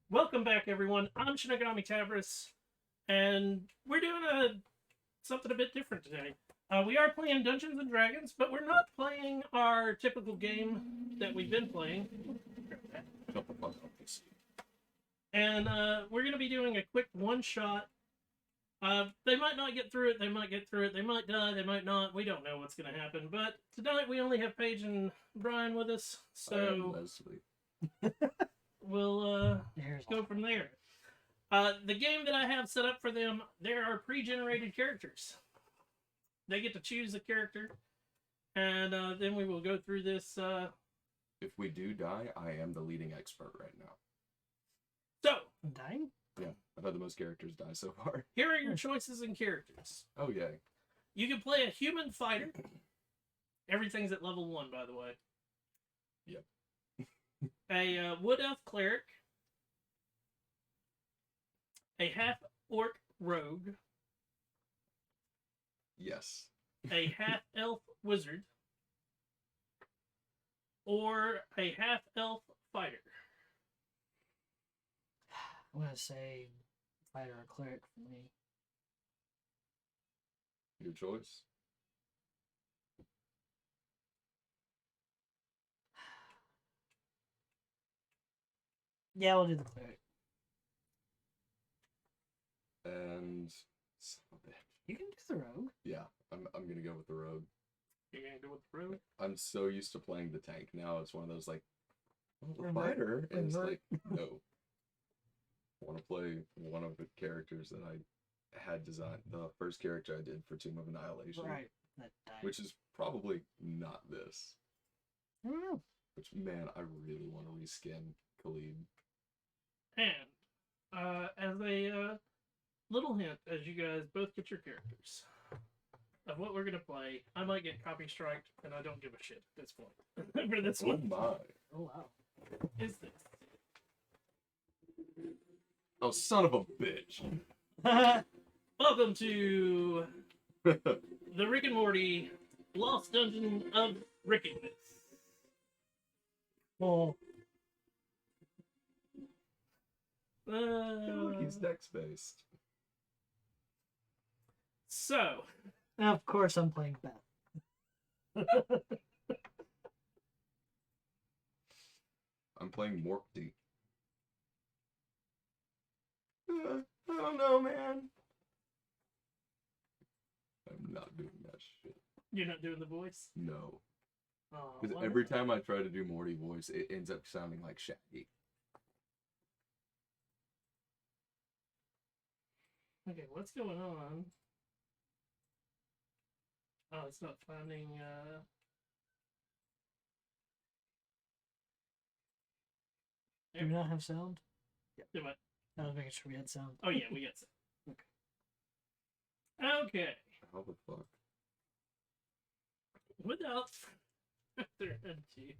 Welcome back, everyone. I'm Shinigami Tabris, and we're doing something a bit different today. We are playing Dungeons and Dragons, but we're not playing our typical game that we've been playing. And we're going to be doing a quick one-shot. They might not get through it, they might get through it, they might die, they might not. We don't know what's going to happen. But tonight we only have Paige and Brian with us, so we'll go from there. The game that I have set up for them, there are pre-generated characters. They get to choose a character, and then we will go through this. If we do die, I am the leading expert right now. So, dying? Yeah, I've had the most characters die so far. Here are your choices in characters. Oh, yay. You can play a human fighter. Everything's at level 1, by the way. Yep. A wood elf cleric. A half-orc rogue. Yes. A half-elf wizard. Or a half-elf fighter. I'm gonna say fighter or cleric for me. Your choice. Yeah, we'll do the cleric. And son of a bitch. You can do the rogue. Yeah, I'm gonna go with the rogue. You're gonna go with the rogue? I'm so used to playing the tank. Now it's one of those like, oh, the Revert. fighter. And it's Revert. like, no. I want to play one of the characters that I had designed. The first character I did for Tomb of Annihilation. Right. That died. Which is probably not this. I don't know. Which, man, I really want to reskin Khalid. And as a little hint, as you guys both get your characters of what we're gonna play, I might get copy striked, and I don't give a shit at this point. For this Oh one, my. Oh wow. is this? Oh, son of a bitch. Welcome to the Rick and Morty Lost Dungeon of Rickiness. Well, He's next based. So, of course I'm playing Beth. I'm playing Morty. I don't know, man. I'm not doing that shit. you're not doing the voice? No. Oh, Because why every not? time I try to do Morty voice, it ends up sounding like Shaggy. Okay, what's going on? Oh, it's not finding, Do we not have sound? do what? I was making sure we had sound. Oh yeah, we got some. Okay. How the fuck? Without further ado,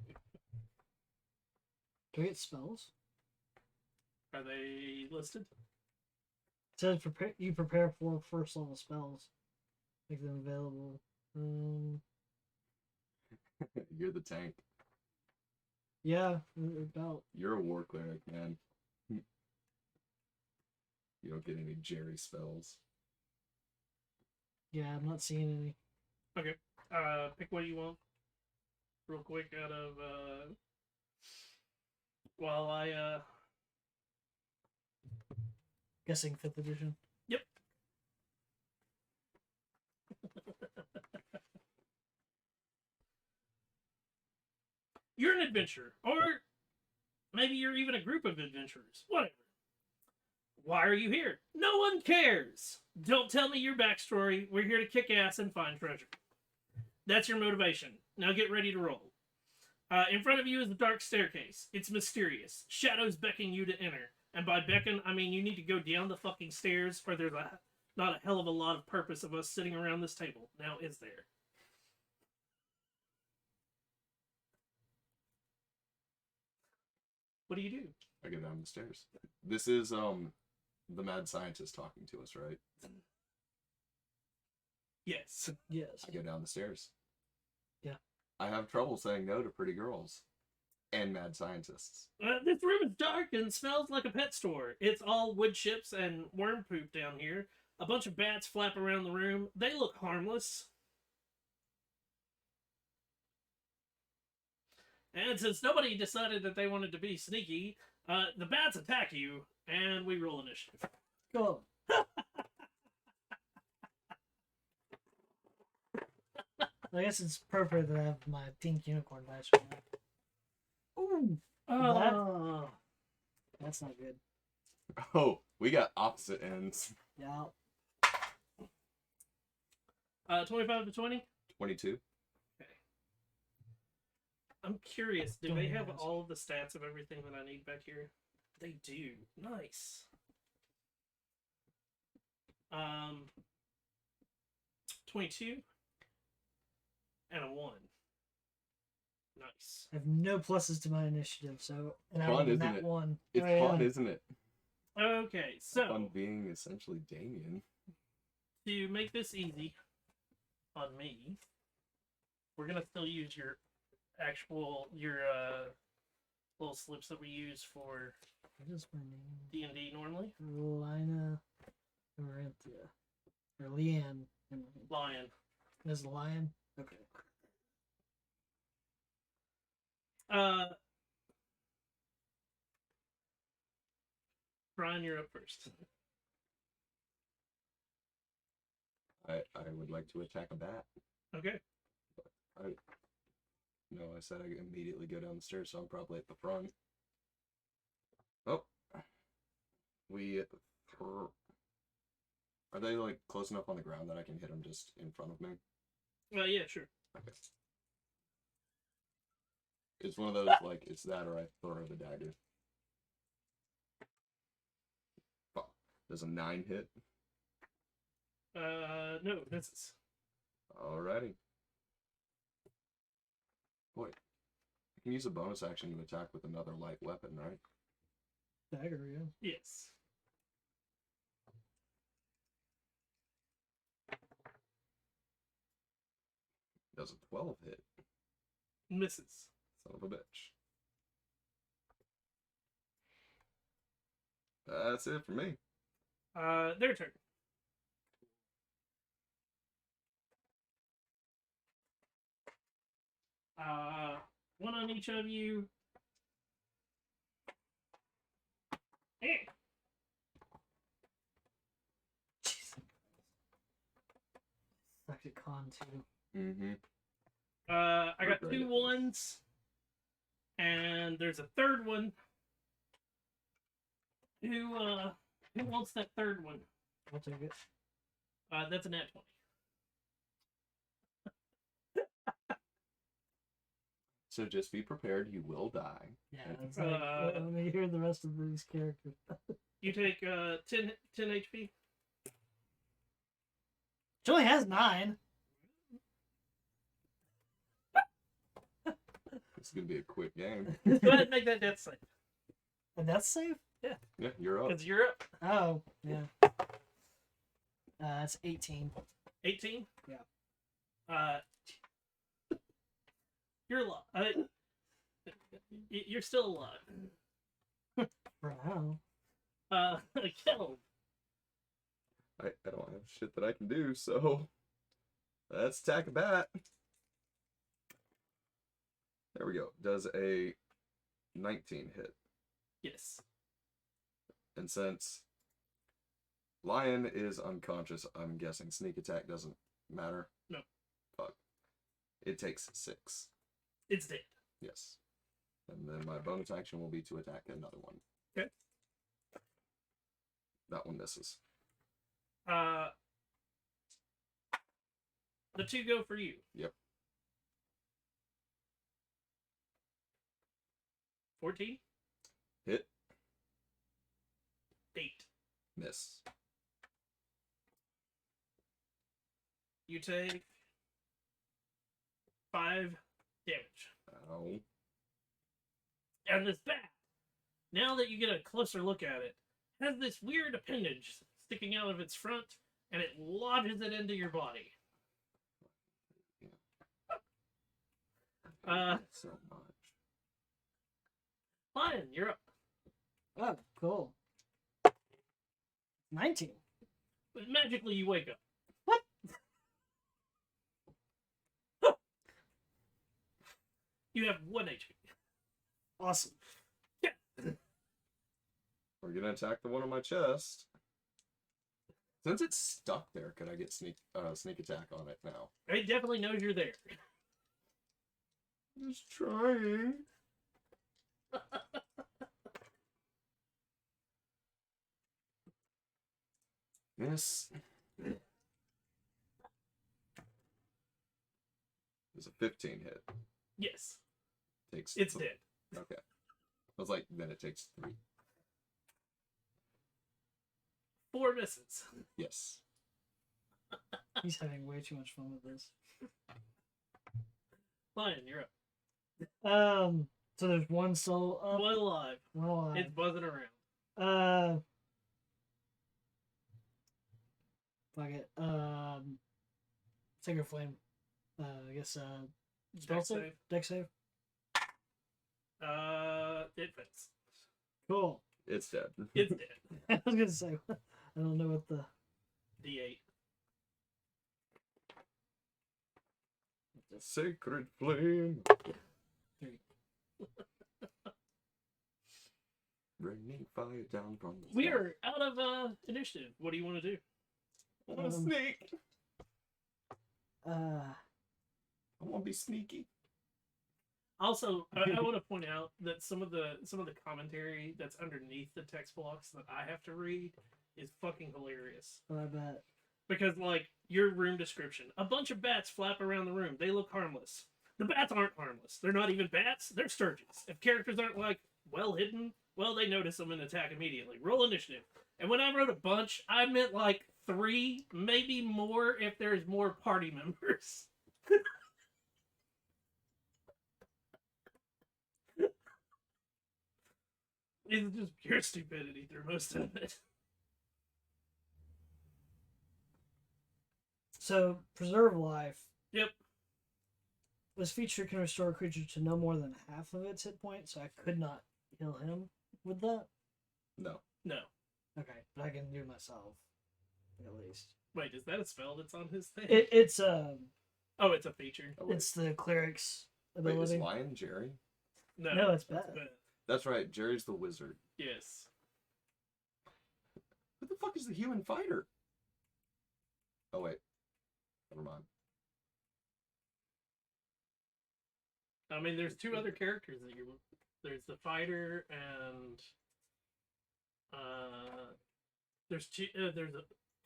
Do we get spells? are they listed? It says you prepare for first level spells. Make them available. You're the tank. Yeah, about. You're a war cleric, man. You don't get any Jerry spells. Yeah, I'm not seeing any. Okay. Pick what you want. Real quick out of while I Guessing 5th edition. Yep. You're an adventurer, or maybe you're even a group of adventurers. Whatever. Why are you here? No one cares. Don't tell me your backstory. We're here to kick ass and find treasure. That's your motivation. Now get ready to roll. In front of you is the dark staircase. It's mysterious. Shadows beckon you to enter. And by beckon, I mean you need to go down the fucking stairs, or there's not a hell of a lot of purpose of us sitting around this table. Now, is there? What do you do? I go down the stairs. This is the mad scientist talking to us, right? Yes. Yes. I go down the stairs. Yeah. I have trouble saying no to pretty girls. and mad scientists. This room is dark and smells like a pet store. It's all wood chips and worm poop down here. A bunch of bats flap around the room. They look harmless. And since nobody decided that they wanted to be sneaky, the bats attack you, and we roll initiative. Go. I guess it's appropriate that I have my pink unicorn dice right now. Ooh, Oh. that's not good. Oh, we got opposite ends. Yeah. 25 to 20? 22. I'm curious, do Don't they even have ask. all of the stats of everything that I need back here? They do. Nice. 22 and a 1. Nice. I have no pluses to my initiative, so and I Fun, rolled isn't that it? one. It's Oh, yeah. fun, isn't it? Okay, so Fun being essentially Damien. to make this easy on me, we're gonna still use your little slips that we use for What is my name? D&D normally. Lina Aranthia. Or Leanne. Lion. Is Lion? Okay. Brian, you're up first. I would like to attack a bat. Okay. No, I said I immediately go down the stairs, so I'm probably at the front. Oh. Are they like close enough on the ground that I can hit them just in front of me? Yeah, sure. Okay. It's one of those, like, it's that or I throw the dagger. Fuck. Does a 9 hit? No, misses. Alrighty. Boy, I can use a bonus action to attack with another light weapon, right? Dagger, yeah. Yes. Does a 12 hit? Misses. Son of a bitch. That's it for me. Their turn. One on each of you. Hey. Suck at con too. Mm-hmm. I got Regret 2 it. 1s, and there's a third one. Who wants that third one? I'll take it. That's a nat 20. So just be prepared, you will die. Yeah, it's like, let me hear the rest of these characters. You take 10 HP. She only has 9. It's gonna be a quick game. Go ahead and make that death save. A death save? Yeah, you're up. Because you're up. Oh, yeah. That's 18. 18? Yeah. You're alive. You're still alive. For now. Killed. I don't have shit that I can do, so let's attack a bat. There we go. Does a 19 hit. Yes. And since Lion is unconscious, I'm guessing sneak attack doesn't matter. No. Fuck. It takes 6. It's dead. Yes. And then my bonus action will be to attack another one. Okay. That one misses. The 2 go for you. Yep. 14? Hit. 8. Miss. You take 5 damage. Ow. And this bat, now that you get a closer look at it, has this weird appendage sticking out of its front, and it lodges it into your body. So much. Lion, you're up. Oh, cool. 19. But magically, you wake up. What? You have 1 HP. Awesome. We're gonna attack the one on my chest. Since it's stuck there, could I get sneak attack on it now? It definitely knows you're there. Just trying. Miss. There's a 15 hit. Yes, Takes. it's dead. Okay. I was like, then it takes 3. 4 misses. Yes. He's having way too much fun with this. Lion, you're up. So there's one soul up. One alive. One alive. It's buzzing around. Fuck it. Sacred Flame. I guess, spell Dex save? save. Dex save? It fits. Cool. It's dead. It's dead. I was gonna say, I don't know what the... D8. Sacred flame. 3. Raining fire down from the We sky. are out of initiative. What do you want to do? I want to sneak. Uh, I want to be sneaky. Also, I want to point out that some of the commentary that's underneath the text blocks that I have to read is fucking hilarious. I bet. Because, like, your room description. A bunch of bats flap around the room. They look harmless. The bats aren't harmless. They're not even bats. They're sturgeons. If characters aren't, like, well hidden, well, they notice them and attack immediately. Roll initiative. And when I wrote a bunch, I meant, like, 3, maybe more if there's more party members. It's just pure stupidity through most of it. So, Preserve Life. Yep. This feature can restore a creature to no more than half of its hit points, so I could not heal him with that. No. No. Okay, but I can do myself, at least. Wait, is that a spell that's on his thing? It's Oh, it's a feature. Oh, wait. it's the cleric's Wait, is ability. Lion Jerry? No, it's that's bad. That's right. Jerry's the wizard. Yes. Who the fuck is the human fighter? Oh wait. Never mind. I mean, there's 2 other characters that you. There's the fighter and there's 2. There's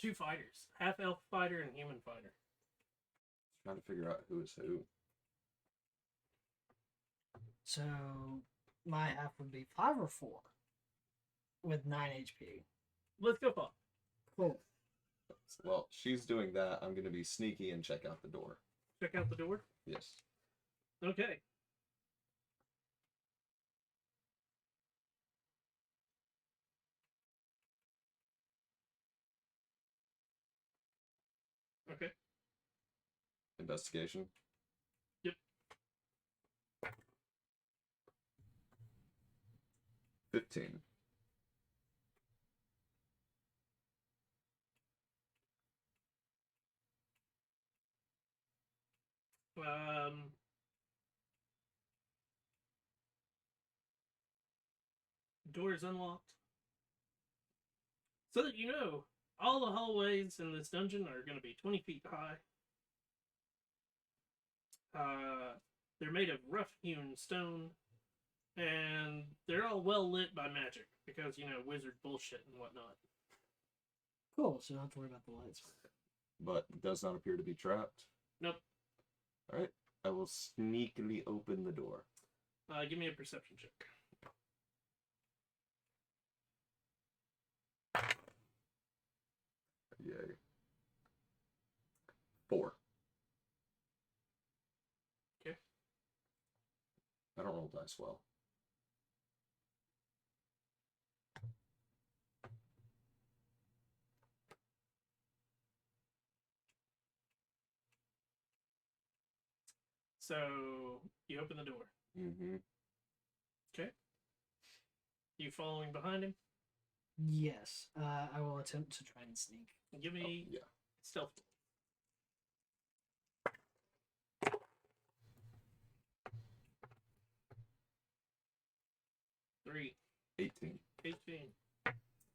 2 fighters: half elf fighter and human fighter. Trying to figure out who is who. So, my half would be 5 or 4 with 9 HP. Let's go 5. Cool. Well, she's doing that. I'm gonna be sneaky and check out the door. Check out the door. Yes. Okay. Okay. Investigation. Yep. 15. Door is unlocked. So that you know, all the hallways in this dungeon are going to be 20 feet high. They're made of rough-hewn stone, and they're all well lit by magic because, you know, wizard bullshit and whatnot. Cool, so you don't have to worry about the lights. But does not appear to be trapped. Nope. Alright. I will sneakily open the door. Give me a perception check. Yay. 4. Okay. I don't roll dice well. So you open the door. Mm-hmm. Okay. You following behind him? Yes. I will attempt to try and sneak. Give me yeah. stealth. 3, 18. 18.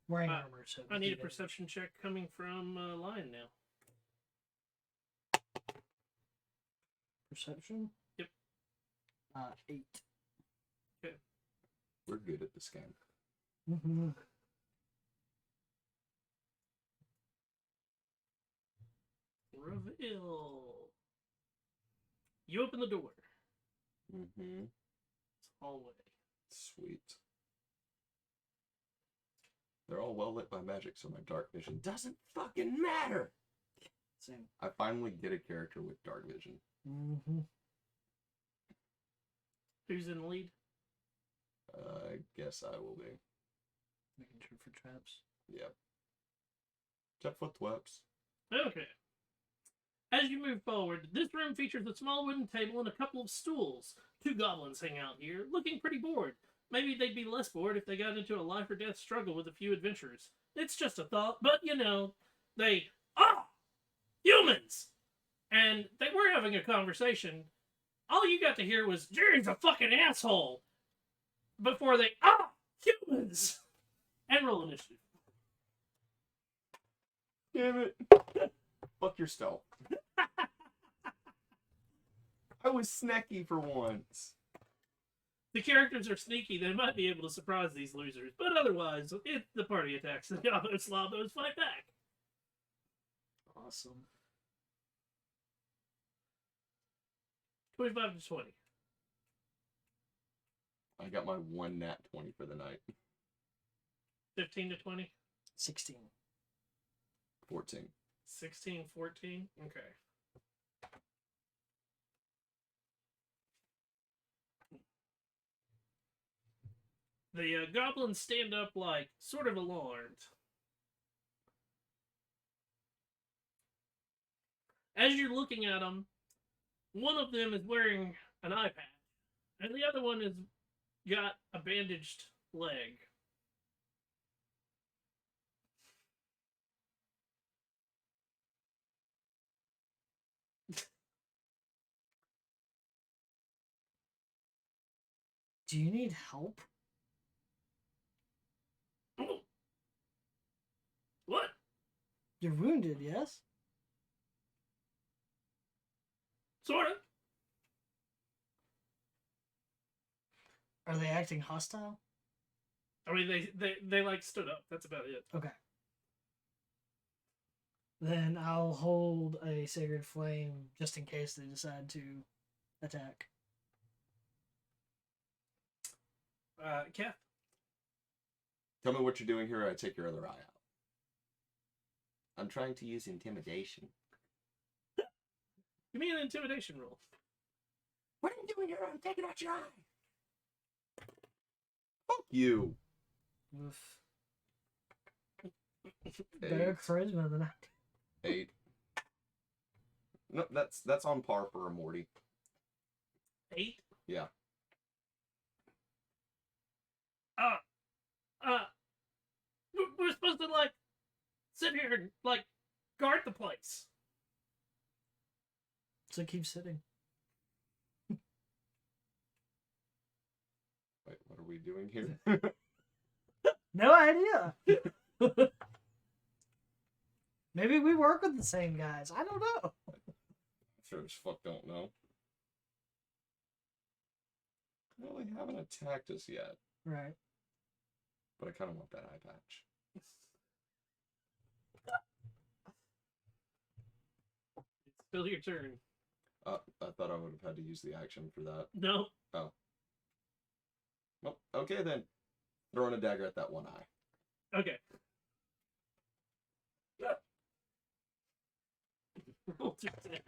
Wearing Uh, armor, so I need a disadvantage. perception check coming from Lion now. Perception? Yep. 8. We're good at this game. Mm-hmm. Reveal. You open the door. Mm-hmm. It's a hallway. Sweet. They're all well lit by magic, so my dark vision doesn't fucking matter. Same. I finally get a character with dark vision. Mm-hmm. Who's in the lead? I guess I will be. Making sure for traps. Yep. Except for thweps. Okay. As you move forward, this room features a small wooden table and a couple of stools. 2 goblins hang out here, looking pretty bored. Maybe they'd be less bored if they got into a life or death struggle with a few adventurers. It's just a thought, but you know, they are humans! And they were having a conversation. All you got to hear was, Jerry's a fucking asshole! Before they, humans! And roll initiative. Damn it. Fuck your stealth. I was snacky for once. The characters are sneaky, they might be able to surprise these losers, but otherwise, if the party attacks, the Gobos Slavos fight back. Awesome. 25 to 20. I got my 1 nat 20 for the night. 15 to 20. 16. 14. 16, 14. Okay. The goblins stand up like sort of alarmed. As you're looking at them, one of them is wearing an eye patch, and the other one has got a bandaged leg. Do you need help? What? You're wounded, yes? Sort of. Are they acting hostile? I mean, they like stood up. That's about it. Okay. Then I'll hold a sacred flame just in case they decide to attack. Kath? Tell me what you're doing here, or I take your other eye out. I'm trying to use intimidation. Give me an intimidation roll. What are you doing here? I'm taking out your eye. Fuck you. Oof. Better charisma than I do. 8. No, that's on par for a Morty. 8? Yeah. We're supposed to, like, sit here and, like, guard the place. So keep sitting. Wait, what are we doing here? No idea. Maybe we work with the same guys. I don't know. Sure as fuck don't know. Well, they haven't attacked us yet, Right. but I kind of want that eye patch. It's still your turn. I thought I would have had to use the action for that. No. Oh. Well, okay then. Throwing a dagger at that one eye. Okay. Roll 2 10.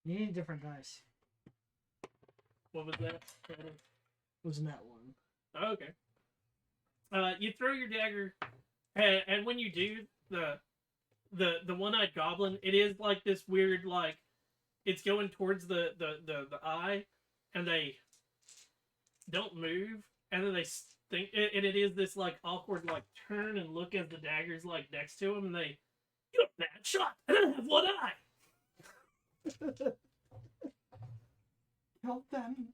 You need different dice. What was that? Wasn't that one? Oh, okay. You throw your dagger, and when you do, the one-eyed goblin, it is like this weird, like, it's going towards the eye, and they don't move, and then they think, and it is this like awkward like turn and look as the dagger's like next to him, and they, "You're a bad shot, and I have one eye." Help them.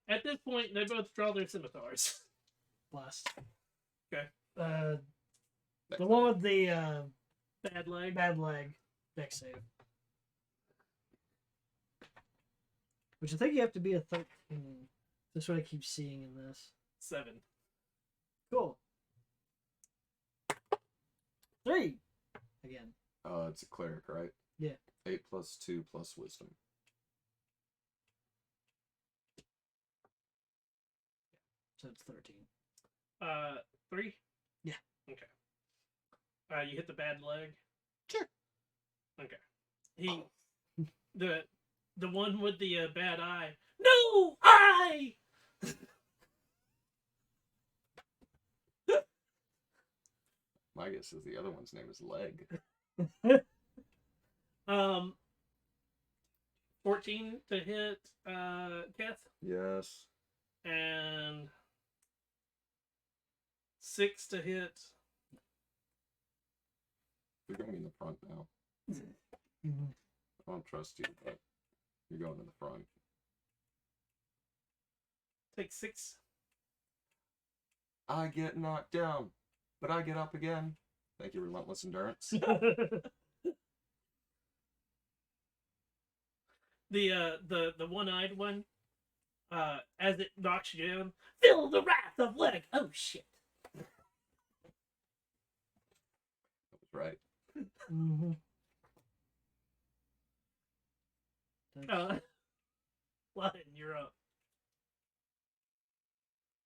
At this point, they both draw their scimitars. Blast. Okay. The one with the Bad leg. bad leg, dex save. Which I think you have to be a 13. That's what I keep seeing in this. 7. Cool. 3. Again. It's a cleric, right? Yeah. 8 plus 2 plus wisdom. So it's 13. 3. Yeah. Okay. You hit the bad leg. Sure. Okay. He, the one with the bad eye. No eye. My guess is the other one's name is Leg. 14 to hit Keth, Yes. and 6 to hit. You're going in the front now. Mm-hmm. I don't trust you, but you're going in the front. Take 6. I get knocked down, but I get up again. Thank you, Relentless Endurance. The one-eyed one, as it knocks you down, feel the wrath of Leg. Oh shit! That was right. Mm-hmm. Lion, you're up.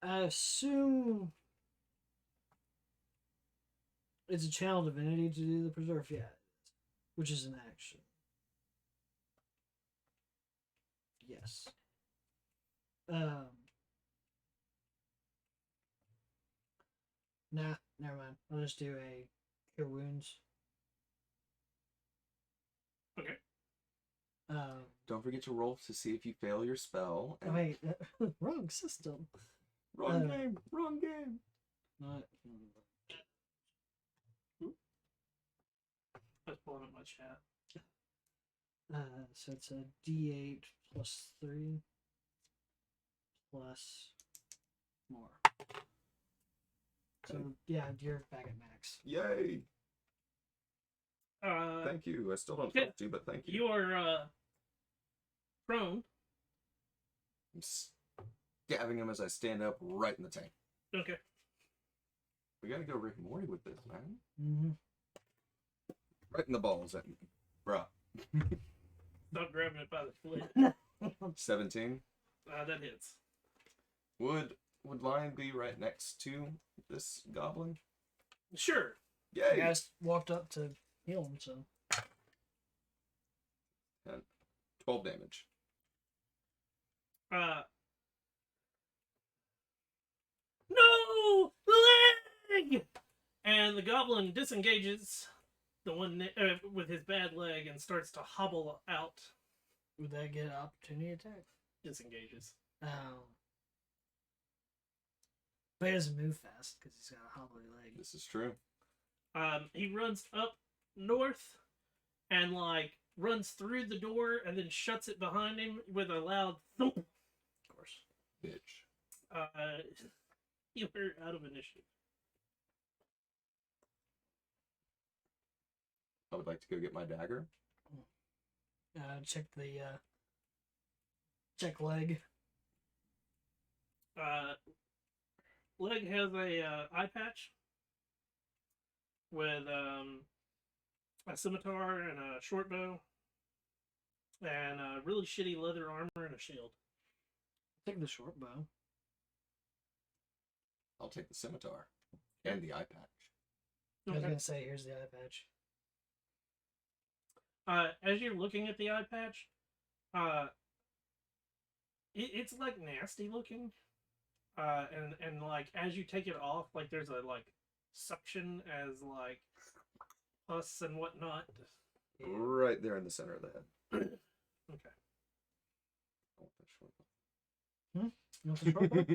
I assume it's a channel divinity to do the preserve, yeah, which is an action. Yes. Nah, never mind. I'll just do a cure wounds. Okay. Don't forget to roll to see if you fail your spell. Oh, wait, wrong system. Wrong game. Wrong game. Not. Let's pull up my chat. So it's a D8 plus 3 plus more. So yeah, you're back at max. Yay. Thank you. I still don't okay. trust you, but thank you. You are prone. I'm stabbing him as I stand up right in the tank. Okay. We gotta go Rick and Morty with this, man. Mm-hmm. Right in the balls, bruh. Stop grabbing it by the foot. 17. That hits. Would Lion be right next to this goblin? Sure. You Yay! guys walked up to heal him, so. 12 damage. No leg. And the goblin disengages the one with his bad leg and starts to hobble out. Would that get an opportunity attack? Disengages. But he doesn't move fast because he's got a hobbly leg. This is true. He runs up north and like runs through the door and then shuts it behind him with a loud thump. Of course. Bitch. You were out of initiative. I would like to go get my dagger. Check the check leg. Leg has a eye patch with a scimitar and a short bow and a really shitty leather armor and a shield. Take the short bow. I'll take the scimitar and the eye patch. I was Okay. gonna say, here's the eye patch. As you're looking at the eye patch, it's like nasty looking. And like as you take it off, like there's a like suction as like pus and whatnot. Right there in the center of the head. Okay. You want the short bow?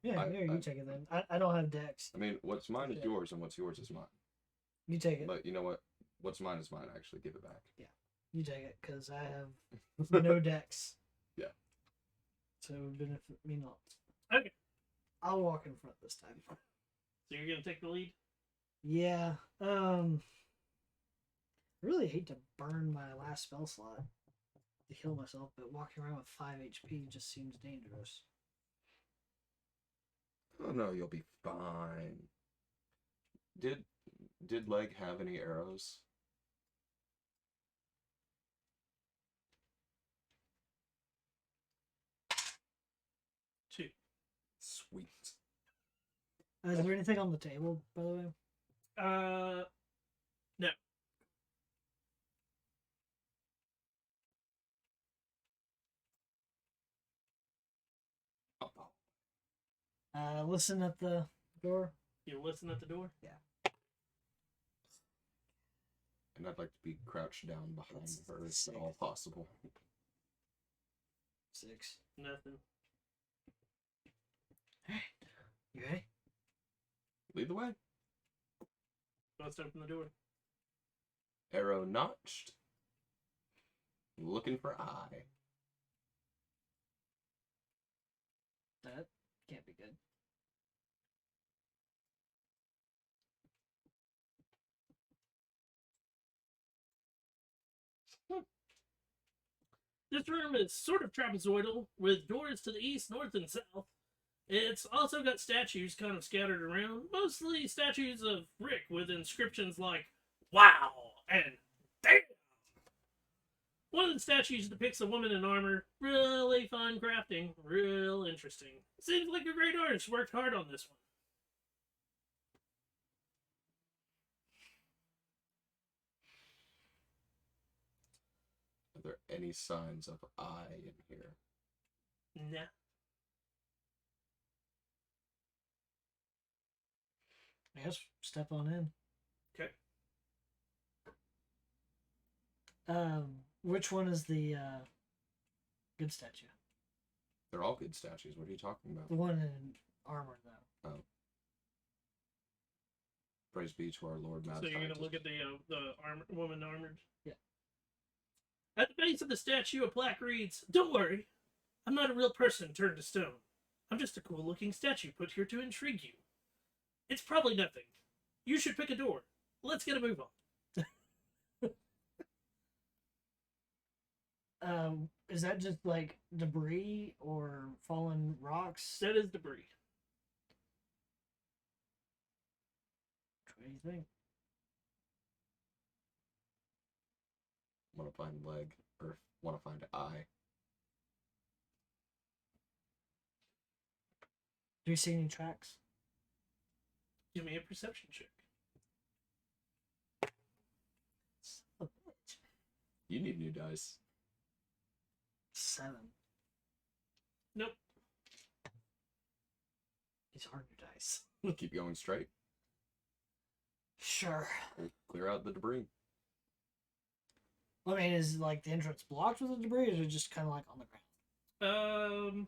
Yeah, I- here, you I- take it then. I don't have dex. I mean, what's mine is Okay. yours, and what's yours is mine. You take it. But you know what? What's mine is mine. I actually give it back. You take it, because I have no dex. Yeah. So it would benefit me not. Okay. I'll walk in front this time. So you're gonna take the lead? Yeah. I really hate to burn my last spell slot to heal myself, but walking around with 5 HP just seems dangerous. Oh no, you'll be fine. Did Leg have any arrows? Two. Sweet. Is there anything on the table, by the way? No. Listen at the door. You listen at the door? And I'd like to be crouched down behind That's her if sick. at all possible. 6. Nothing. You ready? Lead the way. Let's open the door. Arrow notched. Looking for eye. That can't be good. This room is sort of trapezoidal, with doors to the east, north, and south. It's also got statues kind of scattered around, mostly statues of Rick with inscriptions like, "Wow" and "Damn." One of the statues depicts a woman in armor. Really fine crafting. Real interesting. Seems like a great artist worked hard on this one. Are there any signs of eye in here? Nah. I guess step on in. Okay. Which one is the good statue? They're all good statues. What are you talking about? The one in armor, though. Praise be to our Lord Mad So you're gonna Scientist. look at the woman armored. Yeah. At the base of the statue, a plaque reads, "Don't worry, I'm not a real person turned to stone. I'm just a cool-looking statue put here to intrigue you. It's probably nothing. You should pick a door. Let's get a move on." Is that just like debris or fallen rocks? That is debris. What do you think? Want to find leg or want to find eye? Do you see any tracks? Give me a perception check. Son of a bitch. You need new dice. 7. Nope. These are new dice. Keep going straight. Sure. Clear out the debris. I mean, is like the entrance blocked with the debris, or is it just kind of like on the ground?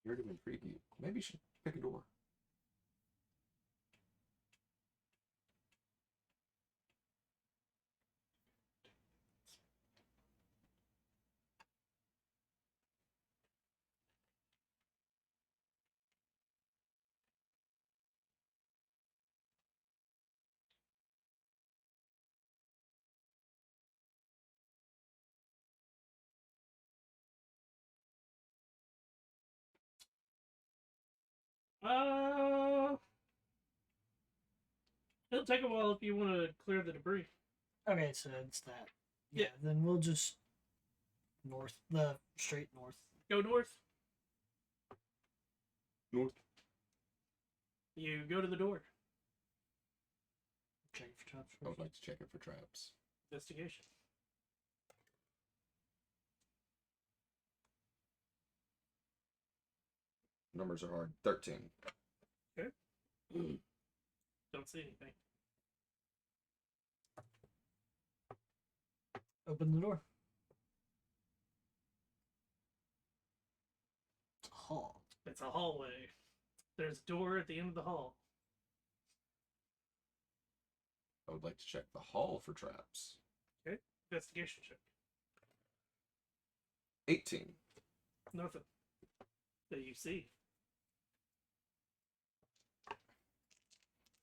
Here to intrigue you. Maybe you should pick a door. It'll take a while if you want to clear the debris. Okay, so it's that. Yeah. Then we'll just straight north. Go north. North. You go to the door. traps I would first. like to check it for traps. Investigation. Numbers are hard. 13. Don't see anything. Open the door. Hall. It's a hallway. There's a door at the end of the hall. I would like to check the hall for traps. Investigation check. 18. Nothing that you see.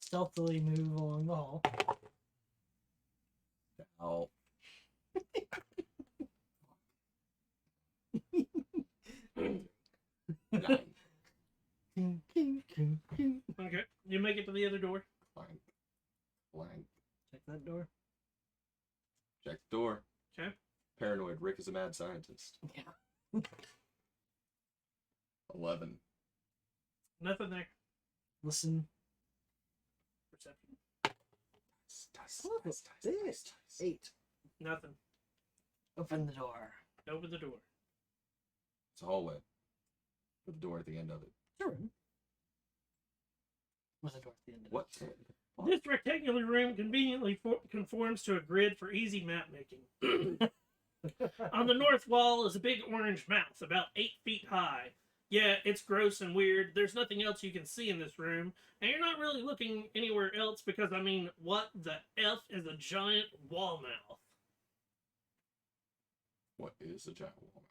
Stealthily move along the hall. Ow. Nine. Okay. You make it to the other door. Blank. Blank. Check that door. Check the door. Okay. Paranoid. Rick is a mad scientist. Yeah. 11. Nothing there. Listen. Perception. Dice. 8. Nothing. Open the door. Open the door. It's a hallway. With a door at the end of it. Sure. With a door at the end of What? This rectangular room conveniently conforms to a grid for easy map making. On the north wall is a big orange mouth, about 8 feet high. Yeah, it's gross and weird. There's nothing else you can see in this room, and you're not really looking anywhere else because, I mean, what the F is a giant wall mouth? What is a giant wall?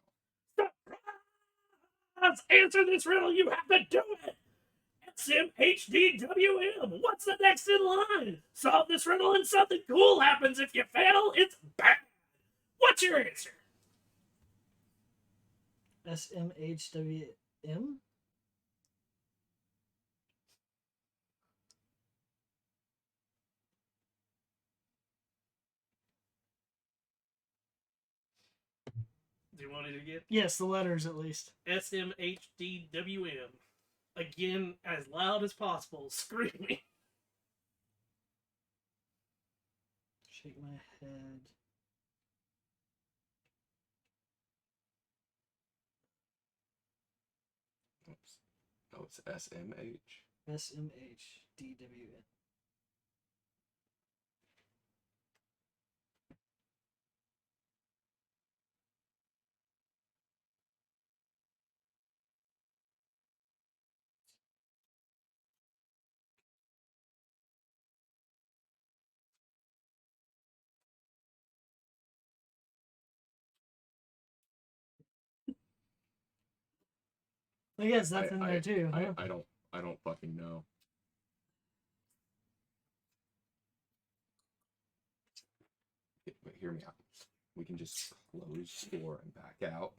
Surprise! Answer this riddle, you have to do it! SMHDWM, what's the next in line? Solve this riddle and something cool happens. If you fail, it's bad. What's your answer? SMHWM? Do you want it again? Yes, the letters at least. SMHDWM. Again, as loud as possible, screaming. Shake my head. Oops. Oh, it's SMH. SMHDWM. I guess that's in there too. Huh? I don't fucking know. But hear me out. We can just close the door and back out.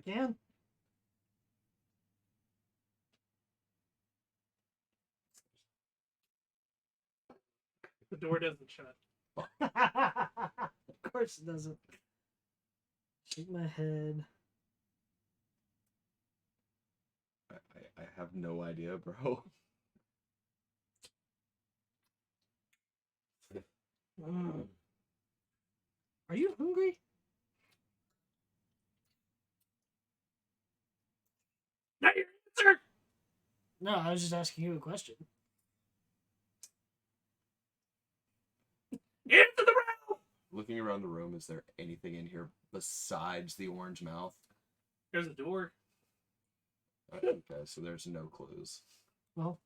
Can? The door doesn't shut. Of course it doesn't. Shake my head. I have no idea, bro. Are you hungry? Not your answer! No, I was just asking you a question. Answer the riddle! Looking around the room, is there anything in here besides the orange mouth? There's a door. Okay, so there's no clues. Well,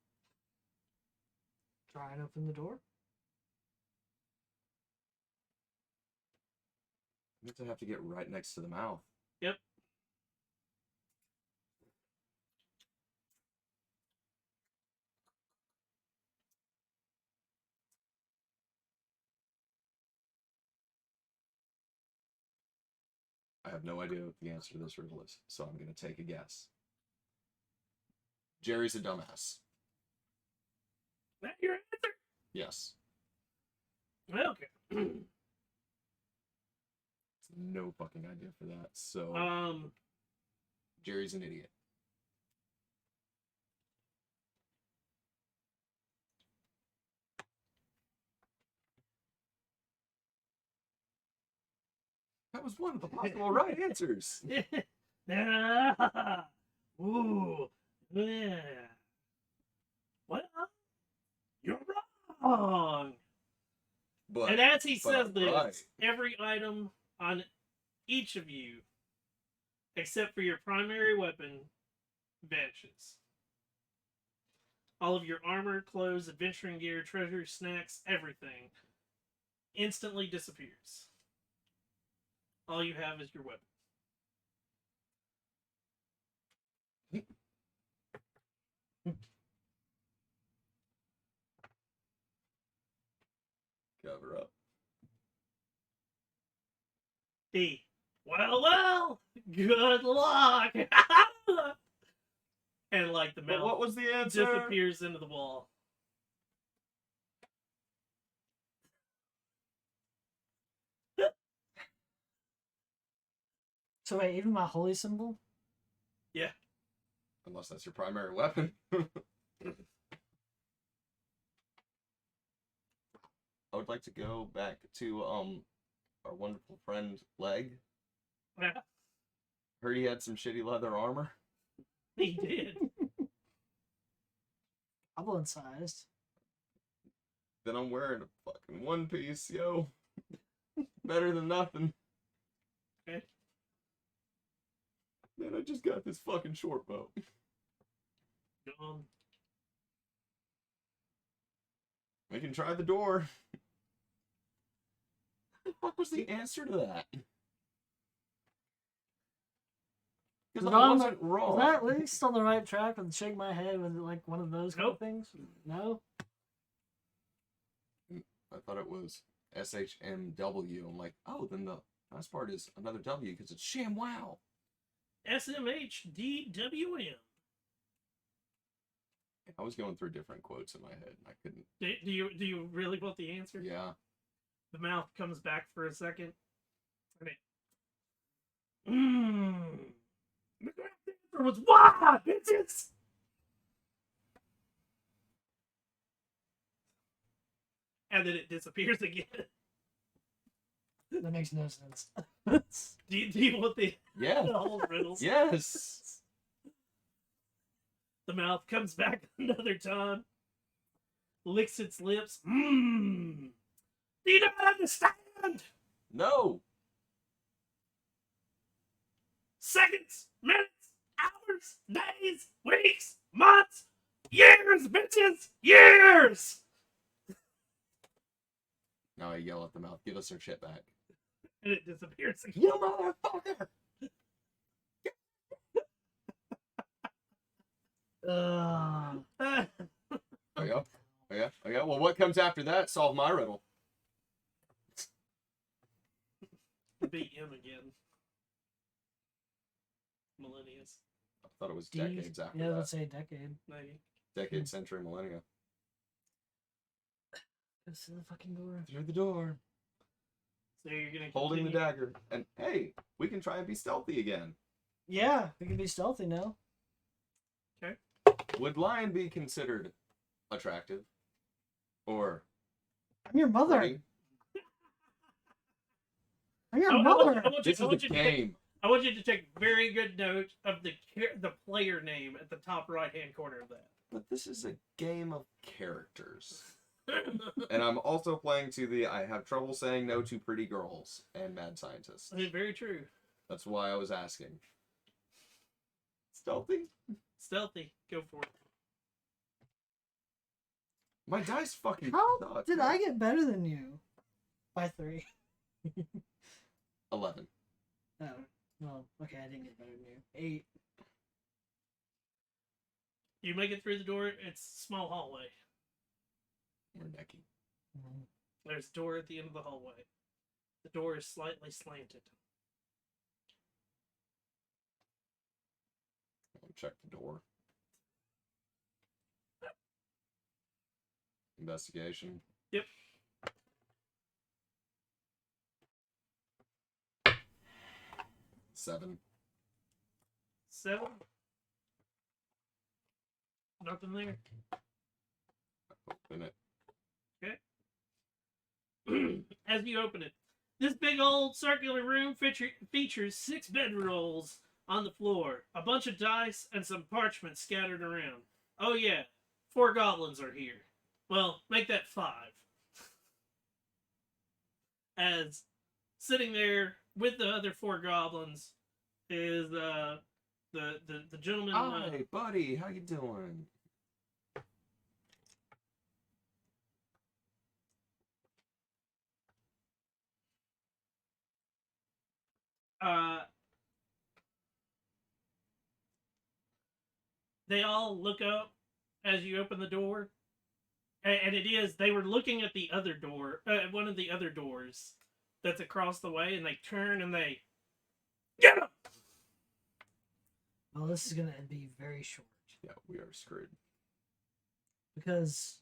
try and open the door. I guess I have to get right next to the mouth. Yep. I have no idea what the answer to this riddle is, so I'm going to take a guess. Jerry's a dumbass. That your answer? Yes. Okay. No fucking idea for that. So Jerry's an idiot. was one of the possible right answers. Ooh. Yeah. Well, you're wrong. But And as he but says I'm this, right. every item on each of you, except for your primary weapon, vanishes. All of your armor, clothes, adventuring gear, treasure, snacks, everything instantly disappears. All you have is your weapon. Cover up. D. Well, good luck. And like the But mouth what was the answer? disappears into the wall. So wait, even my holy symbol? Yeah. Unless that's your primary weapon. I would like to go back to our wonderful friend Leg. Yeah, Heard he had some shitty leather armor. he did. Goblin sized. Then I'm wearing a fucking one piece, yo. Better than nothing. Okay. Man, I just got this fucking short bow. Gone. We can try the door. What the fuck was the answer to that? Because I wasn't wrong. Is that at least on the right track with shake my head with like one of those kind of things? No? I thought it was SHMW. I'm like, oh, then the last part is another W because it's Sham Wow. SMHDWM. I was going through different quotes in my head and I couldn't. Do you really want the answer? Yeah. The mouth comes back for a second. And it, the correct answer was why, bitches. And then it disappears again. That makes no sense. Do you want the Yeah. whole riddles? Yes. The mouth comes back another time, licks its lips. Do you not understand? No. Seconds, minutes, hours, days, weeks, months, years, bitches, years. Now I yell at the mouth, give us our shit back. And it disappears again. You motherfucker! Uh, Oh yeah? Oh yeah? Oh yeah? Well, what comes after that? Solve my riddle. Beat him again. Millennials, I thought it was decades after yeah, that. let's say a decade. maybe. Decade, century, millennia. Go through the fucking door. Through the door. So you're gonna Holding the continue? dagger. And hey, we can try and be stealthy again. Yeah, we can be stealthy now. Would lion be considered attractive? Or I'm your mother. pretty? I'm your I mother. This is a game. I want you to take very good note of the player name at the top right hand corner of that. But this is a game of characters. And I'm also playing to the I have trouble saying no to pretty girls and mad scientists. Very true. That's why I was asking. Stealthy? Stealthy. Go for it. My dice fucking How suck. did I get better than you? By 3. 11. Oh, well, okay, I didn't get better than you. 8. You make it through the door. It's a small hallway. We're necky. There's a door at the end of the hallway. The door is slightly slanted. I'll check the door. Investigation. Yep. Seven. 7. Nothing there. Open it. As you open it, This big old circular room features 6 bedrolls on the floor, a bunch of dice, and some parchment scattered around. Oh yeah, 4 goblins are here. Well, make that 5. As sitting there with the other 4 goblins is the gentleman. Hi, buddy. How you doing? Uh, they all look up as you open the door, and it is they were looking at the other door, one of the other doors that's across the way, and they turn and they get him. Well, this is gonna be very short Yeah, we are screwed. because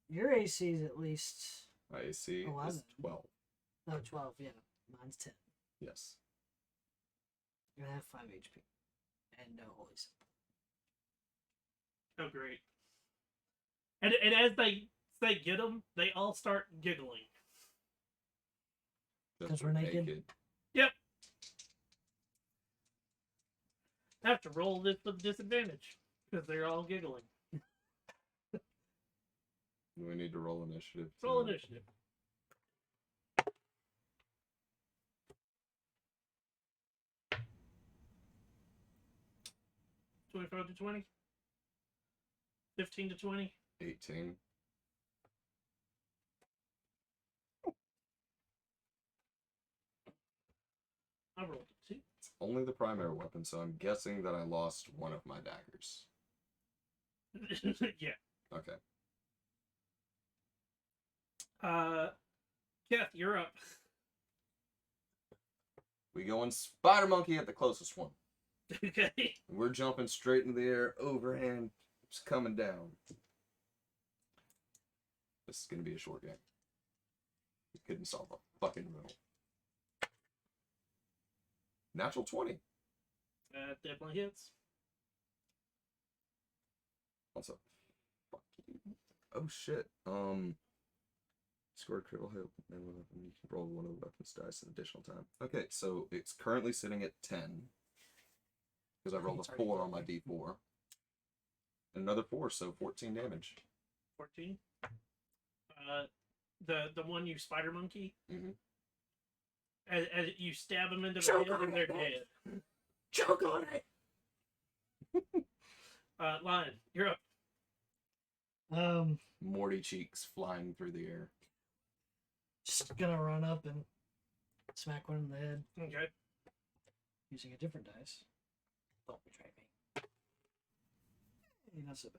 your AC is at least I see. 11. Is 12. no 12. Yeah, mine's 10. Yes. You're gonna have 5 HP and no holy symbol. Oh great! And as they get him, they all start giggling. Because we're naked? Yep. I have to roll this with disadvantage because they're all giggling. We need to roll initiative. Roll initiative. 25 to 20. 15 to 20. 18. I rolled a 2. It's only the primary weapon, so I'm guessing that I lost one of my daggers. Yeah. Okay. Keth, you're up. We going spider monkey at the closest one. Okay. We're jumping straight into the air, overhand, it's coming down. This is gonna be a short game. We couldn't solve a fucking riddle. Natural 20. That definitely hits. What's up? Fuck you. Oh shit. Score a critical hit and you can roll one of the weapons dice an additional time. Okay, so it's currently sitting at 10. Because I rolled a 4 on my D4. And another 4, so 14 damage. 14. The one you spider monkey. Mm-hmm. As you stab them into the head and they're dead. Choke on it! Lion, you're up. Morty cheeks flying through the air. Just gonna run up and smack one in the head Okay. using a different dice. Don't betray me. Hey, not so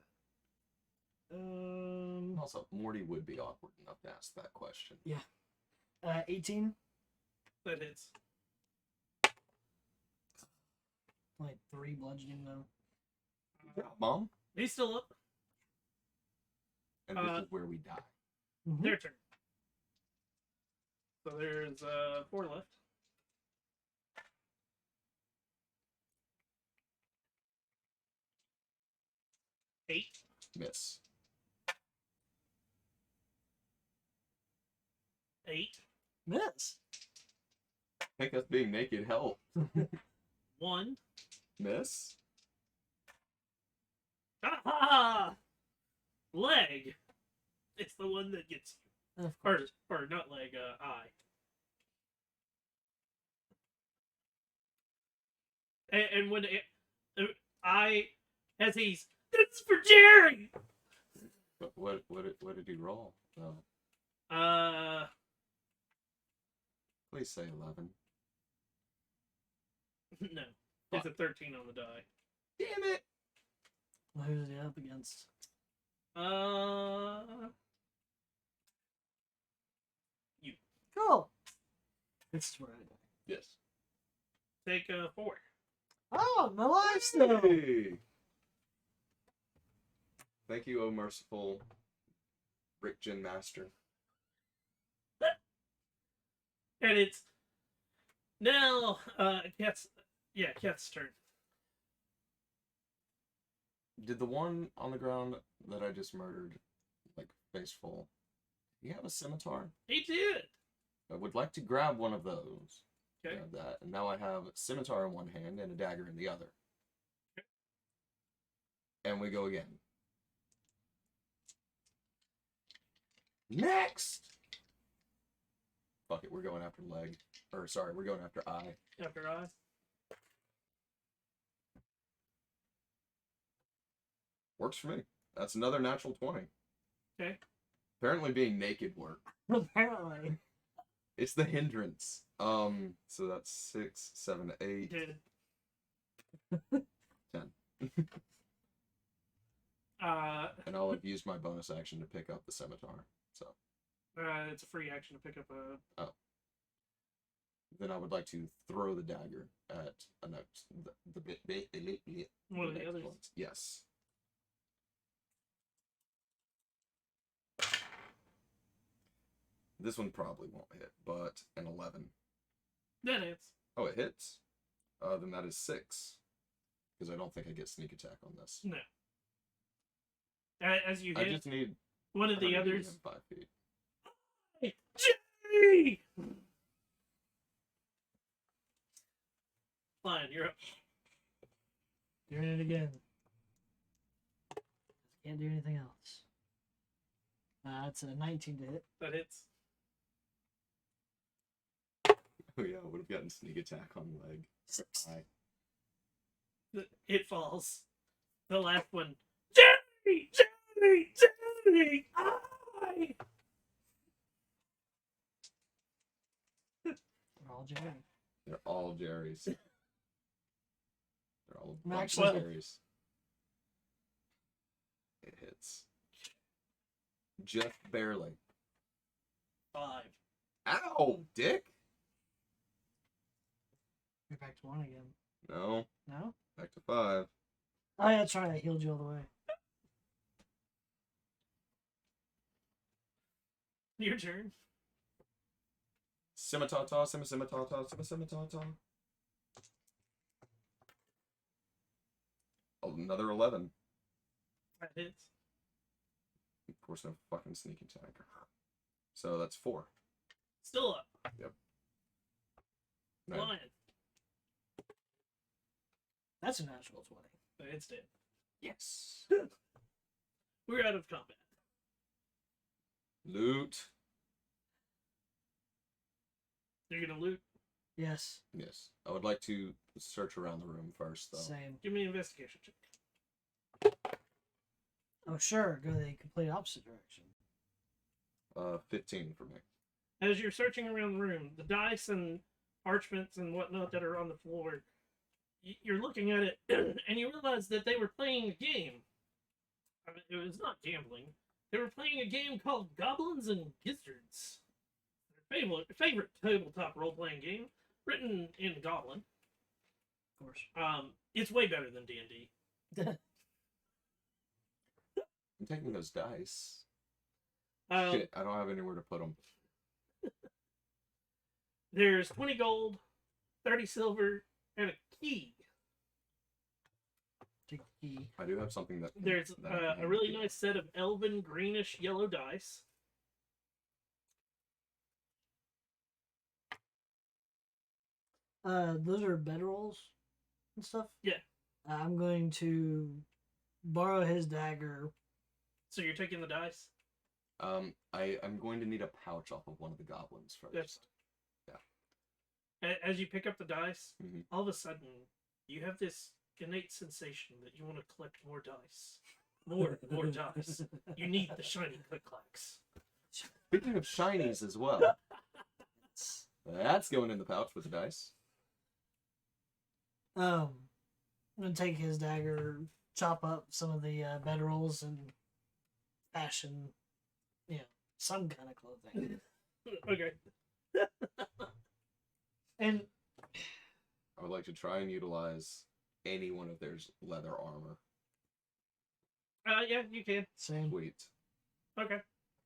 bad. Also, Morty would be awkward enough to ask that question. 18. That hits. Like 3 bludgeoning though. Yeah, Mom? He's still up. And this is where we die. Mm-hmm. Their turn. So there's 4 left. Eight. Miss. 8. Miss. I think us being naked help. 1. Miss? Ah! Leg. It's the one that gets you. Of course. Or not leg, eye. And when as he's, this is for Jerry! But what did he roll? Oh, please say 11. No. It's a 13 on the die. Damn it! Well, who's he up against? You. Cool. This is where I die. Yes. Take 4. Oh, my life still. Hey! Thank you, O merciful Rick Gin Master. And it's now Keth's turn. Did the one on the ground that I just murdered, like face full, do you have a scimitar? He did. I would like to grab one of those. Okay. Grab that. And now I have a scimitar in one hand and a dagger in the other. And we go again. Next! Fuck it, we're going after leg. Or, sorry, we're going after eye. After I. Works for me. That's another natural 20. Okay. Apparently being naked work. Apparently. It's the hindrance. So that's 6, 7, 8, Did. 10. And And I'll have used my bonus action to pick up the scimitar. So it's a free action to pick up a. then I would like to throw the dagger at a next One of the next others. ones. Yes. This one probably won't hit, but an 11. That hits. Oh, it hits. Then that is 6. Because I don't think I get sneak attack on this. No. As you I hit just need one of the I need others. him 5 feet. Hey, Jerry! Fine, you're up. Doing it again. Can't do anything else. That's a 19 to hit. That hits. Oh yeah, I would have gotten sneak attack on leg. Eye. It falls. The last one. Jerry! Jerry! Jerry! I! We're all Jerry. They're all Jerry's. They're all a I'm bunch actually- of Jerry's. It hits. Just barely. 5. Ow, dick! You're back to 1 again. No, No? back to 5. Oh yeah, that's right. I healed you all the way. Your turn. Scimitar, scimitar. Another 11. That hits. Of course, no fucking sneak attack. So that's 4. Still up. No. Lion. That's a natural 20. But it's dead. Yes. We're out of combat. Loot. You're gonna loot. Yes. Yes. I would like to search around the room first, though. Same. Give me an investigation check. Oh sure. Go the complete opposite direction. 15 for me. As you're searching around the room, the dice and parchments and whatnot that are on the floor, you're looking at it, and you realize that they were playing a game. I mean, it was not gambling. They were playing a game called Goblins and Gizzards. Their favorite tabletop role-playing game, written in Goblin. Of course. It's way better than D&D. I'm taking those dice. Um, Shit, I don't have anywhere to put them. There's 20 gold, 30 silver, and a key. Take the key. I do have something that. There's that a really nice set of elven greenish yellow dice. Those are bedrolls and stuff. Yeah. I'm going to borrow his dagger. So you're taking the dice? I'm going to need a pouch off of one of the goblins first. Yes. Yeah. As you pick up the dice, Mhm. all of a sudden, you have this innate sensation that you want to collect more dice. More dice. You need the shiny click-clacks. Speaking of shinies as well, that's going in the pouch with the dice. I'm gonna take his dagger, chop up some of the bedrolls, and fashion, some kind of clothing. Okay. And I would like to try and utilize any one of their leather armor. Yeah, you can. same. Sweet. Okay.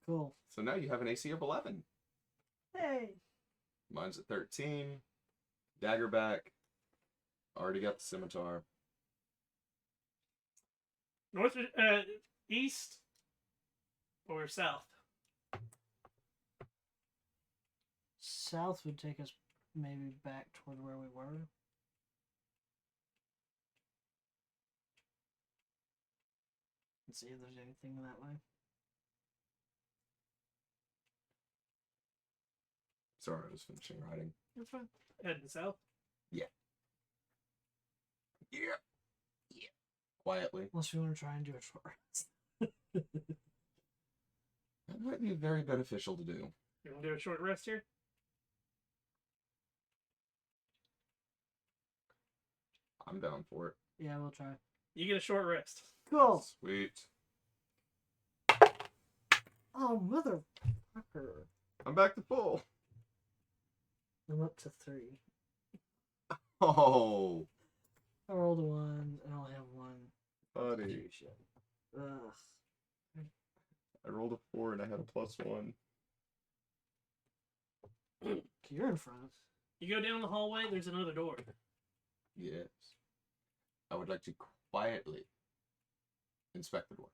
Cool. So now you have an AC of 11. Hey. Mine's at 13. Dagger back. Already got the scimitar. North, east, or south? south would take us maybe back toward where we were. Let's see if there's anything that way. Sorry, I was finishing writing. That's fine. Heading south. Yeah. Quietly. Unless we want to try and do a short rest. That might be very beneficial to do. You want to do a short rest here? I'm down for it. Yeah, we'll try. You get a short rest. Cool. Sweet. Oh, motherfucker. I'm back to full. I'm up to 3. Oh, I rolled a 1, and I'll have 1. buddy. Do shit. Ugh. I rolled a 4 and I had a +1. You're in front. You go down the hallway, there's another door. Yes. I would like to quietly inspect the door.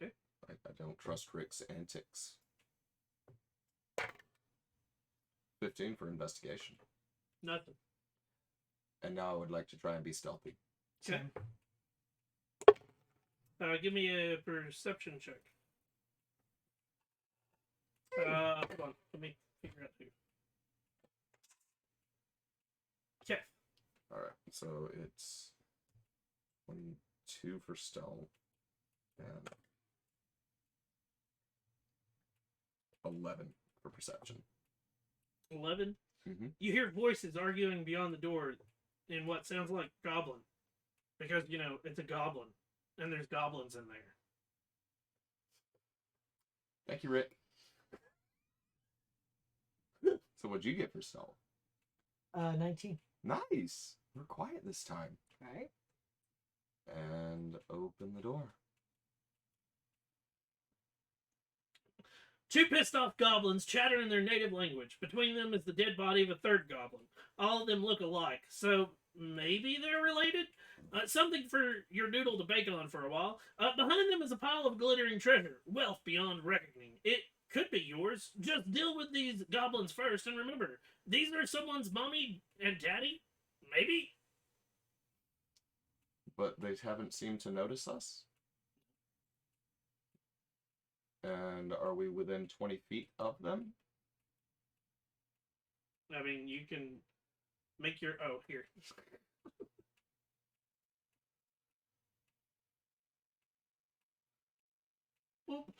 Okay. I don't trust Rick's antics. 15 for investigation. Nothing. And now I would like to try and be stealthy. Okay. Give me a perception check. Hold on. Let me figure out who. Okay. Alright, so it's 22 for stealth and 11 for perception. 11. Mm-hmm. You hear voices arguing beyond the door in what sounds like goblin. Because, you know, it's a goblin. And there's goblins in there. Thank you, Rick. So what'd you get for stealth? 19. Nice! We're quiet this time. Alright. And open the door. 2 pissed off goblins chatter in their native language. Between them is the dead body of a third goblin. All of them look alike, so maybe they're related? Something for your noodle to bake on for a while. Behind them is a pile of glittering treasure, wealth beyond reckoning. It could be yours. Just deal with these goblins first, and remember, these are someone's mommy and daddy? Maybe? But they haven't seemed to notice us. And are we within 20 feet of them? I mean, you can make your... Oh, here. Oop.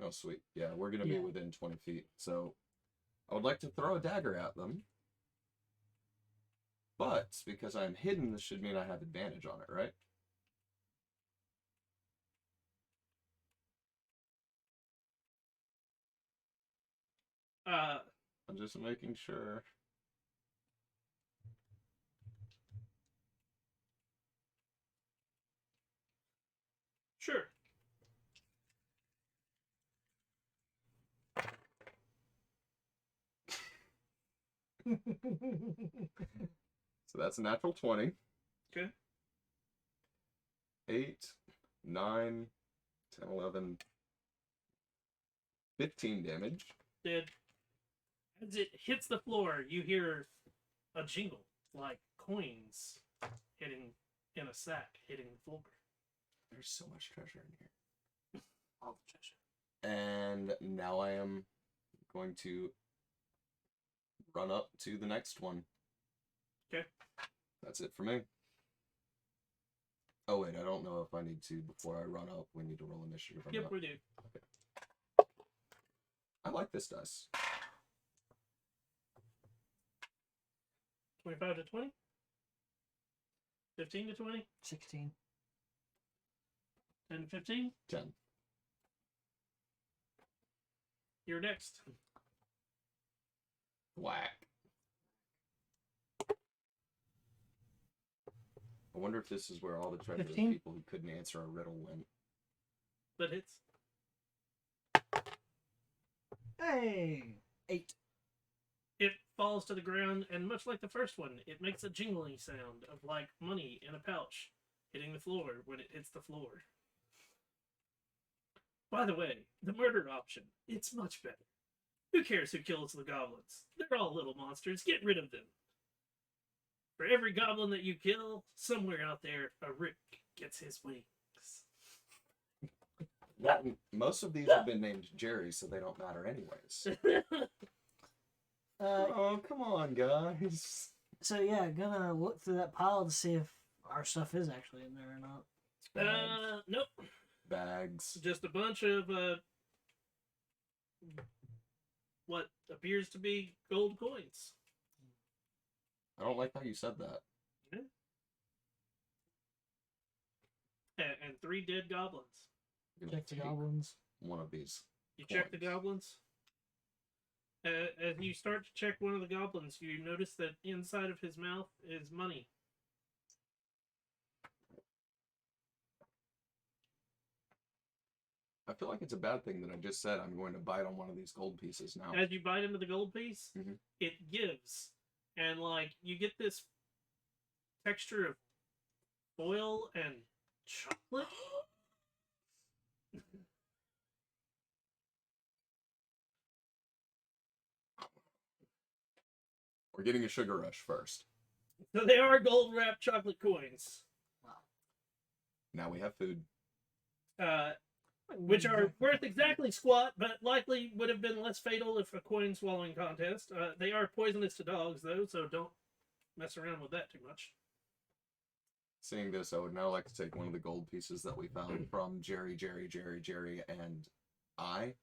Oh, sweet. Yeah, we're going to be Yeah. within 20 feet. So I would like to throw a dagger at them. But because I'm hidden, this should mean I have advantage on it, right? I'm just making sure. Sure. So that's a natural 20. Okay. 8, 9, 10, 11, 15 damage. Dead. As it hits the floor, you hear a jingle, like coins hitting in a sack, hitting the floor. There's so much treasure in here. All the treasure. And now I am going to run up to the next one. Okay. That's it for me. Oh wait, I don't know if I need to, before I run up, we need to roll initiative or Yep, not. we do. I like this dice. 25 to 20? 15 to 20? 16. 10 to 15? 10. You're next. Whack. I wonder if this is where all the treasure of 15? people who couldn't answer a riddle went. That hits. Hey! 8. It falls to the ground, and much like the first one, it makes a jingling sound of like money in a pouch hitting the floor when it hits the floor. By the way, the murder option, it's much better. Who cares who kills the goblins? They're all little monsters. Get rid of them. For every goblin that you kill, somewhere out there, a Rick gets his wings. Most of these have been named Jerry, so they don't matter anyways. Oh, come on, guys. So yeah, gonna look through that pile to see if our stuff is actually in there or not. Nope. Bags. Just a bunch of what appears to be gold coins. I don't like how you said that. And 3 dead goblins. I'm gonna Check the take goblins. one of these. You check the coins. goblins. As you start to check one of the goblins, you notice that inside of his mouth is money. I feel like it's a bad thing that I just said I'm going to bite on one of these gold pieces now. As you bite into the gold piece, Mhm. it gives. And, like, you get this texture of oil and chocolate. We're getting a sugar rush first. So they are gold wrapped chocolate coins. Now we have food. Which are worth exactly squat, but likely would have been less fatal if a coin swallowing contest. They are poisonous to dogs, though, so don't mess around with that too much. Seeing this, I would now like to take one of the gold pieces that we found from Jerry, and I,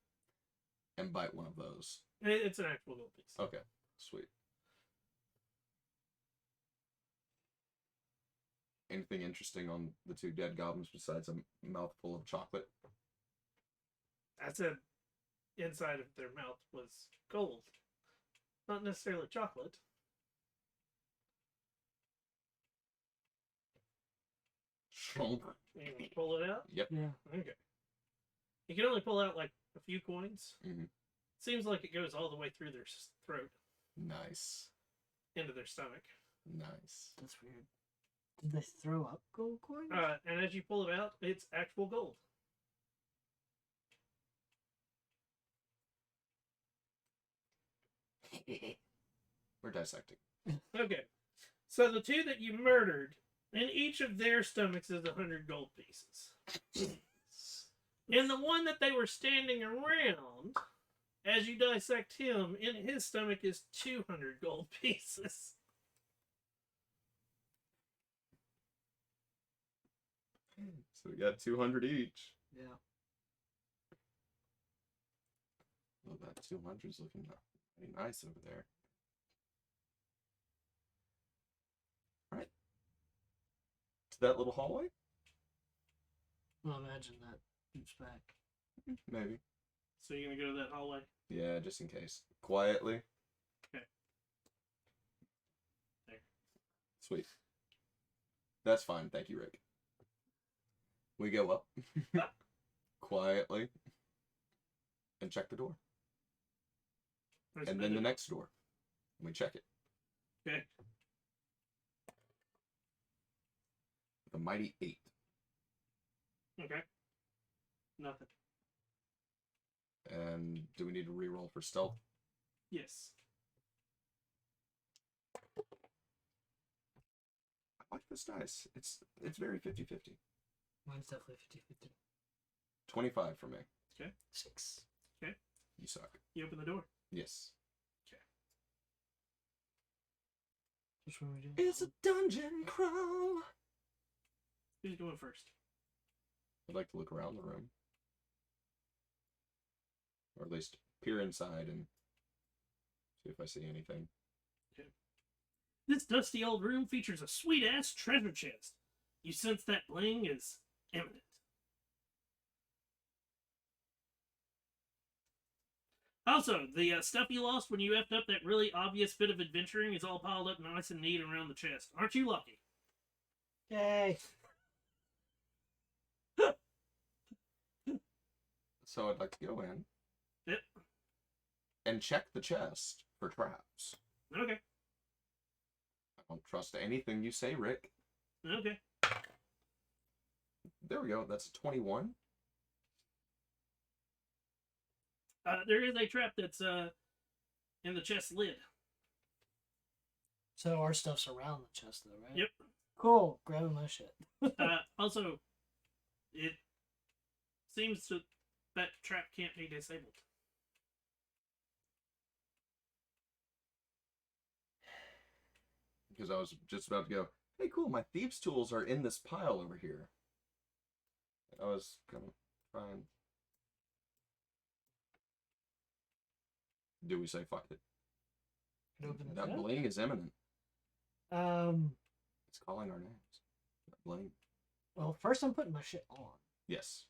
and bite one of those. It's an actual gold piece. Okay, sweet. Anything interesting on the 2 dead goblins besides a mouthful of chocolate? I said inside of their mouth was gold. Not necessarily chocolate. You can pull it out? Yep. Yeah. Okay. You can only pull out like a few coins. Mhm. Seems like it goes all the way through their throat Nice. into their stomach. Nice. That's weird. Did they throw up gold coins? And as you pull it out, it's actual gold. We're dissecting. Okay. So the 2 that you murdered, in each of their stomachs is 100 gold pieces. In the one that they were standing around, as you dissect him, in his stomach is 200 gold pieces. So we got 200 each. Yeah. Well, that 200's looking pretty nice over there. Alright. To that little hallway? Well, imagine that loops back. Maybe. So you're going to go to that hallway? Yeah, just in case. Quietly. Okay. There. Sweet. That's fine. Thank you, Rick. We go up. Quietly. And check the door. And then the next door. And we check it. Okay. The mighty 8. Okay. Nothing. And do we need to reroll for stealth? Yes. I like this dice. It's very 50-50. Mine's definitely 50-50. 25 for me. 6. You suck. You open the door. Yes. Which one are we doing? It's a dungeon crawl. Who's going first? I'd like to look around the room. Or at least peer inside and see if I see anything. This dusty old room features a sweet-ass treasure chest. You sense that bling is imminent. Also, the stuff you lost when you effed up that really obvious bit of adventuring is all piled up nice and neat around the chest. Aren't you lucky? Yay! So I'd like to go in. Yep. And check the chest for traps. Okay. I don't trust anything you say, Rick. Okay. There we go. That's a 21. There is a trap that's in the chest lid. So our stuff's around the chest, though, right? Yep. Cool. Grabbing my shit. Also, it seems that trap can't be disabled. Because I was just about to go, hey, cool, my thieves' tools are in this pile over here. I was gonna try and... Do we say fuck it? Open the That chest? bling is imminent. Um. It's calling our names. That bling. Well, first I'm putting my shit on Yes.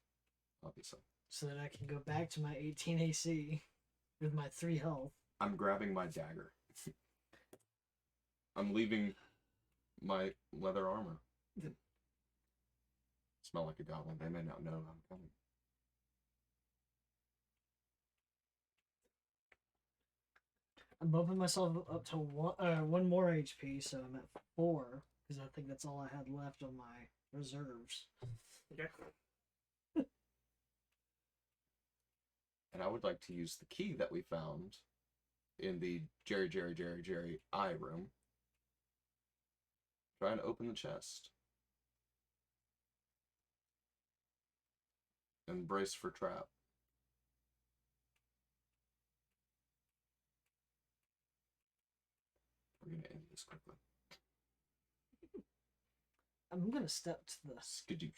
Obviously. so that I can go back to my 18 AC with my 3 health. I'm grabbing my dagger. I'm leaving my leather armor. Smell like a goblin. They may not know I'm coming. I'm bumping myself up to one more HP, so I'm at 4 because I think that's all I had left on my reserves. Okay. And I would like to use the key that we found in the Jerry eye room. Try and open the chest. And brace for trap. We're gonna end this quickly. I'm gonna step to Skadoosh.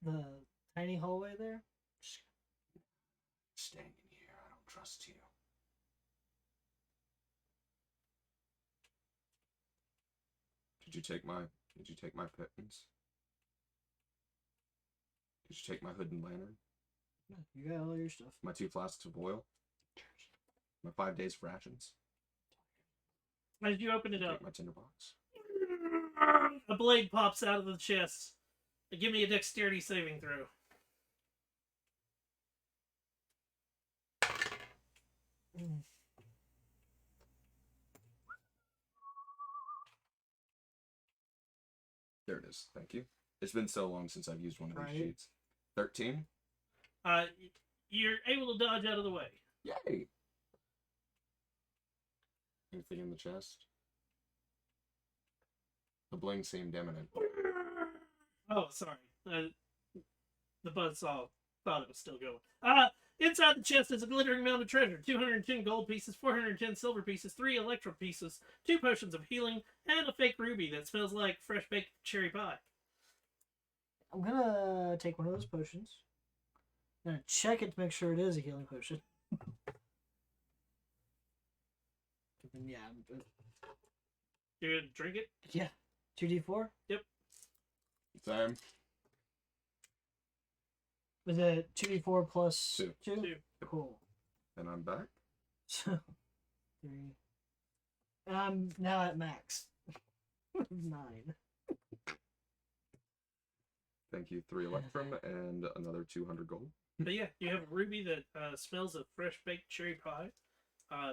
the tiny hallway there. Staying in here, I don't trust you. Did you take my pittance? Did you take my hood and lantern? You got all your stuff. My 2 flasks of oil? My 5 days of rations? As you open it up, Take my tinderbox? a blade pops out of the chest. Give me a dexterity saving throw. Mm. There it is. Thank you. It's been so long since I've used one of these Right. sheets. 13? You're able to dodge out of the way. Yay! Anything in the chest? The bling seemed imminent. Oh, sorry. The buzzsaw thought it was still going. Inside the chest is a glittering mound of treasure. 210 gold pieces, 410 silver pieces, 3 electro pieces, 2 potions of healing, and a fake ruby that smells like fresh baked cherry pie. I'm gonna take one of those potions. I'm gonna check it to make sure it is a healing potion. And yeah, You're gonna drink it? yeah. 2d4. Same. Was it 2d4 plus 2? 2. Cool. And I'm back. So 3. And I'm now at max. 9. Thank you. 3 electrum and another 200 gold. But yeah, you have a ruby that smells of fresh baked cherry pie,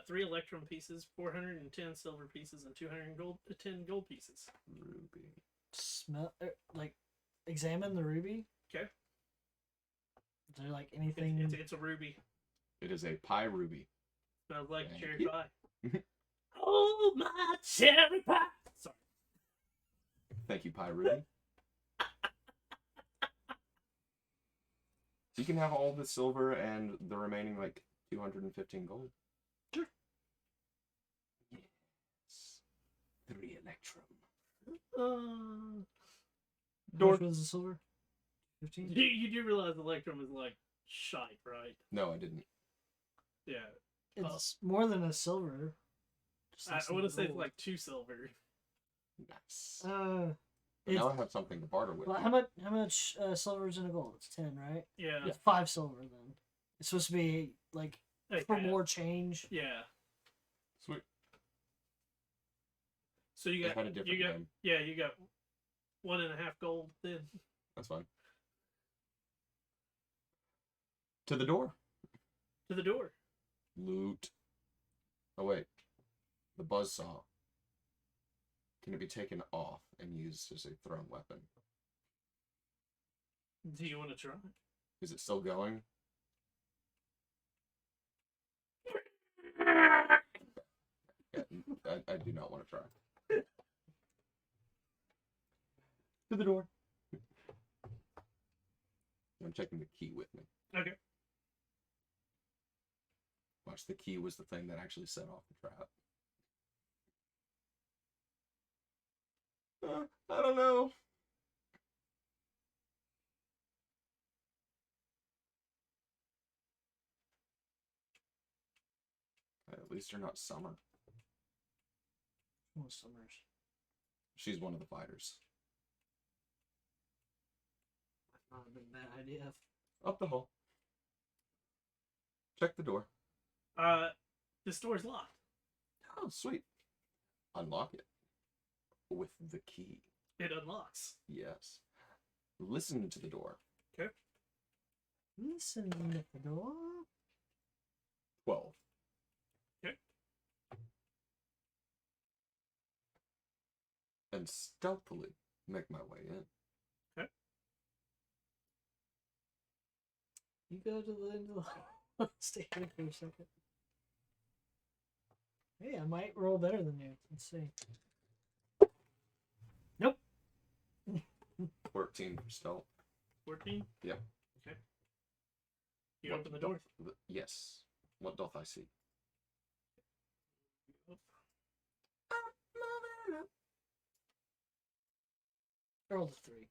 3 electrum pieces, 410 silver pieces, and 210 gold pieces. Ruby. Smell like examine the ruby. Okay. Is there like anything? It's a ruby. It is a pie ruby. Smells like Thank cherry you. pie. Oh, my cherry pie! Sorry. Thank you, pie ruby. You can have all the silver and the remaining, like, 215 gold. Sure. Yes. 3 electrum. How much was the silver? 15. You do realize electrum is like shite, right? No, I didn't. Yeah. It's more than a silver. Just I like want to some say gold. like 2 silver. Nice. But But now I have something to barter with. well, how much silver is in a gold? It's 10, right? Yeah. It's 5 silver then. It's supposed to be like Okay. for more change. Yeah. Sweet. So you I got had a different name. you got 1.5 gold then. That's fine. To the door. To the door. Loot. Oh, wait. The buzzsaw. Can it be taken off and used as a thrown weapon? Do you want to try? Is it still going? I do not want to try. To the door. I'm taking the key with me. Okay. Watch, the key was the thing that actually set off the trap. I don't know. At least you're not Summer. Oh, Summers. She's one of the fighters. Not a bad idea. Up the hall. Check the door. This door's locked. Oh, sweet. Unlock it. With the key. It unlocks. Yes. Listen to the door. Okay. Listen at the door. 12. Okay. And stealthily make my way in. Okay. You go to the end of the hall. Stay here for a second. Hey, I might roll better than you. Let's see. Nope. 14 for stealth. 14? Yep. Okay. You open the door? Yes. What doth I see? Roll the 3.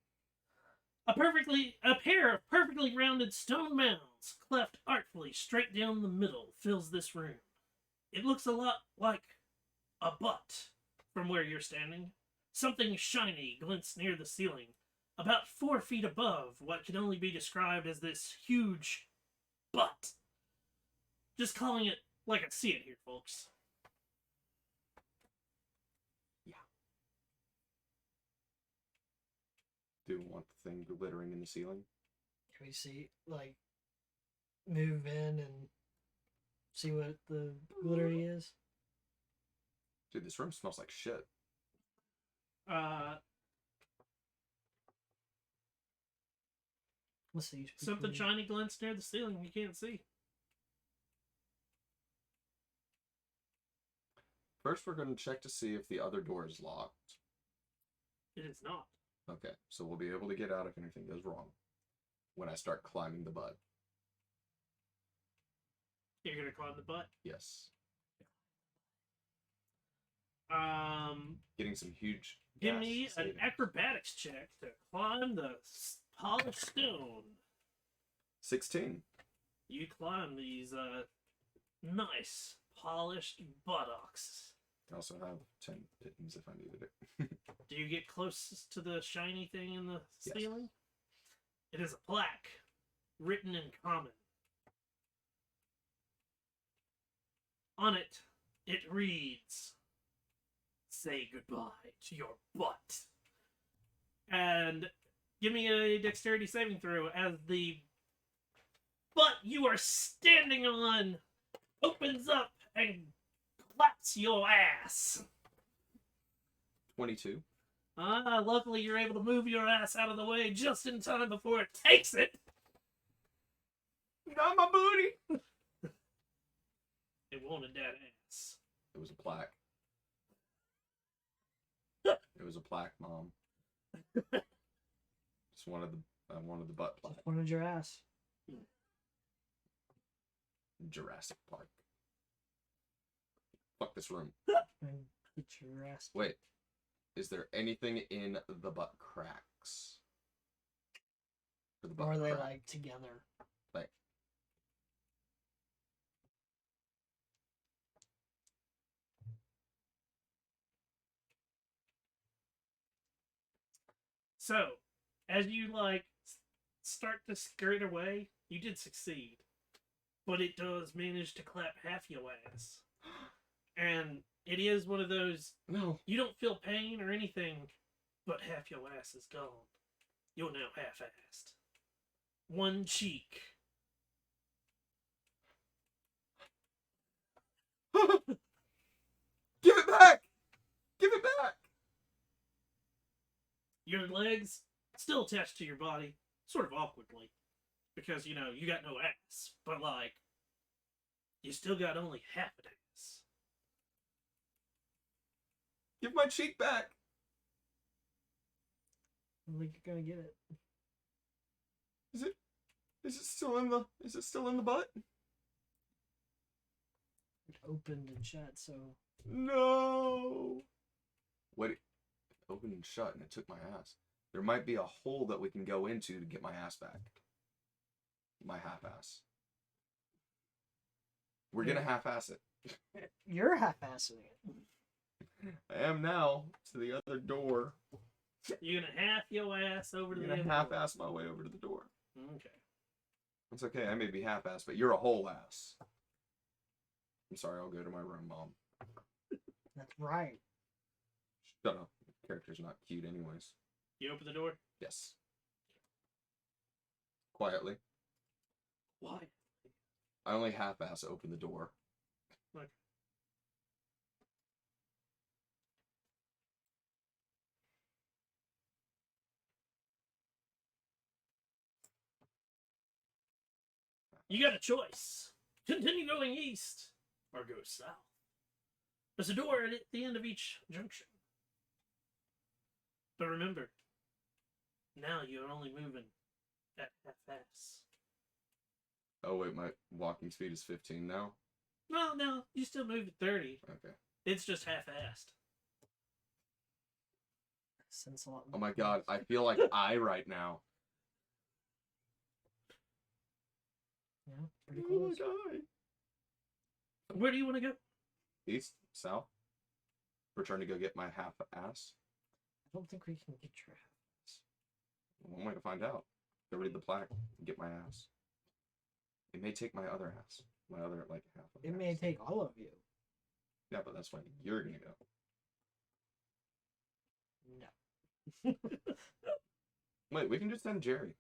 A pair of perfectly rounded stone mounds, cleft artfully straight down the middle, fills this room. It looks a lot like a butt from where you're standing. Something shiny glints near the ceiling, about 4 feet above what can only be described as this huge butt. Just calling it like I see it here, folks. Do you want the thing glittering in the ceiling? Can we see, like, move in and see what the glittery is? Dude, this room smells like shit. Let's see. Something shiny glints near the ceiling you can't see. First, we're going to check to see if the other door is locked. It is not. Okay, so we'll be able to get out if anything goes wrong. When I start climbing the butt. You're gonna climb the butt. Yes. Give Getting some huge me gas an savings. acrobatics check to climb the polished stone. 16. You climb these nice polished buttocks. I also have 10 pittance if I needed it. Do you get closest to the shiny thing in the Yes. ceiling? It is a plaque written in common. On it, it reads, "Say goodbye to your butt." And give me a dexterity saving throw as the butt you are standing on opens up and claps your ass. 22. Luckily you're able to move your ass out of the way just in time before it takes it. Not my booty! It wanted that ass. It was a plaque. It was a plaque, Mom. Just I wanted the butt plaque. Just wanted your ass. Jurassic Park. Fuck this room. And get your ass. Wait. Is there anything in the butt cracks? For the butt Or are they crack? like together? Like. So, as you start to skirt away, you did succeed. But it does manage to clap half your ass. And it is one of those, No. you don't feel pain or anything, but half your ass is gone. You're now half-assed. One cheek. Give it back! Give it back! Your legs still attached to your body, sort of awkwardly. Because, you got no ass. But, you still got only half an ass. Give my cheek back. I don't think you're gonna get it. Is it still in the butt? It opened and shut, so No. Wait, it opened and shut and it took my ass. There might be a hole that we can go into to get my ass back. My half-ass. We're gonna half-ass it. you're half-assing it. I am now to the other door. You're gonna half your ass over to I'm the gonna other half-ass my way over to the door. door. Okay. It's okay, I may be half-ass, but you're a whole ass. I'm sorry, I'll go to my room, Mom. That's right. Shut up. The character's not cute anyways. You open the door? Yes. Quietly. Why? I only half-ass open the door. Like, you got a choice. Continue going east or go south. There's a door at the end of each junction. But remember, now you're only moving at half-ass. Oh wait, my walking speed is 15 now? Well, no, you still move at 30. Okay. It's just half-assed. Sense a lot. Oh my god, I feel like I right now. Yeah, pretty Oh my close. god. Where do you want to go? East? South? Return to go get my half-ass? I don't think we can get your half. One way to find out. Go read the plaque and get my ass. It may take my other ass. My other, like, half of It ass. may take all of you. Yeah, but that's when you're gonna go. No. Wait, we can just send Jerry.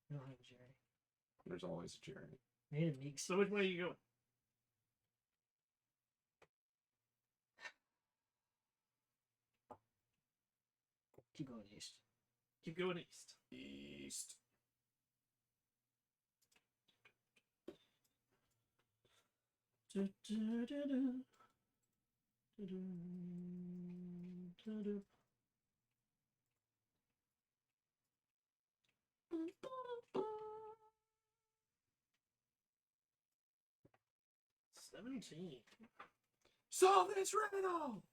We don't have Jerry. There's always a Jerry. We need a Meeks. So which way are you going? Keep going east. Keep going east. East. Solve this riddle!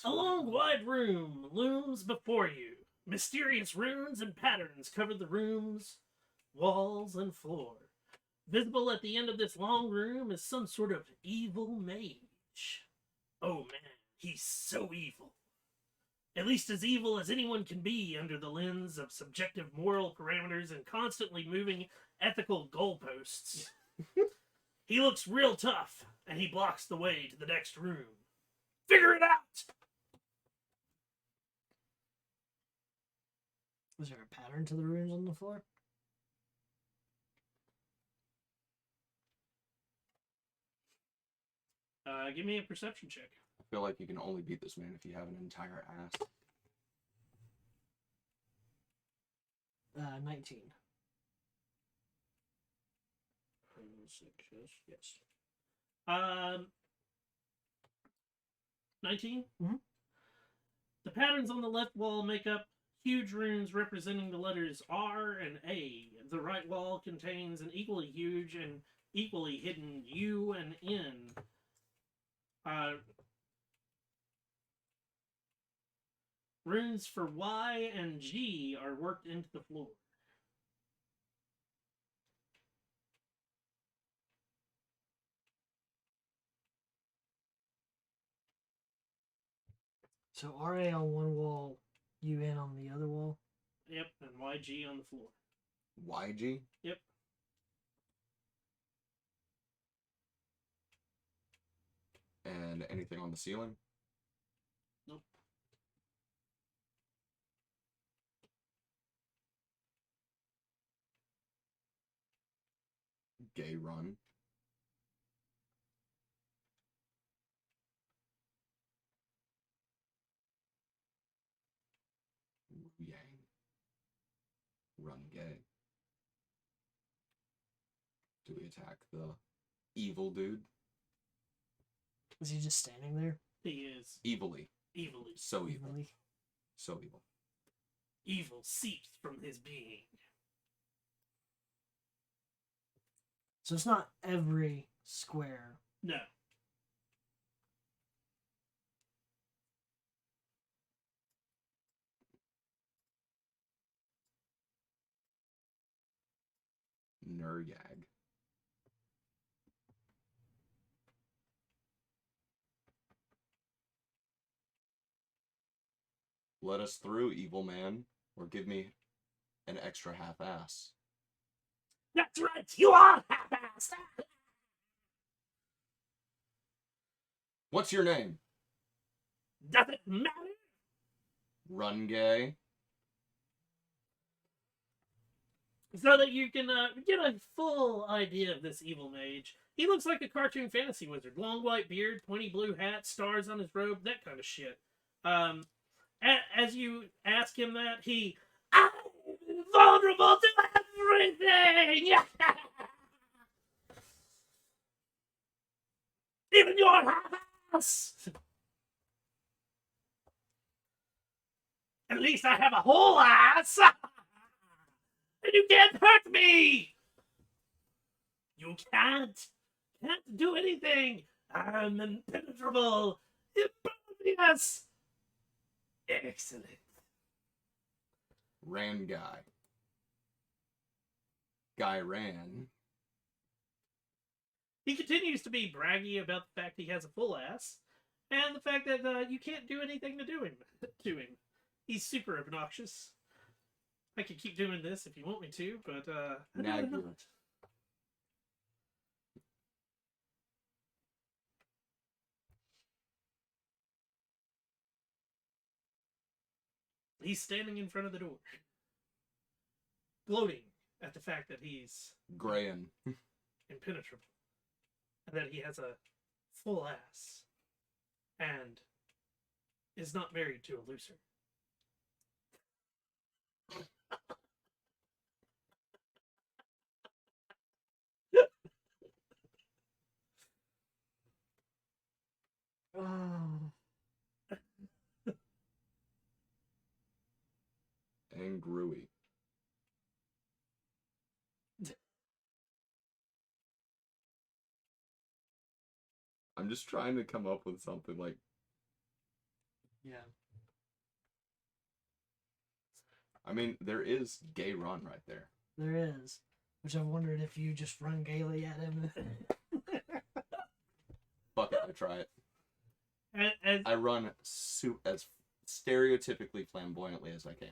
A long, wide room looms before you. Mysterious runes and patterns cover the room's walls and floor. Visible at the end of this long room is some sort of evil mage. Oh man, he's so evil. At least as evil as anyone can be under the lens of subjective moral parameters and constantly moving ethical goalposts. He looks real tough, and he blocks the way to the next room. Figure it out! Was there a pattern to the runes on the floor? Give me a perception check. I feel like you can only beat this man if you have an entire ass. 19. 6, yes. 19? Mhm. The patterns on the left wall make up huge runes representing the letters R and A. The right wall contains an equally huge and equally hidden U and N. Runes for Y and G are worked into the floor. So RA on one wall, UN on the other wall. Yep, and YG on the floor. YG? Yep. And anything on the ceiling? Nope. Gay run. Yang. Run gay. Do we attack the evil dude? Is he just standing there? He is Evilly. evilly. So evil. Really? So evil. Evil seeps from his being. So it's not every square. No. Nuryag. Let us through, evil man, or give me an extra half-ass. That's right, you are half-assed! What's your name? Does it matter? Run gay. So that you can get a full idea of this evil mage. He looks like a cartoon fantasy wizard. Long white beard, pointy blue hat, stars on his robe, that kind of shit. As you ask him that, I'm vulnerable to everything! Even your half-ass! At least I have a whole ass! And you can't hurt me! You can't do anything! I'm impenetrable! Impervious! Excellent. Ran guy. Guy ran. He continues to be braggy about the fact he has a full ass, and the fact that you can't do anything to him. He's super obnoxious. I could keep doing this if you want me to, but I'd rather Nag you. not. He's standing in front of the door, gloating at the fact that he's Grayin. impenetrable, and that he has a full ass, and is not married to a loser. Oh. And Gruey. I'm just trying to come up with something like Yeah. I mean, there is gay run right there. There is. Which I've wondered if you just run gaily at him. Fuck it, I try it. And I run as stereotypically flamboyantly as I can.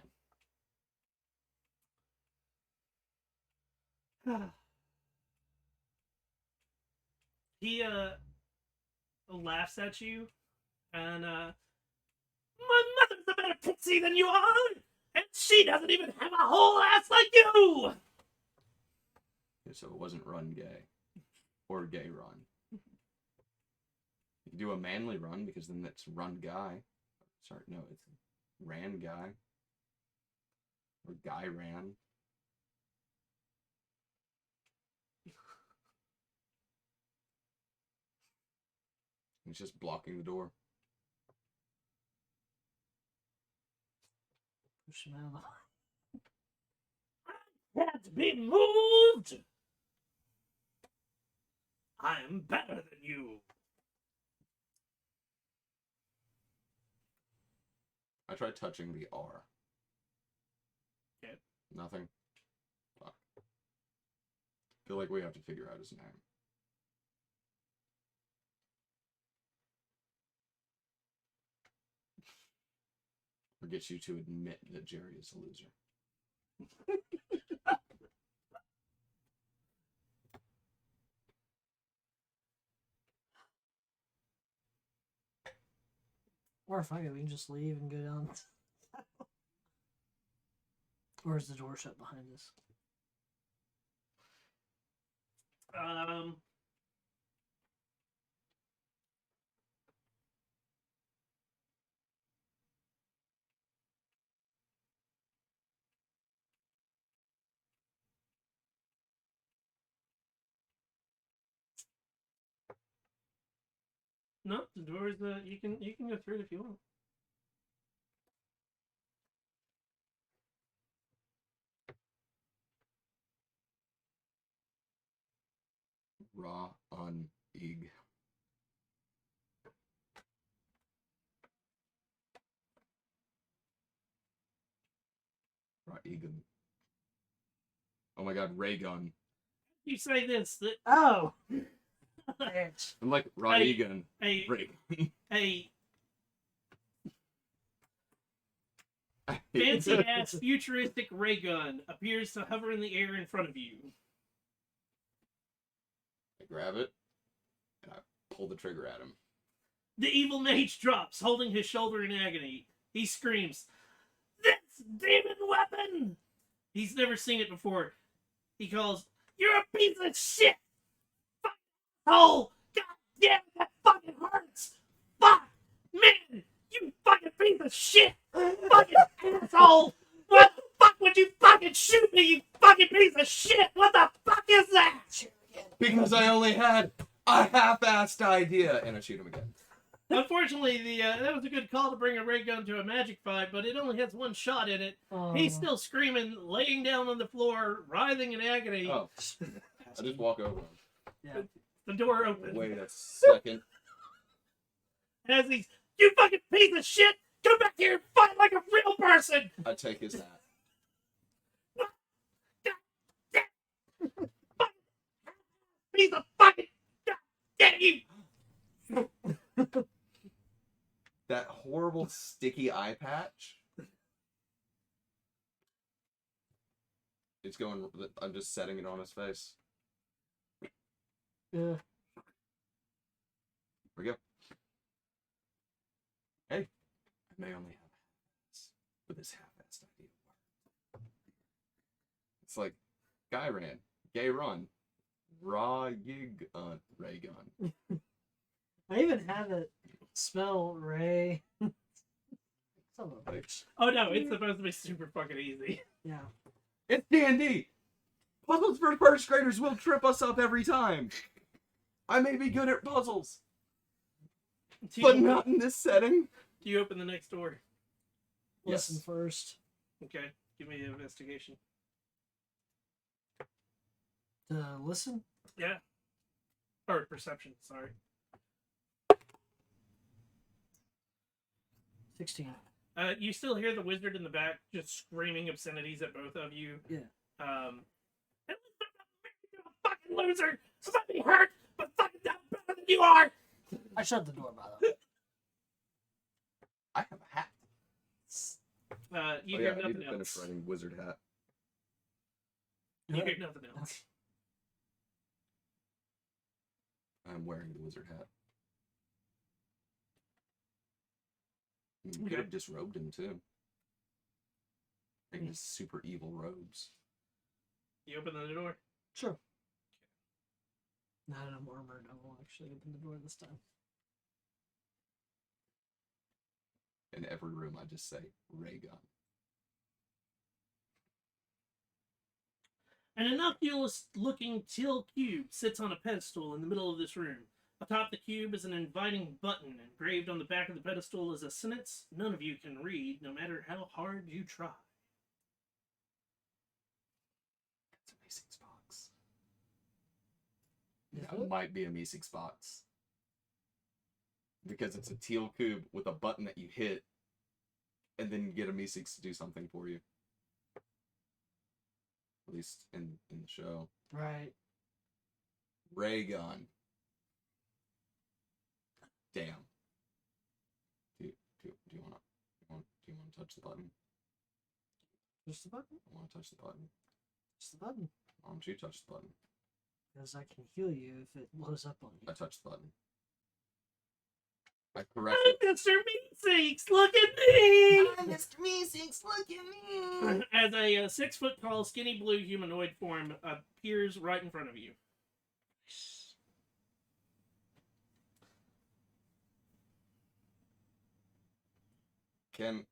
he laughs at you, and my mother's a better pixie than you are, and she doesn't even have a whole ass like you. So it wasn't run gay. Or gay run. You can do a manly run because then that's run guy. Sorry, no, it's ran guy. Or guy ran. It's just blocking the door. Push him out. Can't be moved. I am better than you. I tried touching the R. Okay. Nothing. Fuck. Feel like we have to figure out his name. Or get you to admit that Jerry is a loser. Or fuck it, we can just leave and go down. Or is the door shut behind us? Um, No, the door is you can go through it if you want. Raw on Ig. Raw Egan. Oh my god, ray gun. You say this that Oh! Bitch. I'm like Raw Hey, Egan. a Ray. a fancy ass futuristic ray gun appears to hover in the air in front of you. I grab it and I pull the trigger at him. The evil mage drops, holding his shoulder in agony. He screams, "This demon weapon!" He's never seen it before. He calls, "You're a piece of shit! Fuck hole! God damn it, that fucking hurts! Fuck! Man! You fucking piece of shit! Fucking asshole! What the fuck would you fucking shoot me, you fucking piece of shit? What the fuck is that?" Because I only had a half-assed idea, and I shoot him again. Unfortunately, that was a good call to bring a ray gun to a magic fight, but it only has one shot in it. Oh. He's still screaming, laying down on the floor, writhing in agony. Oh, I just walk over him. Yeah. The door opens. Wait a second. As he's, "You fucking piece of shit! Come back here and fight like a real person!" I take his hat. Piece of fucking... God damn you! That horrible sticky eye patch. It's going. I'm just setting it on his face. Yeah. Here we go. Hey, I may only have half-ass, but this half-assed idea worked. It's like, guy ran, gay run, raw yig ray gun. I even have it spell Ray. Son of a bitch. Oh no, it's supposed to be super fucking easy. Yeah. It's D&D. Puzzles for first graders will trip us up every time. I may be good at puzzles, but not in this setting. Do you open the next door? Listen Yes. first. Okay, give me an investigation. Listen? Yeah. Or perception, sorry. 16. You still hear the wizard in the back just screaming obscenities at both of you. Yeah. "You're a fucking loser! So let me hurt, but fucking down better than you are!" I shut the door, by the way. I have a hat. You Oh, hear yeah, I need nothing to finish else. writing wizard hat. You hear nothing else. I'm wearing the wizard hat. You Okay. could have disrobed him too. Like his super evil robes. You open the door. Sure. Not I'm armored. I will actually open the door this time. In every room, I just say ray gun. An innocuous-looking teal cube sits on a pedestal in the middle of this room. Atop the cube is an inviting button. Engraved on the back of the pedestal is a sentence none of you can read, no matter how hard you try. That's a Meeseeks box. Is That it? might be a Meeseeks box. Because it's a teal cube with a button that you hit, and then you get a Meeseeks to do something for you. At least in the show. Right. Ray gun. Damn. Do you want to touch the button? Just the button? I want to touch the button. Just the button. Why don't you touch the button? Because I can heal you if it blows up on you. I touch the button. I correctly. Mr. Meeseeks, look at me! Mr. Meeseeks, look at me! As a 6-foot-tall, skinny blue humanoid form appears right in front of you. Can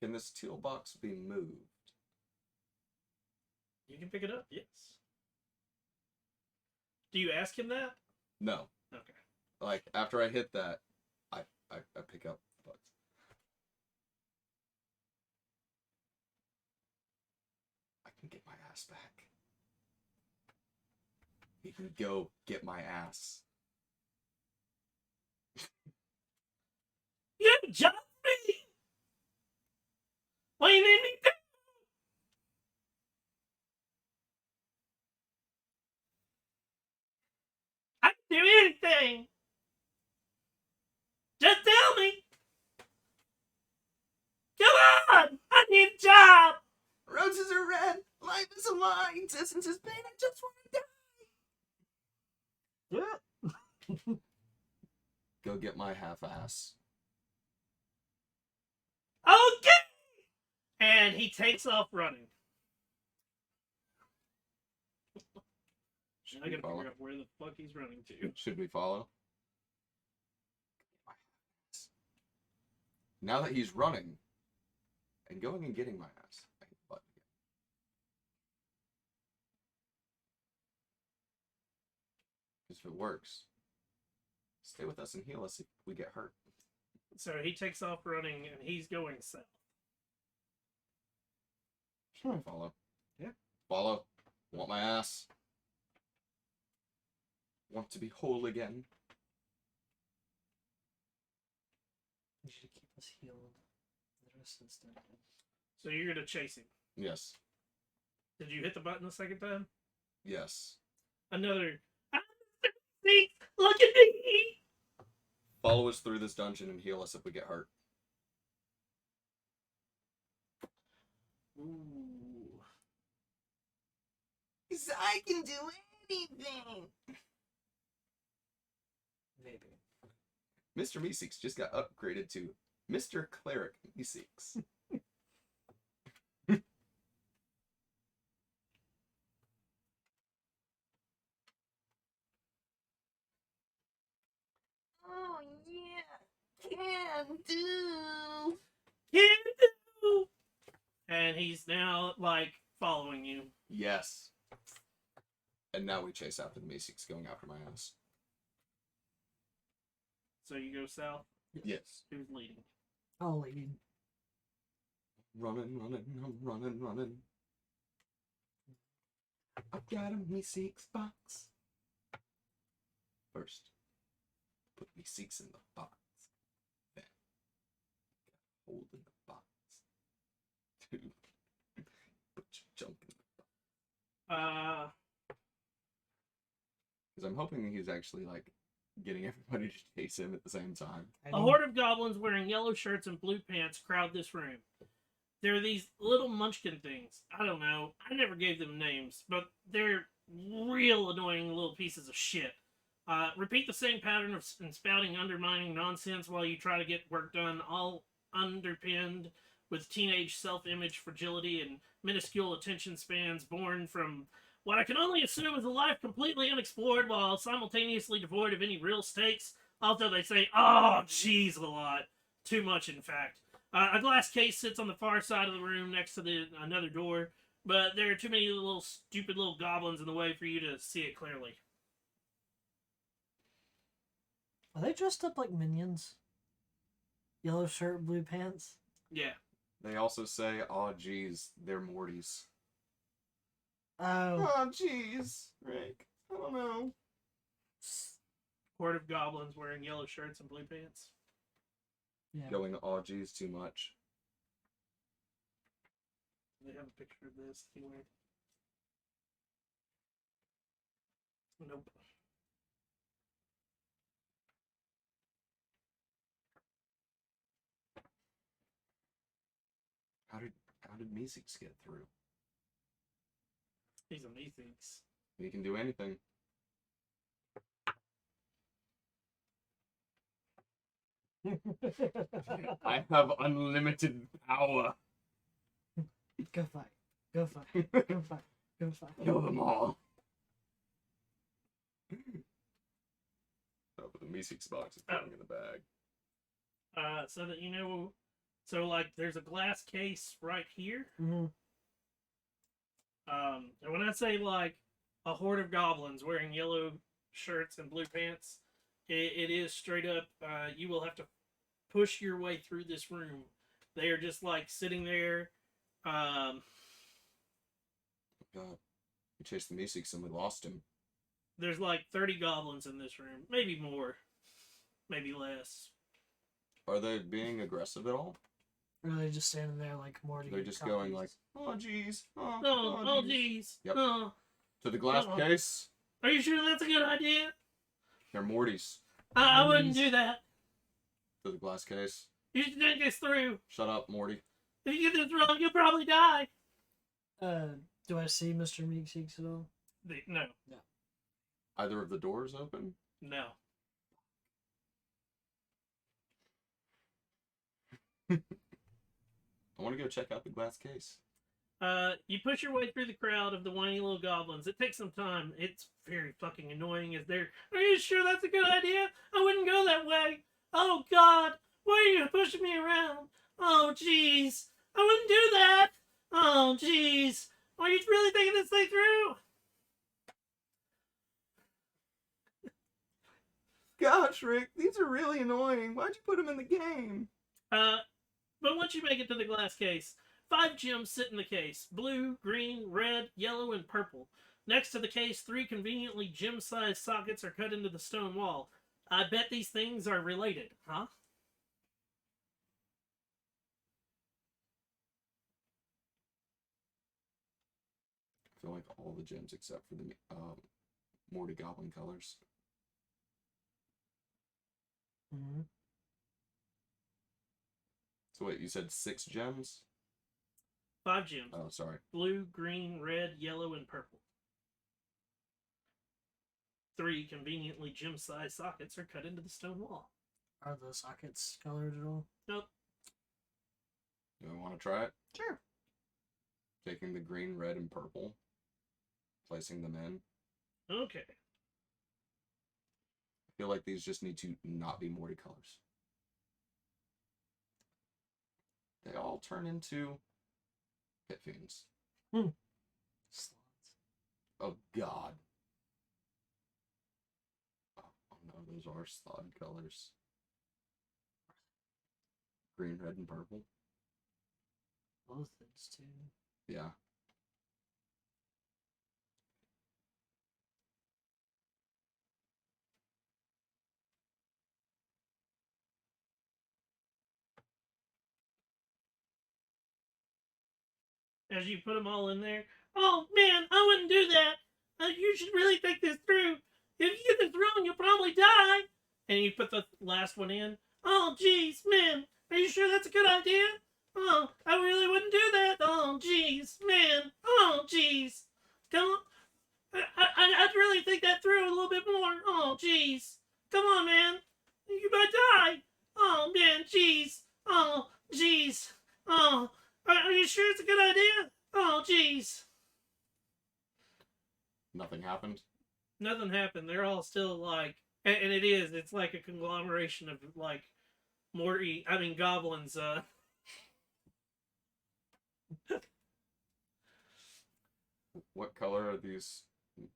this teal box be moved? You can pick it up, yes. Do you ask him that? No. Okay. like after I hit that, I pick up the bugs. I can get my ass back. He can go get my ass. You jumped me! What do you need me to do? I can do anything! Just tell me! Come on! I need a job! Roses are red, life is a lie, existence is pain, I just want to die. Go get my half-ass. Okay! And he takes off running. Should I we gotta follow? figure out where the fuck he's running to. Should we follow? Now that he's running and going and getting my ass, I hit the button again. Because if it works, stay with us and heal us if we get hurt. So he takes off running and he's going south. Should we follow? Yeah. Follow. Want my ass. Want to be whole again. You should keep us healed. The rest of this stuff. So you're gonna chase him. Yes. Did you hit the button the second time? Yes. Another. See, look at me! Follow us through this dungeon and heal us if we get hurt. Ooh. Because I can do anything. Maybe. Mr. Meeseeks just got upgraded to Mr. Cleric Meeseeks. Oh yeah, can do. Can do! And he's now, like, following you. Yes. And now we chase after the Meeseeks going after my ass. So you go south. Yes. Who's leading? Oh, leading. Running, I'm running. I've got a Meeseeks box. First, put Meeseeks in the box. Then, hold in the box. 2, put your junk in the box. Because I'm hoping he's actually, like, getting everybody to chase him at the same time. A horde of goblins wearing yellow shirts and blue pants crowd this room. There are these little munchkin things. I don't know. I never gave them names, but they're real annoying little pieces of shit. Repeat the same pattern of spouting undermining nonsense while you try to get work done, all underpinned with teenage self-image fragility and minuscule attention spans born from what I can only assume is a life completely unexplored while simultaneously devoid of any real stakes. Although they say, oh, geez, a lot. Too much, in fact. A glass case sits on the far side of the room next to another door, but there are too many little stupid little goblins in the way for you to see it clearly. Are they dressed up like minions? Yellow shirt, blue pants? Yeah. They also say, "Aw, geez, they're Mortys." Oh. Aw, geez, Rick. I don't know. Horde of goblins wearing yellow shirts and blue pants. Yeah. Going, "Aw, geez, too much." They have a picture of this anyway. Nope. How did Meeseeks get through? He's a methinks. He can do anything. I have unlimited power. Go fight. Go fight. Go fight. Go fight. Kill them all. Oh, but the Meeseeks box is going in the bag. So that you know, so like there's a glass case right here. Mm-hmm. And when I say like a horde of goblins wearing yellow shirts and blue pants, It is straight up. You will have to push your way through this room. They are just like sitting there. God, we chased the Meeseeks and we lost him. There's like 30 goblins in this room, maybe more, maybe less. Are they being aggressive at all? Or are they just standing there like Morty? They're just going like, oh jeez, Oh, jeez. Yep. Oh, To the glass case. are you sure that's a good idea? They're Morty's. I wouldn't do that. To the glass case. You should think this through. Shut up, Morty. If you get this wrong, you'll probably die. Do I see Mr. Meeseeks at all? No. Either of the doors open? No. I want to go check out the glass case. You push your way through the crowd of the whiny little goblins. It takes some time. It's very fucking annoying as they're, are you sure that's a good idea? I wouldn't go that way. Oh, God. Why are you pushing me around? Oh, jeez. I wouldn't do that. Oh, jeez. Are you really thinking this thing through? Gosh, Rick, these are really annoying. Why'd you put them in the game? But once you make it to the glass case, 5 gems sit in the case. Blue, green, red, yellow, and purple. Next to the case, 3 conveniently gem-sized sockets are cut into the stone wall. I bet these things are related, huh? I feel like all the gems except for the Morty Goblin colors. Mm-hmm. So wait, you said 6 gems? 5 gems. Oh, sorry. Blue, green, red, yellow, and purple. 3 conveniently gem-sized sockets are cut into the stone wall. Are the sockets colored at all? Nope. Do I want to try it? Sure. Taking the green, red, and purple. Placing them in. Okay. I feel like these just need to not be Morty colors. They all turn into pit fiends. Slots. Oh, God. Oh, no, those are slot colors. Green, red, and purple. Both things too. Yeah. As you put them all in there, oh man, I wouldn't do that. You should really think this through. If you get this wrong, you'll probably die. And you put the last one in. Oh, jeez, man, are you sure that's a good idea? Oh, I really wouldn't do that. Oh, jeez, man. Oh, jeez. Come on. I'd really think that through a little bit more. Oh, jeez. Come on, man. You might die. Oh, man, jeez. Oh, jeez. Oh, are you sure it's a good idea? Oh, jeez. Nothing happened. Nothing happened. They're all still like, and it's like a conglomeration of like goblins. What color are these?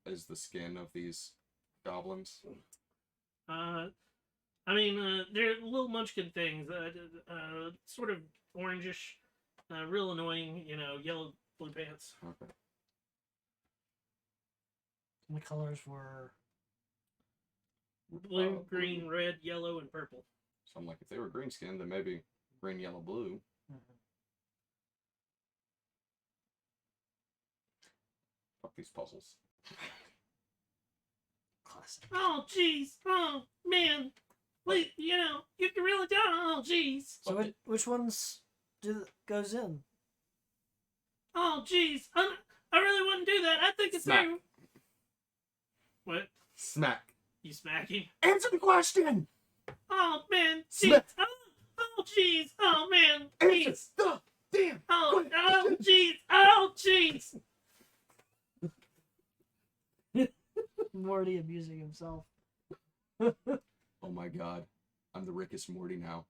Is the skin of these goblins? They're little munchkin things. Sort of orangish, real annoying. Yellow, blue pants. Okay. And the colors were Blue, green, red, yellow, and purple. So I'm like, if they were green skin, then maybe green, yellow, blue. Fuck these puzzles. classic. Oh, jeez. Oh, man. Wait, you can really die. Oh, jeez. So which ones goes in? Oh, jeez. I really wouldn't do that. I think it's Smack. through. What? Smack. You smack him? Answer the question! Oh, man. Jeez. Smack. Oh, jeez. Oh, man. Answer Jeez. the damn Oh, question! jeez. Oh, jeez. Morty abusing himself. Oh my god. I'm the Rickest Morty now.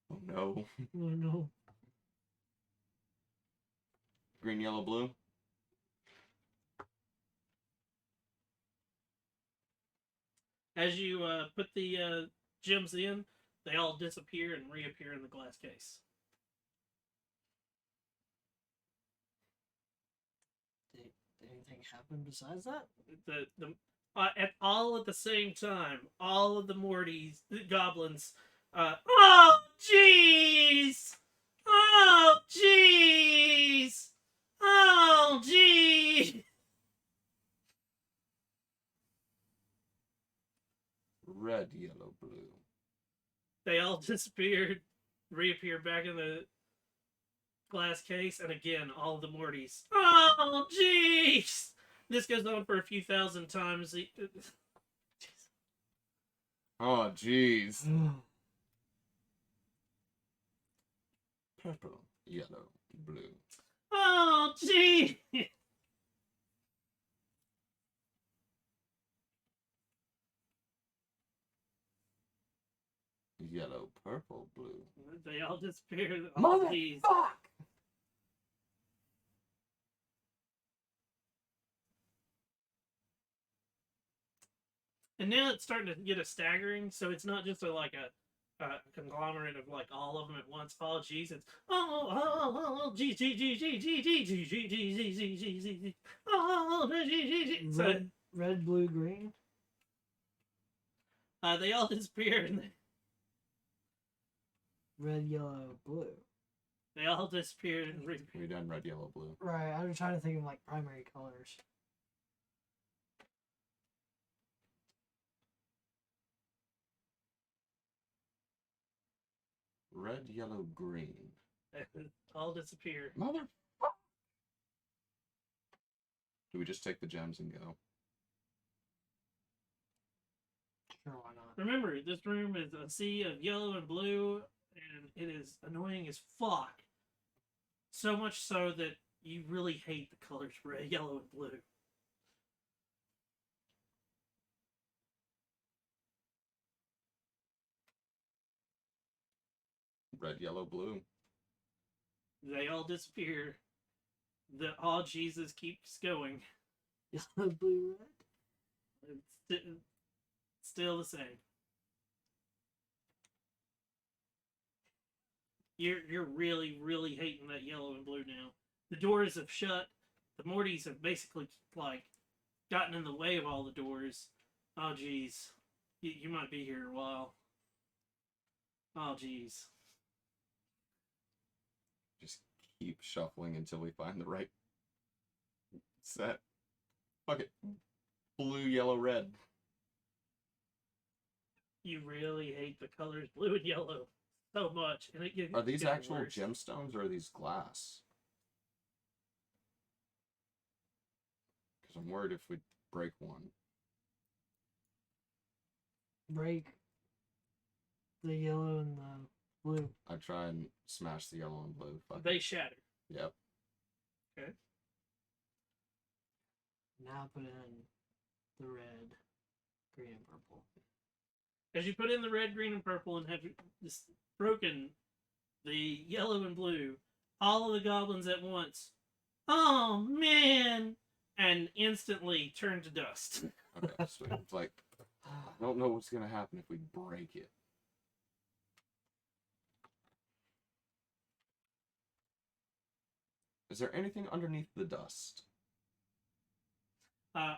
Oh no. Oh no. Green, yellow, blue. As you put the gems in, they all disappear and reappear in the glass case. Did anything happen besides that? All at the same time, all of the Mortys, the goblins, oh jeez, oh jeez, oh jeez. Red, yellow, blue. They all disappeared, reappear back in the glass case, and again, all of the Mortys. Oh jeez. This goes on for a few thousand times. Oh, jeez. Purple, yellow, blue. Oh jeez. Yellow, purple, blue. They all disappeared. Oh, jeez. Motherfuck! And now it's starting to get a staggering, so it's not just a conglomerate of like all of them at once. Oh jeez, it's oh geez, oh geez. So Red, blue, green. they all disappear and Red, yellow, blue. they all disappeared and We done red, yellow, blue. Right, I was trying to think of like primary colors. Red, yellow, green. all disappeared. Motherfuck! Do we just take the gems and go? Sure, why not? Remember, this room is a sea of yellow and blue, and it is annoying as fuck. So much so that you really hate the colors red, yellow, and blue. Red, yellow, blue. They all disappear. The oh Jesus keeps going. Yellow, blue, red. It's still the same. You're really really hating that yellow and blue now. The doors have shut. The Mortys have basically like gotten in the way of all the doors. Oh jeez, you might be here a while. Oh jeez. Just keep shuffling until we find the right set. Fuck it. Blue, yellow, red. You really hate the colors blue and yellow so much, and it gets Are these actual worse. gemstones or are these glass? Because I'm worried if we break one. Break the yellow and the blue. I try and smash the yellow and blue. Fuck They it. shatter. Yep. Now put in the red, green, and purple. As you put in the red, green, and purple and have this broken the yellow and blue, all of the goblins at once, oh man, and instantly turn to dust. Okay, sweet. It's like, I don't know what's gonna happen if we break it. Is there anything underneath the dust?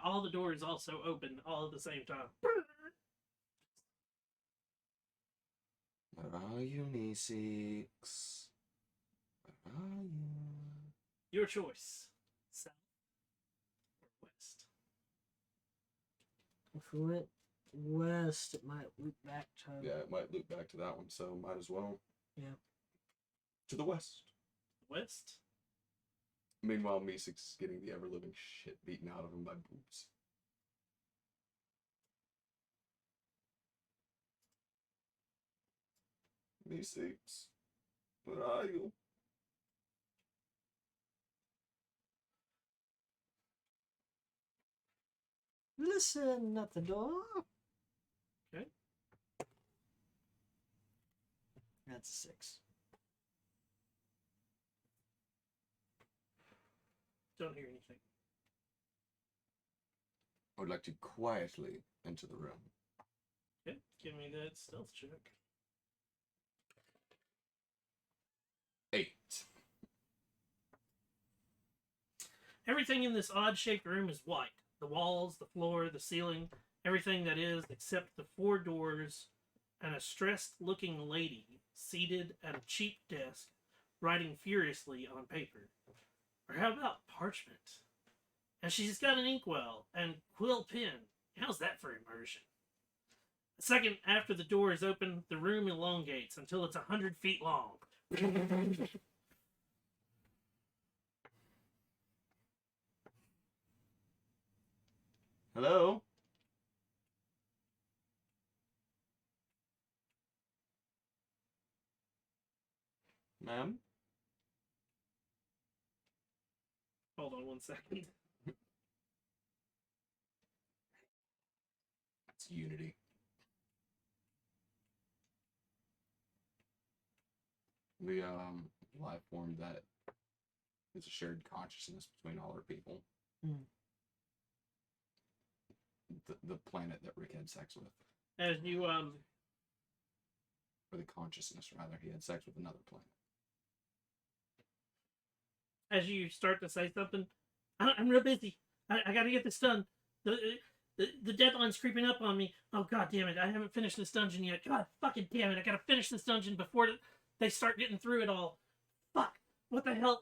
All the doors also open all at the same time. Where are you, Meeseeks? Where are you? Your choice, south or west. If we went west, it might loop back to. Yeah, it might loop back to that one, so might as well. Yeah. To the west. West. Meanwhile, Meeseeks is getting the ever-living shit beaten out of him by boobs. Meeseeks, where are you? Listen at the door. Okay. That's a 6. Don't hear anything. I would like to quietly enter the room. Okay, give me that stealth check. 8. Everything in this odd-shaped room is white. The walls, the floor, the ceiling, everything that is, except the 4 doors and a stressed-looking lady seated at a cheap desk, writing furiously on paper. Or how about parchment? And she's got an inkwell and quill pen. How's that for immersion? A second after the door is open, the room elongates until it's 100 feet long. Hello? Ma'am? Hold on 1 second. It's Unity. The life form that is a shared consciousness between all our people. Hmm. The planet that Rick had sex with. As you Or the consciousness, rather. He had sex with another planet. as you start to say something, I'm real busy. I got to get this done. The deadline's creeping up on me. Oh, god damn it. I haven't finished this dungeon yet. God fucking damn it. I got to finish this dungeon before they start getting through it all. Fuck. What the hell?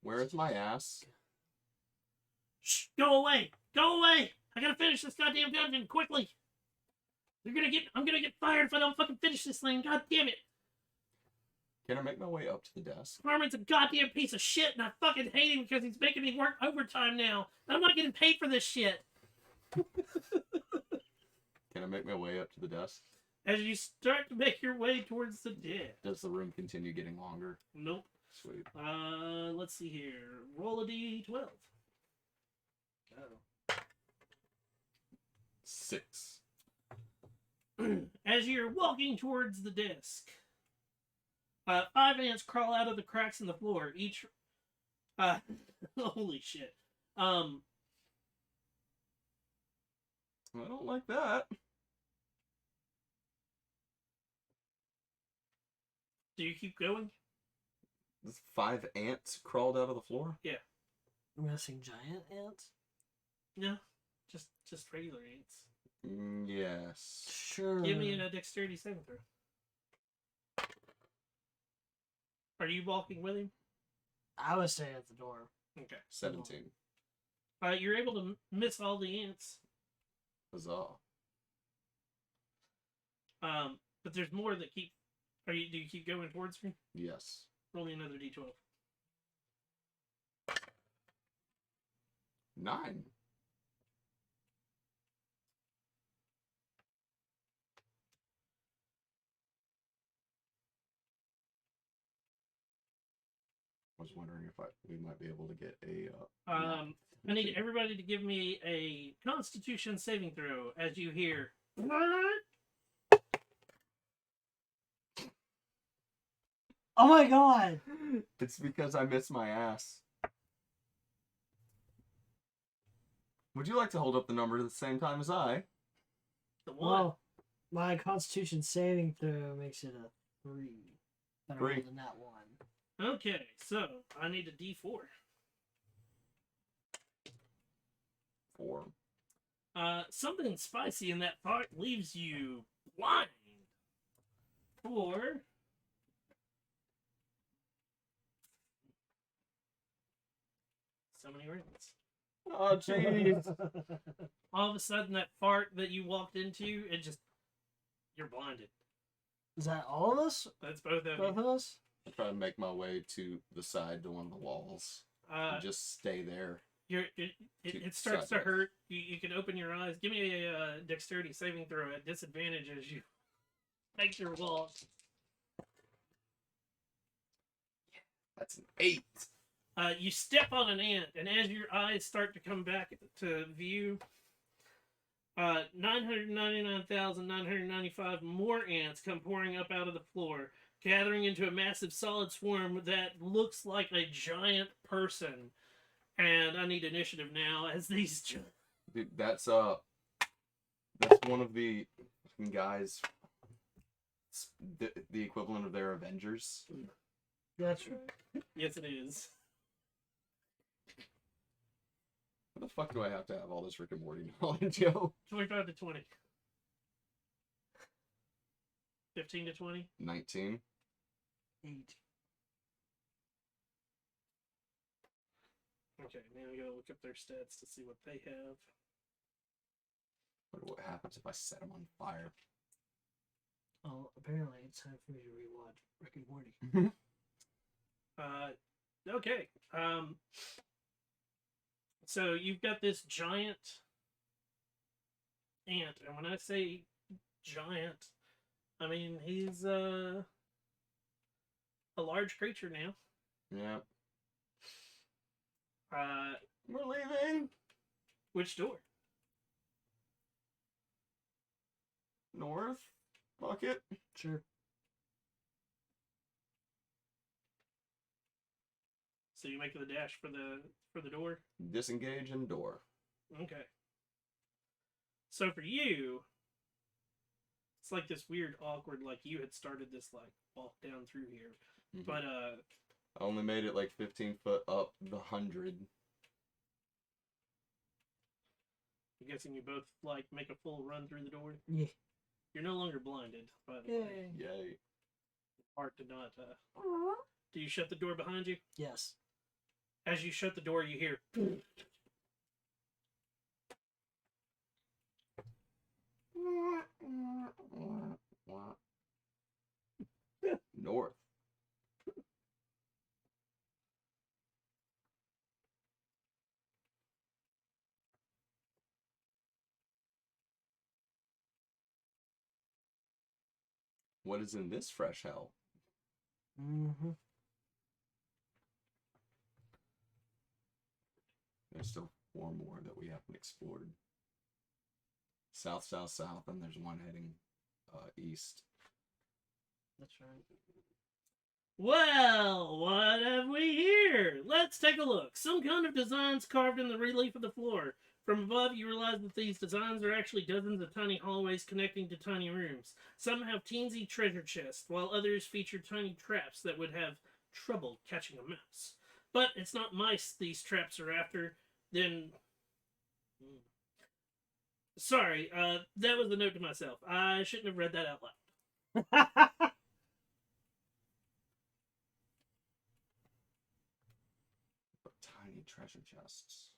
Where is my ass? Shh, go away. Go away. I got to finish this goddamn dungeon quickly. I'm going to get fired if I don't fucking finish this thing. God damn it. Can I make my way up to the desk? Harmon's a goddamn piece of shit, and I fucking hate him because he's making me work overtime now. I'm not getting paid for this shit. Can I make my way up to the desk? As you start to make your way towards the dead. Does the room continue getting longer? Nope. Sweet. Let's see here. Roll a d12. Oh. 6. As you're walking towards the desk, 5 ants crawl out of the cracks in the floor. Each, holy shit. I don't like that. Do you keep going? There's 5 ants crawled out of the floor? I'm guessing giant ants? No, just regular ants. Yes. Sure. Give me a dexterity saving throw. Are you walking with him? I was staying at the door. Okay. 17. You're able to miss all the ants. Huzzah. But there's more that keep. Do you keep going towards me? Yes. Roll me another d12. 9. Was wondering if we might be able to get a. I need everybody to give me a Constitution saving throw as you hear. Oh my god! It's because I miss my ass. Would you like to hold up the number at the same time as I? The one. Well, my Constitution saving throw makes it a 3. Better 3. roll than that 1. Okay, so I need a d4. 4. Something spicy in that part leaves you blind. 4. So many rings. Oh, jeez. All of a sudden, that fart that you walked into, you're blinded. Is that all of us? That's both of Both you. of us? I try to make my way to the side to one of the walls and just stay there. It starts to hurt. You can open your eyes. Give me a dexterity saving throw at disadvantage as you make your walk. That's an 8. You step on an ant, and as your eyes start to come back to view, 999,995 more ants come pouring up out of the floor, gathering into a massive solid swarm that looks like a giant person. And I need initiative now as these. Dude, that's one of the fucking guys. The equivalent of their Avengers. That's right. Yes, it is. What the fuck do I have to have all this Rick and Morty knowledge, yo? 25 to 20. 15 to 20. 19. 8. Okay, now I gotta look up their stats to see what they have. What happens if I set him on fire? Oh, apparently it's time for me to rewatch Rick and Morty. Okay. So you've got this giant ant, and when I say giant, I mean he's a large creature now. Yeah. We're leaving. Which door? North. Bucket. Sure. So you make the dash for the door. Disengage and door. Okay. So for you, it's like this weird, awkward, like you had started this like walk down through here, Mhm. but I only made it like 15 foot up the 100. I'm guessing you both like make a full run through the door. Yeah. You're no longer blinded, by the way. Yay. Yay. Art did not. Do you shut the door behind you? Yes. As you shut the door, you hear. North. What is in this fresh hell? Mm-hmm. There's still 4 more that we haven't explored. South, south, south, and there's one heading east. That's right. Well, what have we here? Let's take a look. Some kind of designs carved in the relief of the floor. From above, you realize that these designs are actually dozens of tiny hallways connecting to tiny rooms. Some have teensy treasure chests, while others feature tiny traps that would have trouble catching a mouse. But it's not mice these traps are after, then... Sorry, that was a note to myself. I shouldn't have read that out loud. Tiny treasure chests.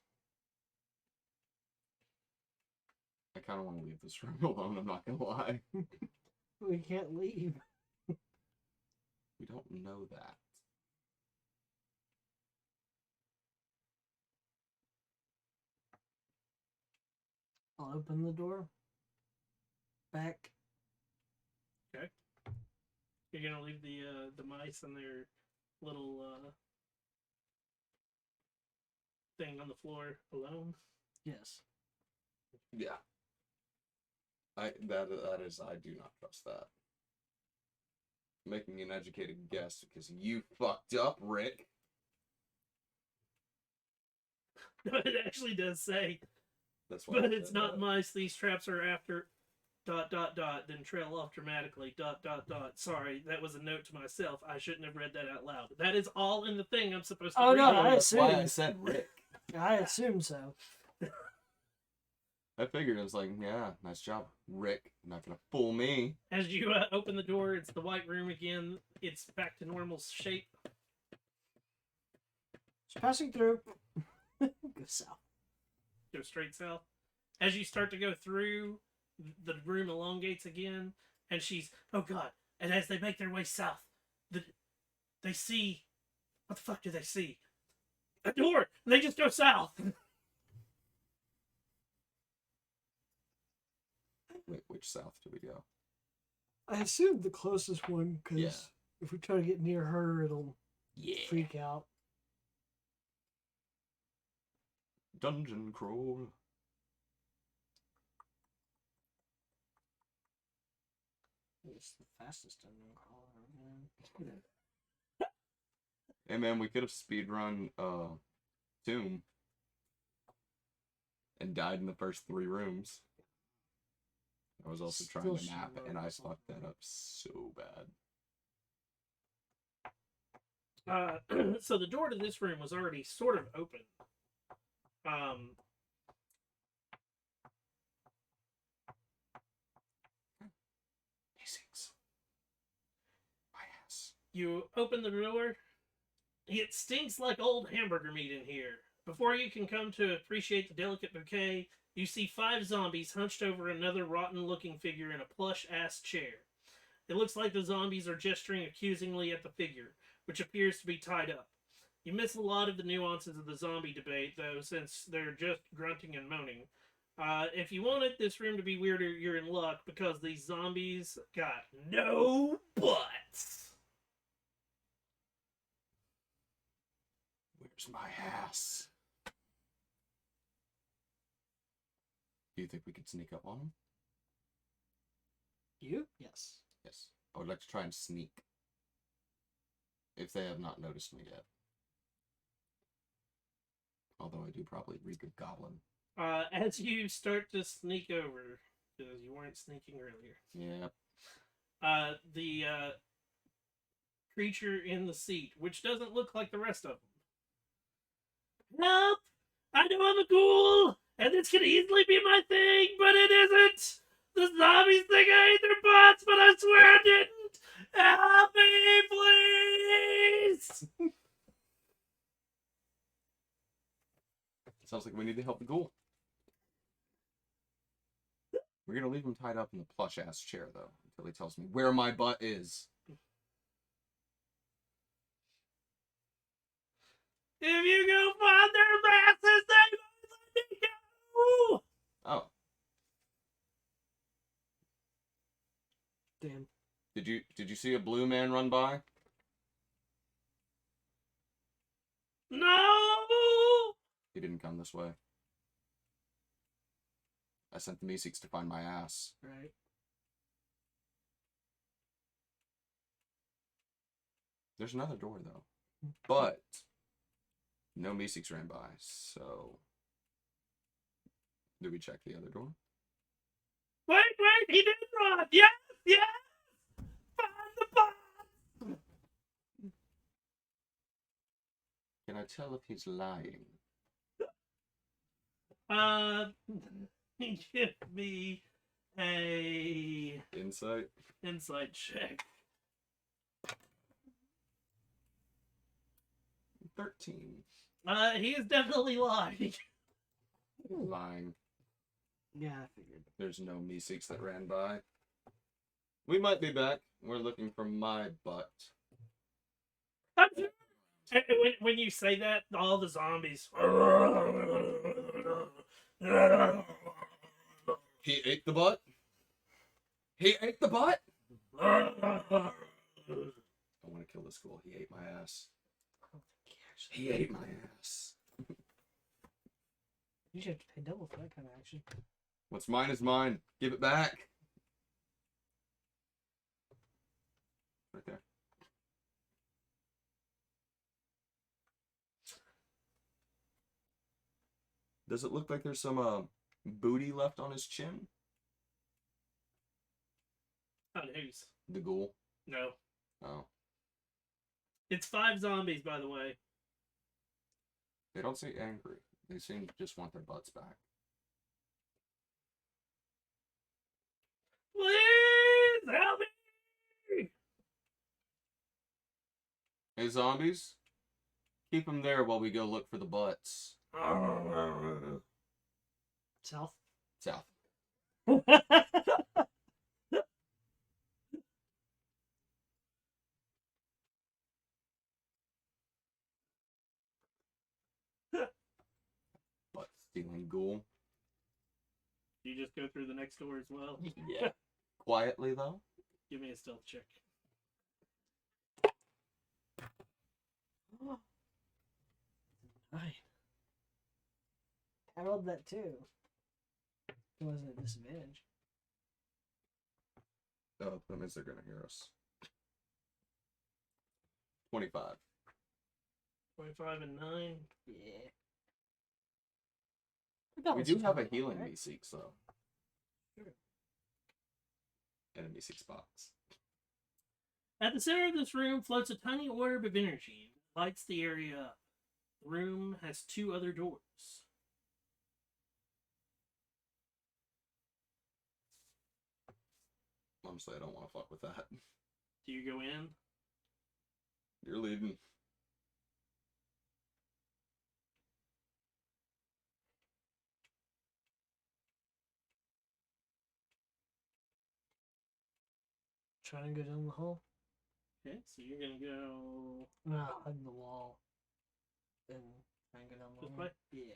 I kind of want to leave this room alone, I'm not gonna lie. We can't leave. We don't know that. I'll open the door. Back. Okay. You're gonna leave the mice and their little thing on the floor alone? Yes. Yeah. I do not trust that. Making an educated guess because you fucked up, Rick. No, it actually does say, That's why. but it's not mice these traps are after... ... then trail off dramatically, ... Sorry, that was a note to myself. I shouldn't have read that out loud. That is all in the thing I'm supposed to Oh, read. no, I That's why I assumed. said Rick. I assume so. I figured it was like, yeah, nice job, Rick. Not gonna fool me. As you open the door, it's the white room again. It's back to normal shape. Just passing through. Go south. Go straight south. As you start to go through, the room elongates again, and she's, oh god. And as they make their way south, they see, what the fuck do they see? A door! And they just go south! Wait, which south do we go? I assumed the closest one, because Yeah. if we try to get near her, it'll freak out. Dungeon crawl. It's the fastest dungeon crawler, man. Hey man, we could have speedrun Tomb. and died in the first 3 rooms. I was also Still trying to should nap, roll and I this fucked one. that up so bad. So the door to this room was already sort of open. Basics. My ass. You open the door. It stinks like old hamburger meat in here. Before you can come to appreciate the delicate bouquet, you see 5 zombies hunched over another rotten-looking figure in a plush-ass chair. It looks like the zombies are gesturing accusingly at the figure, which appears to be tied up. You miss a lot of the nuances of the zombie debate, though, since they're just grunting and moaning. If you wanted this room to be weirder, you're in luck, because these zombies got no butts. Where's my ass? Do you think we could sneak up on them? You? Yes. Yes. I would like to try and sneak. If they have not noticed me yet. Although I do probably reek of goblin. As you start to sneak over, because you weren't sneaking earlier, Yep. the creature in the seat, which doesn't look like the rest of them. Help! I know I'm a ghoul, and this could easily be my thing, but it isn't! The zombies think I ate their butts, but I swear I didn't! Help me, please! Sounds like we need to help the ghoul. We're gonna leave him tied up in the plush-ass chair, though, until he tells me where my butt is. If you go find their asses, they might let me go! Oh, Damn. did you see a blue man run by? No! He didn't come this way. I sent the Meeseeks to find my ass. Right. There's another door, though. But no Meeseeks ran by, so... Did we check the other door? Wait, he didn't run! Yes! Find the bot! Can I tell if he's lying? Give me a Insight? insight check. 13. He is definitely lying. Lying. Yeah, I figured. There's no Meeseeks that ran by. We might be back. We're looking for my butt. When you say that, all the zombies. He ate the butt? He ate the butt? I want to kill this school. He ate my ass. I don't think he actually. He ate my ass. You should have to pay double for that kind of action. What's mine is mine. Give it back. Right there. Does it look like there's some booty left on his chin? On whose? The ghoul. No. Oh. It's 5 zombies, by the way. They don't seem angry. They seem to just want their butts back. Please help me! Hey, zombies. Keep them there while we go look for the butts. South. South. Butt stealing ghoul. You just go through the next door as well. Yeah. Quietly, though. Give me a stealth check. Right. I rolled that too. It wasn't a disadvantage. Oh, that means they're gonna hear us. 25. 25 and 9. Yeah. We do have a healing Meeseeks, though. Sure. And a Meeseeks box. At the center of this room floats a tiny orb of energy that lights the area up. The room has 2 other doors. Honestly, I don't want to fuck with that. Do you go in? You're leaving. Trying to go down the hall. Okay, so you're gonna go Hug the wall. And try and go down the this hall. way. Yeah.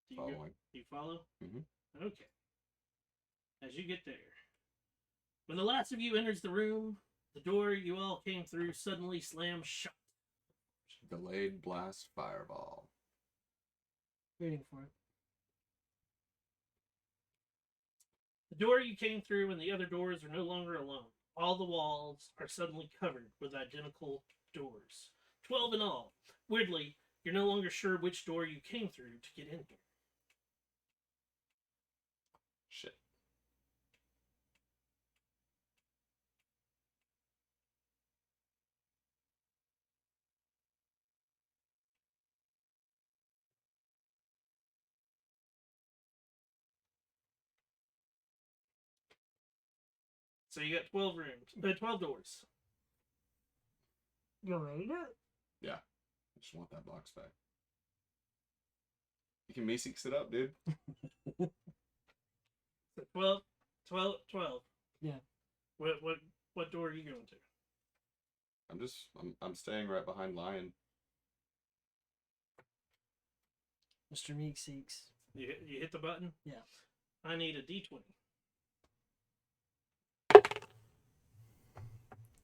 Do you go, Following. do you follow? Mhm. Okay. As you get there, when the last of you enters the room, the door you all came through suddenly slams shut. Delayed blast fireball. Waiting for it. The door you came through and the other doors are no longer alone. All the walls are suddenly covered with identical doors. 12 in all. Weirdly, you're no longer sure which door you came through to get in here. Shit. So you got 12 rooms, 12 doors. You made it? Yeah. I just want that box back. You can Meeseeks it up, dude. So 12, 12, 12. Yeah. What door are you going to? I'm staying right behind Lion. Mr. Meeseeks. You hit the button? Yeah. I need a D20.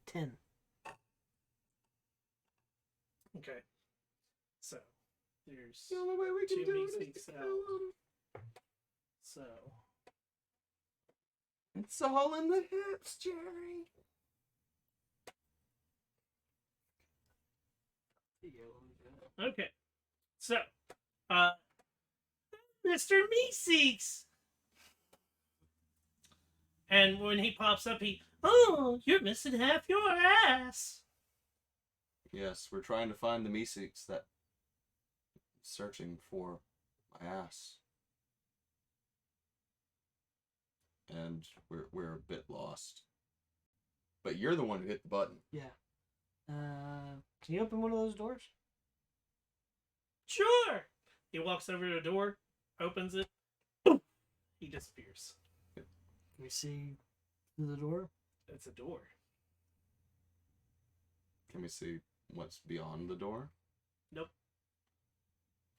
10. Okay. So, there's The only way we can 2 do it is Meeseeks to out. kill 'em. So, It's all in the hips, Jerry. okay. So, Mr. Meeseeks! And when he pops up, oh, you're missing half your ass! Yes, we're trying to find the Meeseeks that searching for my ass. And we're a bit lost. But you're the one who hit the button. Yeah. Can you open one of those doors? Sure! He walks over to the door, opens it, he disappears. Can we see through the door? It's a door. Can we see what's beyond the door? Nope.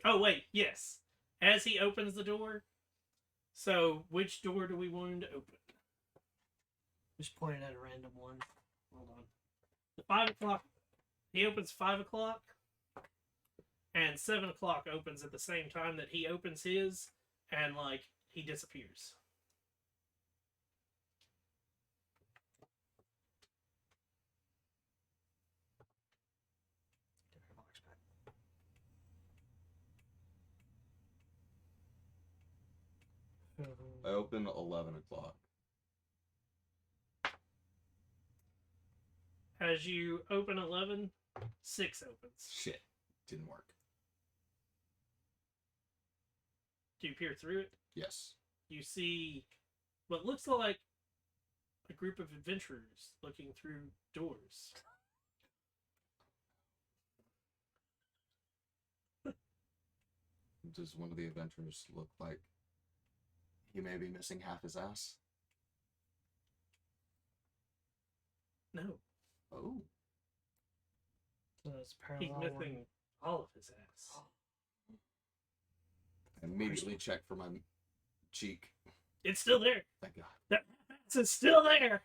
Oh, wait, yes. As he opens the door, so which door do we want him to open? Just point it at a random one. Hold on. The 5 o'clock. He opens 5 o'clock, and 7 o'clock opens at the same time that he opens his, and he disappears. I open 11 o'clock. As you open 11, 6 opens. Shit. Didn't work. Do you peer through it? Yes. You see what looks like a group of adventurers looking through doors. Does one of the adventurers look like he may be missing half his ass? No, Oh. So it's he's parallel. missing all of his ass. I immediately check for my cheek. It's still there. Thank God. That ass is still there.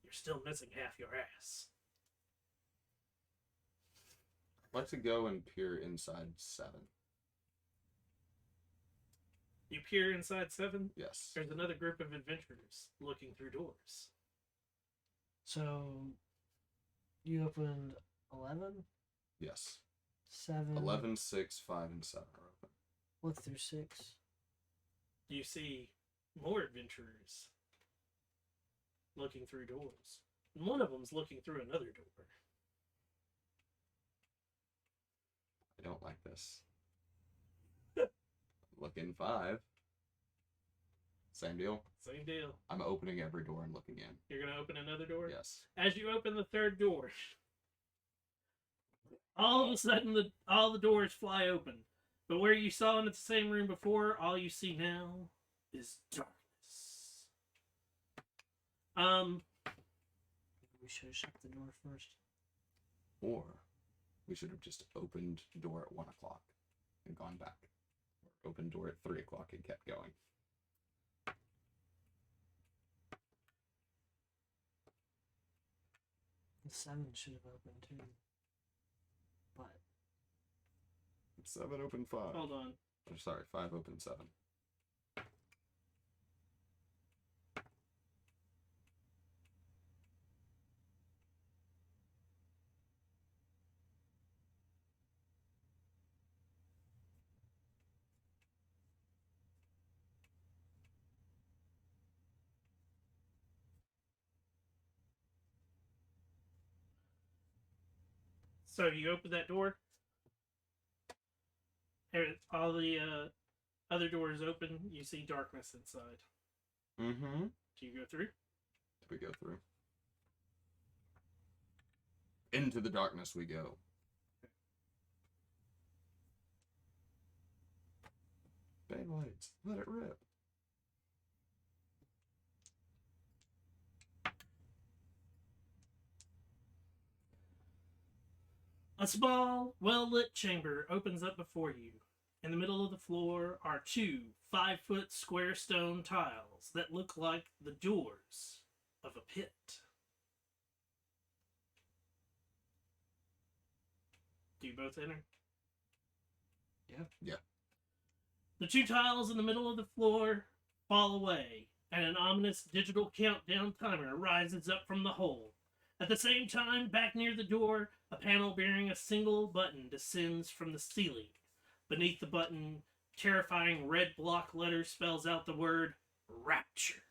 You're still missing half your ass. I'd like to go and peer inside 7. You peer inside 7. Yes. There's another group of adventurers looking through doors. So you opened 11, Yes. 7. 11, 6, 5, and 7 are open. What through 6? You see more adventurers looking through doors. And one of them's looking through another door. I don't like this. Looking 5. Same deal. Same deal. I'm opening every door and looking in. You're going to open another door? Yes. As you open the third door, all of a sudden all the doors fly open. But where you saw in the same room before, all you see now is darkness. We should have shut the door first. Or we should have just opened door at 1 o'clock and gone back. Or opened door at 3 o'clock and kept going. The 7 should have opened too. But 7 open 5. Hold on. Or sorry, 5 open 7. So you open that door. All the other doors open. You see darkness inside. Mm-hmm. Do you go through? We go through. Into the darkness we go. Bang lights. Let it rip. A small, well-lit chamber opens up before you. In the middle of the floor are 2 5-foot square stone tiles that look like the doors of a pit. Do you both enter? Yeah. The 2 tiles in the middle of the floor fall away, and an ominous digital countdown timer rises up from the hole. At the same time, back near the door, a panel bearing a single button descends from the ceiling. Beneath the button, terrifying red block letters spells out the word Rapture.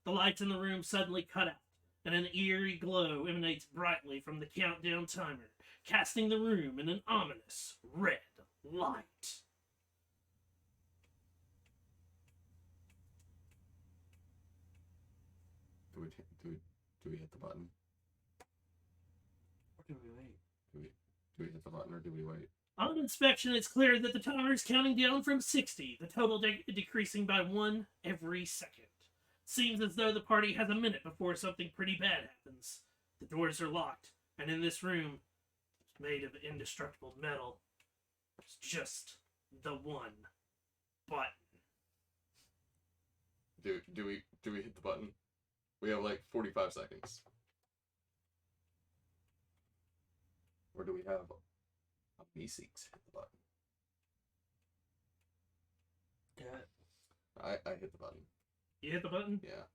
The lights in the room suddenly cut out, and an eerie glow emanates brightly from the countdown timer, casting the room in an ominous red light. Do we hit the button? Or do we wait? Do we hit the button or do we wait? On inspection, it's clear that the timer is counting down from 60, the total decreasing by 1 every second. Seems as though the party has a minute before something pretty bad happens. The doors are locked, and in this room, made of indestructible metal, there's just the one button. Do we hit the button? We have like 45 seconds. Or do we have a me-seeks hit the button? Yeah. I hit the button. You hit the button? Yeah.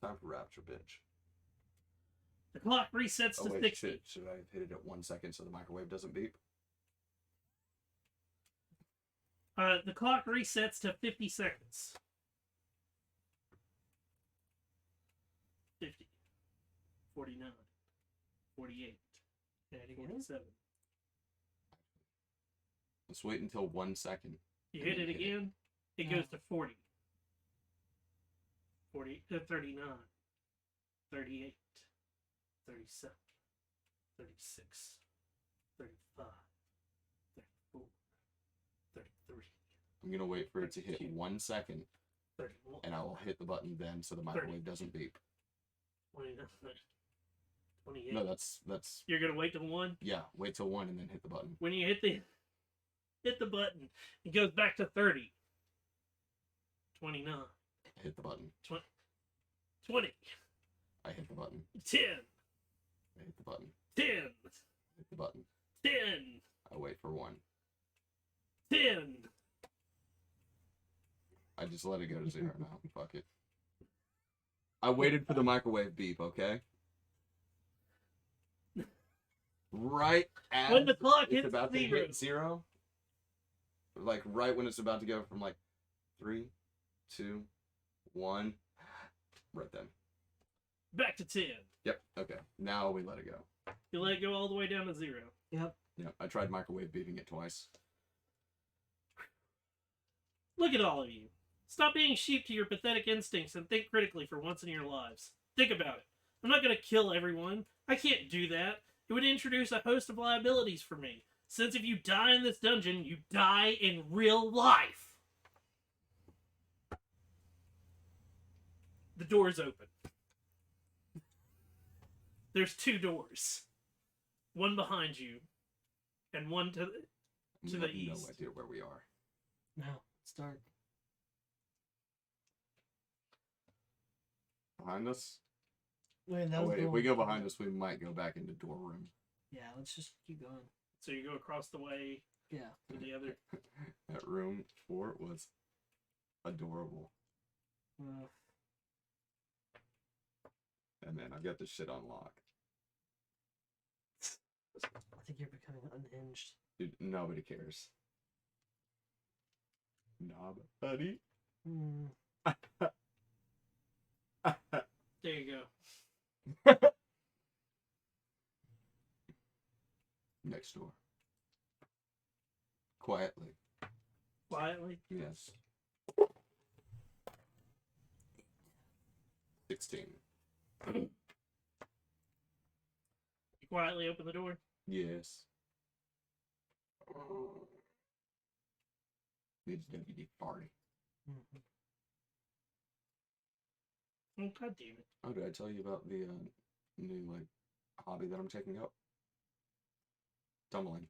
Time for Rapture, bitch. The clock resets Oh to wait, 60. shit. Should I have hit it at 1 second so the microwave doesn't beep? The clock resets to 50 seconds. 50. 49. 48. 47. Let's wait until 1 second. You hit it again, it goes to 40. 39. 38. 37. 36. 35. 34. 33. I'm gonna wait for it to hit 1 second, 31. and I will hit the button then so the microwave doesn't beep. 29. 28. No, that's You're gonna wait till 1? yeah. Wait till 1 and then hit the button. When you hit the button, it goes back to 30. 29. Hit the button. 20. I hit the button. 10. I hit the button. 10. Hit the button. 10. I wait for 1. 10. I just let it go to 0 now. Fuck it. I waited for the microwave beep, okay? Right as When the clock it's hits about to 0. hit 0, like right when it's about to go from like 3, 2, 1, right then. Back to 10. Yep. Okay. Now we let it go. You let it go all the way down to 0. Yep. Yeah. I tried microwave beating it twice. Look at all of you. Stop being sheep to your pathetic instincts and think critically for once in your lives. Think about it. I'm not going to kill everyone. I can't do that. It would introduce a host of liabilities for me. Since if you die in this dungeon, you die in real life. The door's open. There's 2 doors. One behind you, and one to We the have east. no idea where we are. No, it's dark. Behind us? Wait, that Oh, was wait, the if we one- go behind us, we might go back into door room. Yeah, let's just keep going. So you go across the way Yeah. to the other. That room 4 was adorable. Uh, And man, I've got this shit on lock. I think you're becoming unhinged. Dude, nobody cares. Nobody. Hmm. There you go. Next door. Quietly. Quietly. Yes. 16. You quietly open the door. Yes. It's WD party. Mhm. Oh, God damn it. Oh, did I tell you about the new like hobby that I'm taking up? Tumbling.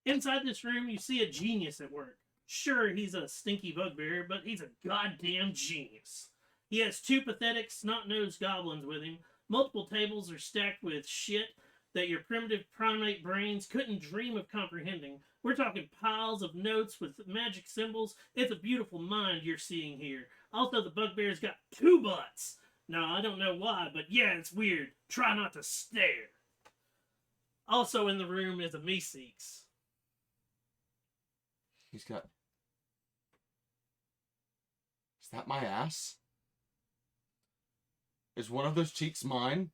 Inside this room, you see a genius at work. Sure, he's a stinky bugbear, but he's a goddamn genius. He has 2 pathetic, snot-nosed goblins with him. Multiple tables are stacked with shit that your primitive primate brains couldn't dream of comprehending. We're talking piles of notes with magic symbols. It's a beautiful mind you're seeing here. Also, the bugbear's got 2 butts. Now, I don't know why, but yeah, it's weird. Try not to stare. Also in the room is a Meeseeks. He's got. Is that my ass? Is one of those cheeks mine?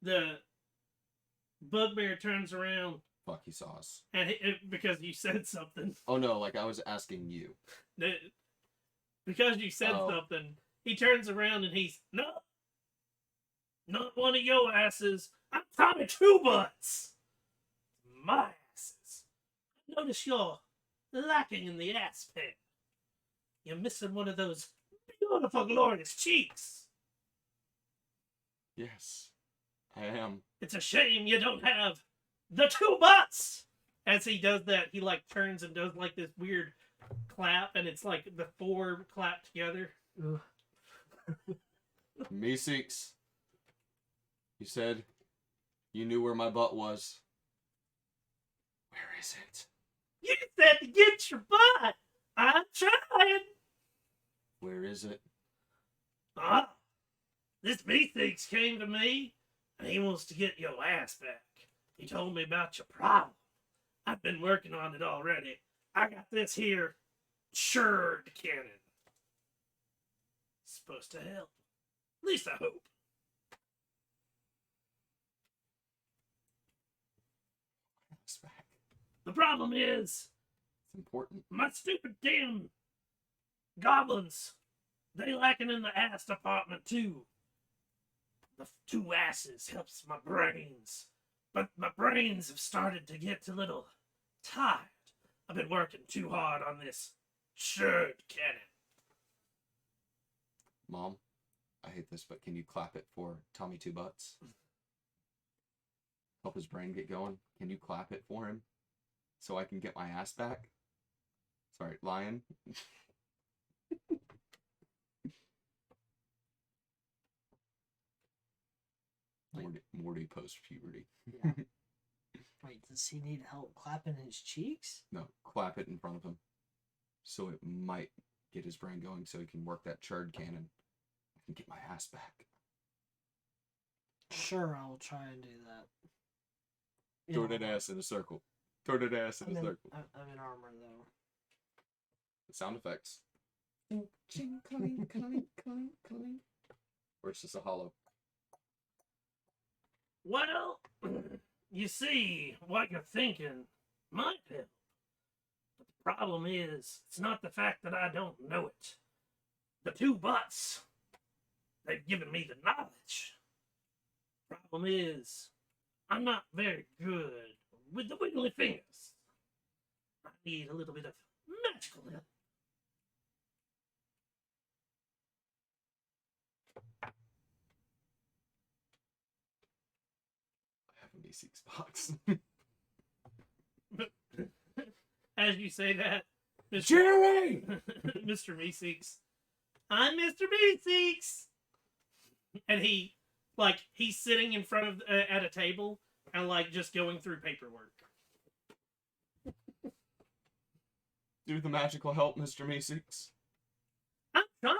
The bugbear turns around Fuck, he saw us. and because you said something, Oh no, like I was asking you. because you said Oh. something, he turns around and he's no, not one of your asses. I'm Tommy Two Butts. My asses. Notice you're lacking in the ass pair. You're missing one of those beautiful, glorious cheeks. Yes, I am. It's a shame you don't have the 2 butts. As he does that, he like turns and does like this weird clap, and it's like the 4 clap together. Ugh. Meeseeks. You said you knew where my butt was. Where is it? You said to get your butt. I'm trying. Where is it? Ah, this Meeseeks came to me, and he wants to get your ass back. He told me about your problem. I've been working on it already. I got this here sherd cannon. It's supposed to help. At least I hope. It's back. The problem is, It's important. my stupid damn goblins, they lacking in the ass department too. The 2 asses helps my brains, but my brains have started to get a little tired. I've been working too hard on this sherd cannon. Mom, I hate this, but can you clap it for Tommy Two Butts? Help his brain get going. Can you clap it for him so I can get my ass back? Sorry, lion. Morty post puberty. Yeah. Wait, does he need help clapping his cheeks? No, clap it in front of him, so it might get his brain going, so he can work that churd cannon and get my ass back. Sure, I'll try and do that. Throw that ass in a circle. Throw that ass in a circle. I'm in armor though. Sound effects. Ching, cling, cling, cling, cling. Or it's just a hollow. Well, you see, what you're thinking might help. But the problem is, it's not the fact that I don't know it. The two butts, they've given me the knowledge. Problem is, I'm not very good with the wiggly fingers. I need a little bit of magical help. I have a D6 box. As you say that, Mr. Jerry! Mr. Meeseeks, I'm Mr. Meeseeks! And he's sitting in front of, at a table, and, just going through paperwork. Do the magical help, Mr. Meeseeks. I'm trying.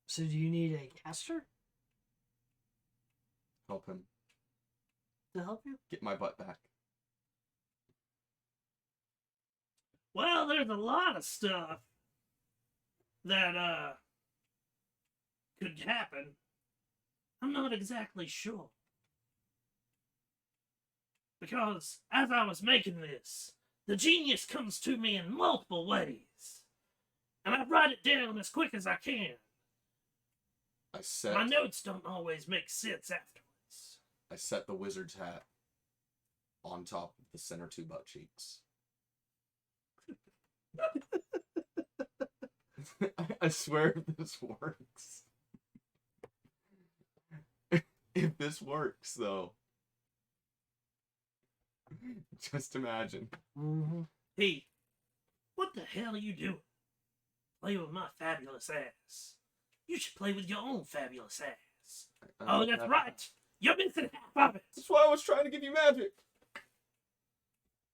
So do you need a caster Help him to help you? get my butt back. Well, there's a lot of stuff that, could happen. I'm not exactly sure. Because as I was making this, the genius comes to me in multiple ways. And I write it down as quick as I can. I set My notes don't always make sense afterwards. I set the wizard's hat on top of the center two butt cheeks. I swear if this works. If this works, though. Just imagine. Mm-hmm. Hey, what the hell are you doing? Play with my fabulous ass. You should play with your own fabulous ass. Oh, that's right. You're missing half of it. That's why I was trying to give you magic.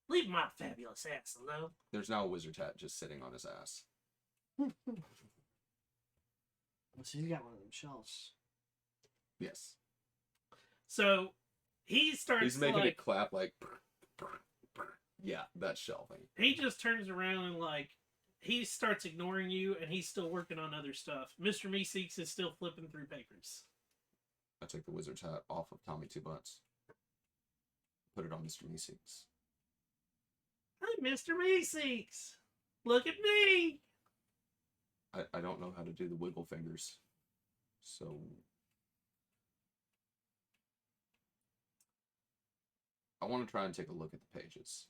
Leave my fabulous ass alone. There's now a wizard's hat just sitting on his ass. So he's got one of them shells. Yes. So he starts He's making it clap like. Yeah, that's shelving. He just turns around and he starts ignoring you, and he's still working on other stuff. Mr. Meeseeks is still flipping through papers. I take the wizard's hat off of Tommy Two Butts. Put it on Mr. Meeseeks. I'm Mr. Meeseeks. Look at me. I don't know how to do the wiggle fingers. So. I want to try and take a look at the pages.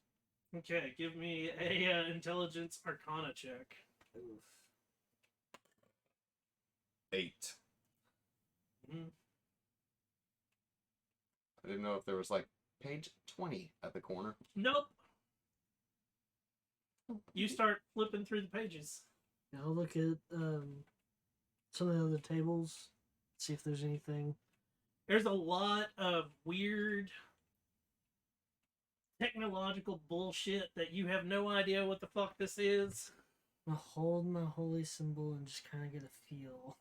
Okay, give me a intelligence arcana check. Oof. 8. Mm-hmm. I didn't know if there was page 20 at the corner. Nope. You start flipping through the pages. I'll look at some of the other tables, see if there's anything. There's a lot of weird technological bullshit that you have no idea what the fuck this is. I'll hold my holy symbol and just kind of get a feel.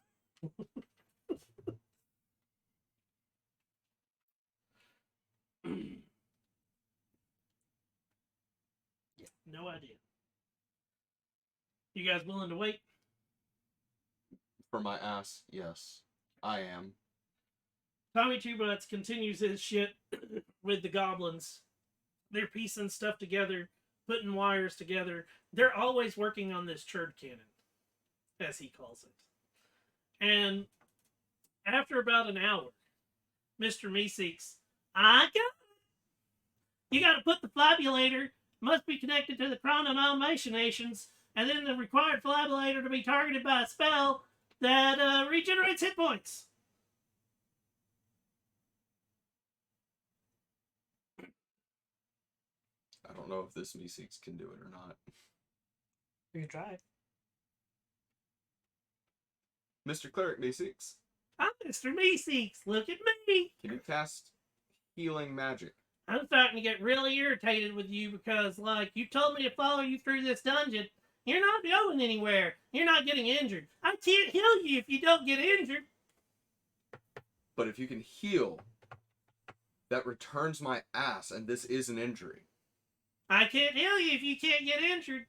Yeah, no idea. You guys willing to wait? For my ass, yes. I am. Tommy Two Butts continues his shit with the goblins. They're piecing stuff together, putting wires together. They're always working on this churd cannon, as he calls it. And after about an hour, Mr. Meeseeks, I got it. You got to put the flabulator, must be connected to the chrononominations, and then the required flabulator to be targeted by a spell that regenerates hit points. I don't know if this Meeseeks can do it or not. You can try. Mr. Cleric Meeseeks, I'm Mr. Meeseeks. Look at me. can you cast healing magic? I'm starting to get really irritated with you because, you told me to follow you through this dungeon, You're not going anywhere. You're not getting injured. I can't heal you if you don't get injured. But if you can heal, that returns my ass, and this is an injury. I can't heal you if you can't get injured.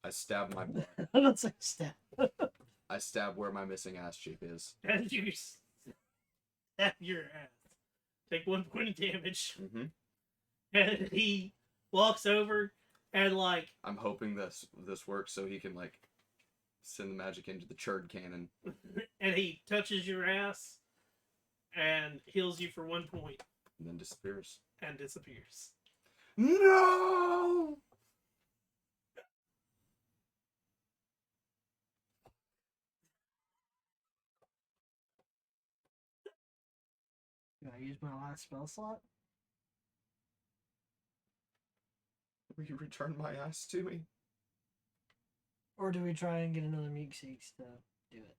I stab my butt. I'm not saying stab. I stab where my missing ass cheek is. As you stab your ass. Take 1 point of damage. Mm-hmm. And he walks over and, like... I'm hoping this works so he can, like, send the magic into the churd cannon. And he touches your ass and heals you for 1 point. And then disappears. And disappears. No! Do I use my last spell slot? Will you return my ass to me? Or do we try and get another Meeseeks to do it?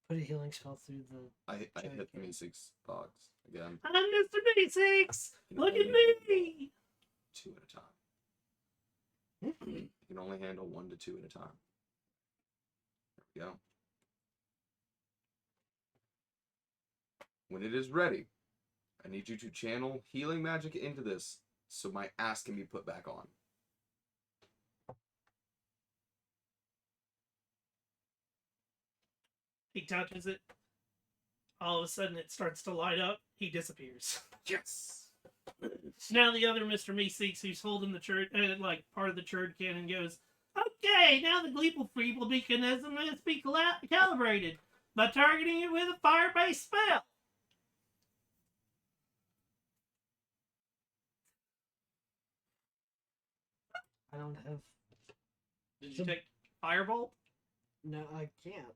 Put a healing spell through the... I Churd hit the cannon. Meeseeks box again. I'm Mr. B6! Look at me! 2 at a time. You can only handle 1 to 2 at a time. There we go. When it is ready, I need you to channel healing magic into this so my ass can be put back on. He touches it. All of a sudden, it starts to light up. He disappears. Yes! Now the other Mr. Meeseeks who's holding the church, like part of the churd cannon, goes, "Okay, now the Gleeple Feeble mechanism must be calibrated by targeting it with a fire-based spell." I don't have... Did you take Firebolt? No, I can't.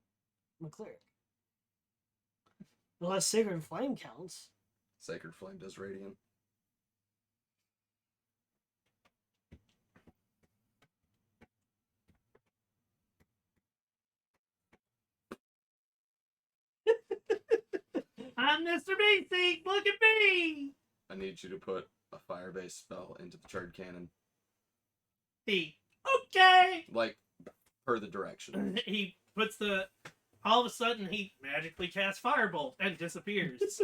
I'm a cleric. Unless Sacred Flame counts. Sacred Flame does radiant. I'm Mr. Meeseek, look at me! I need you to put a fire-based spell into the churd cannon. Okay! Like, per the direction. He puts the... All of a sudden, he magically casts Firebolt and disappears.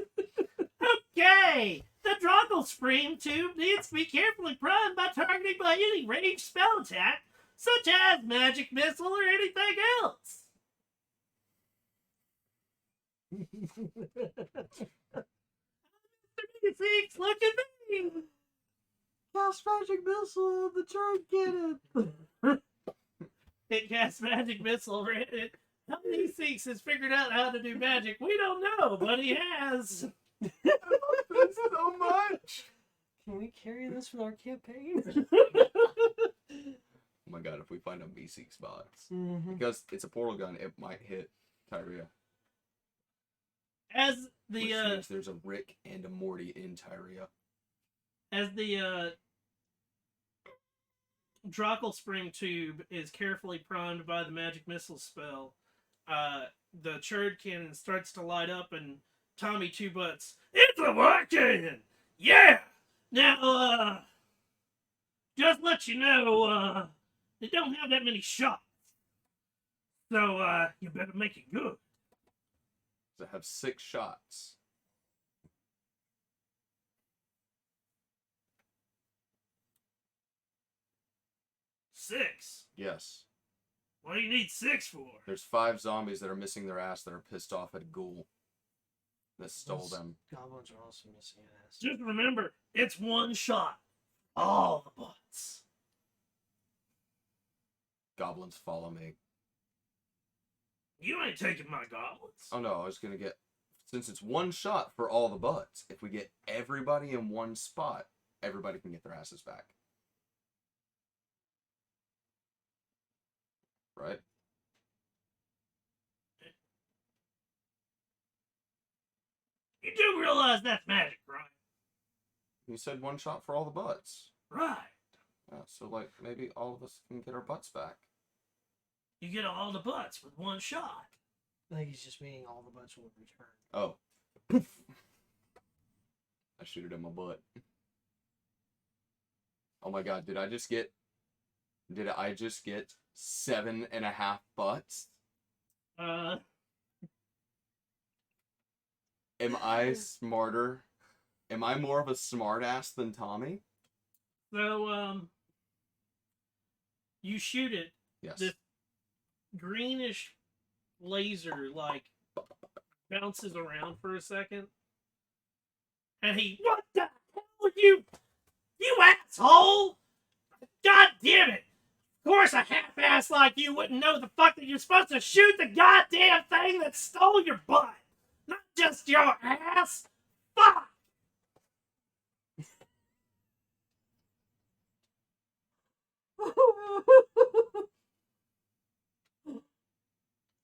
Okay! The Droggle Scream tube needs to be carefully primed by targeting by any ranged spell attack, such as Magic Missile or anything else. Meeseeks, look at me! Cast Magic Missile on the Churd Cannon! It casts Magic Missile over it. How many Meeseeks has figured out how to do magic? We don't know, but he has. I love this so much! Can we carry this with our campaign? Oh my god, if we find a Meeseeks box. Mm-hmm. Because it's a portal gun, it might hit Tyria. As Which the means there's a Rick and a Morty in Tyria. Drockle Spring tube is carefully primed by the magic missile spell, the churd cannon starts to light up and Tommy Two Butts, "It's a white cannon! Yeah! Now, just let you know, they don't have that many shots. So, you better make it good." Does it have 6 shots? Six? Yes. What do you need 6 for? There's 5 zombies that are missing their ass that are pissed off at Ghoul that stole them. Goblins are also missing an ass. Just remember, it's one shot. All the butts. Goblins follow me. You ain't taking my goblins. Oh no, I was gonna get... Since it's 1 shot for all the butts, if we get everybody in one spot, everybody can get their asses back. Right? You do realize that's magic, right? You said 1 shot for all the butts. Right. So, like, maybe all of us can get our butts back. You get all the butts with 1 shot. I think he's just meaning all the butts will return. Oh. I shoot it in my butt. Oh my god, did I just get 7.5 butts? Am I smarter? Am I more of a smartass than Tommy? So, you shoot it. Yes. This greenish laser, like, bounces around for a second. And he, what the hell, you asshole! God damn it! Of course, a half-ass like you wouldn't know the fuck that you're supposed to shoot the goddamn thing that stole your butt, not just your ass. Fuck!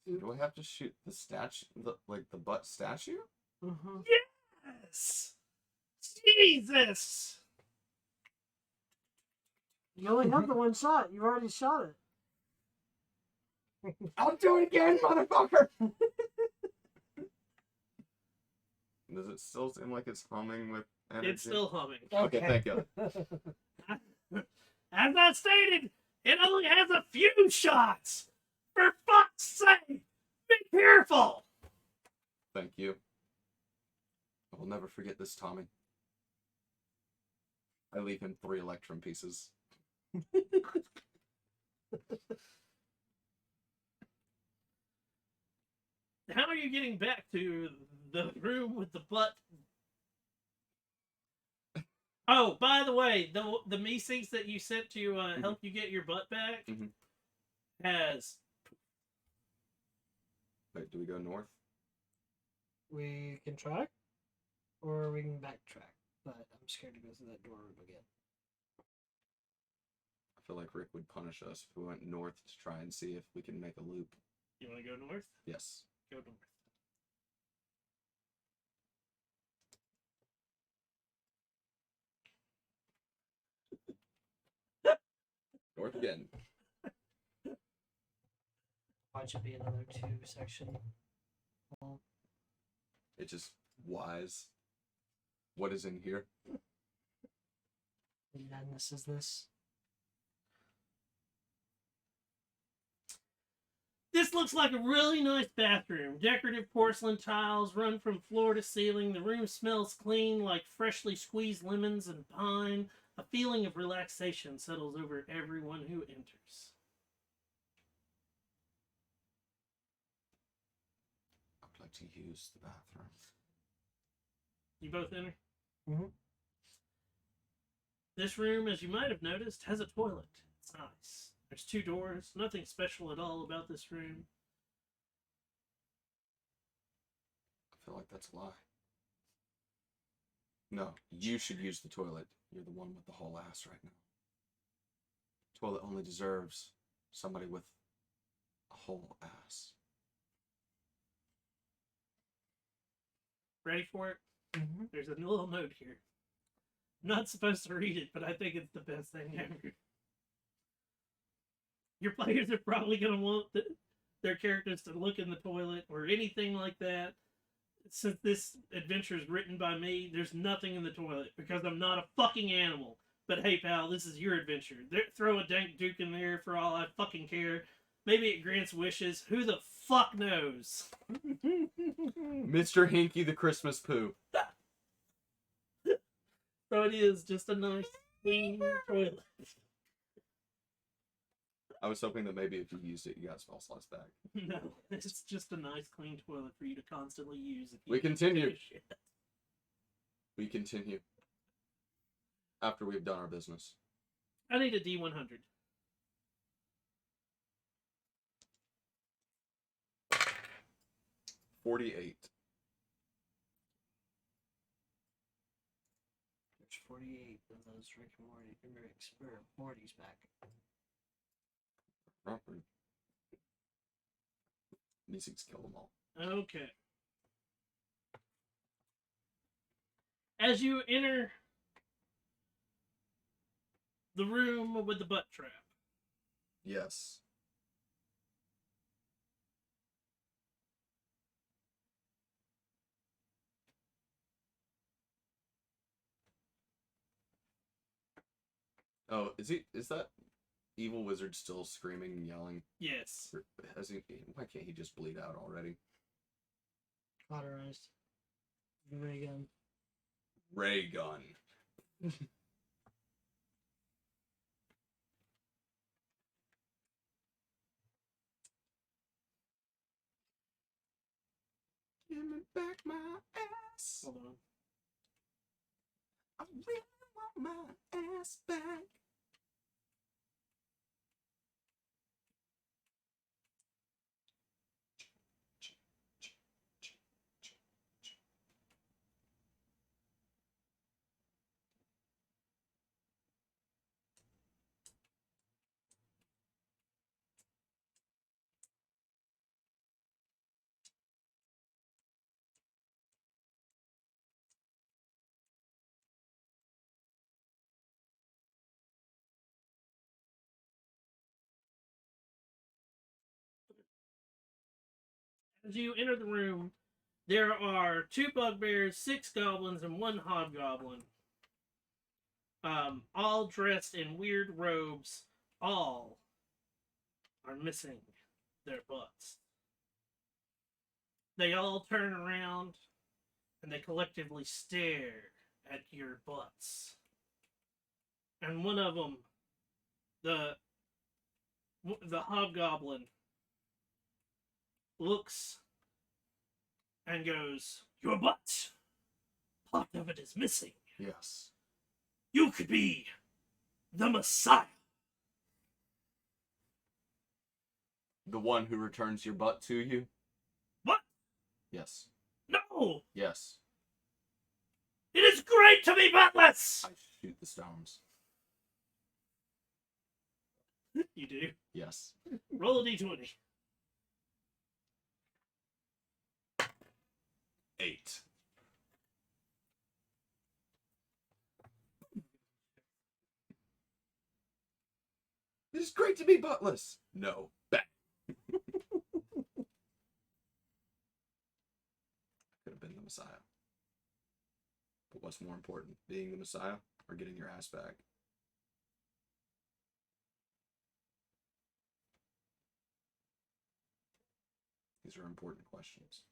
Do I have to shoot the statue, the butt statue? Mm-hmm. Yes! Jesus! You only have the one shot. You already shot it. I'll do it again, motherfucker! Does it still seem like it's humming with energy? It's still humming. Okay, thank you. As I stated, it only has a few shots. For fuck's sake, be careful. Thank you. I will never forget this, Tommy. I leave him 3 electrum pieces. How are you getting back to the room with the butt? Oh, by the way, the me-sinks that you sent to help you get your butt back has... Wait, do we go north? We can try, or we can backtrack. But I'm scared to go through that door room again. I feel like Rick would punish us if we went north to try and see if we can make a loop. You want to go north? Yes. Go north. North again. Why should be another 2-section wall? It's just wise. What is in here? And then this is this. This looks like a really nice bathroom. Decorative porcelain tiles run from floor to ceiling. The room smells clean, like freshly squeezed lemons and pine. A feeling of relaxation settles over everyone who enters. I'd like to use the bathroom. You both enter? Mm-hmm. This room, as you might have noticed, has a toilet. It's nice. There's 2 doors. Nothing special at all about this room. I feel like that's a lie. No, you should use the toilet. You're the one with the whole ass right now. Toilet only deserves somebody with a whole ass. Ready for it? Mm-hmm. There's a little note here. I'm not supposed to read it, but I think it's the best thing ever. Your players are probably going to want their characters to look in the toilet or anything like that. Since this adventure is written by me, there's nothing in the toilet because I'm not a fucking animal. But hey, pal, this is your adventure. Throw a dank duke in there for all I fucking care. Maybe it grants wishes. Who the fuck knows? Mr. Hinky the Christmas poo. So it is just a nice, clean toilet. I was hoping that maybe if you used it, you got spell slots back. No, it's just a nice, clean toilet for you to constantly use. If you We continue. take a shit. We continue. After we've done our business. I need a D100. $48. There's 48 of those Rick and Morty's back. Robert. These things kill them all. Okay. As you enter the room with the butt trap, Yes. Oh, is that evil wizard still screaming and yelling? Yes. Why can't he just bleed out already? Cauterized. Ray gun. Ray gun. Give me back my ass. Hold on. I really want my ass back. As you enter the room, there are 2 bugbears, 6 goblins, and 1 hobgoblin. All dressed in weird robes. All are missing their butts. They all turn around and they collectively stare at your butts. And one of them, the hobgoblin, looks and goes, "Your butt! Part of it is missing. Yes. You could be the Messiah." The one who returns your butt to you? What? Yes. No! Yes. It is great to be buttless! I shoot the stones. You do. Yes. Roll a d20. 8. It is great to be buttless. No. Back. Could have been the Messiah. But what's more important, being the Messiah or getting your ass back? These are important questions.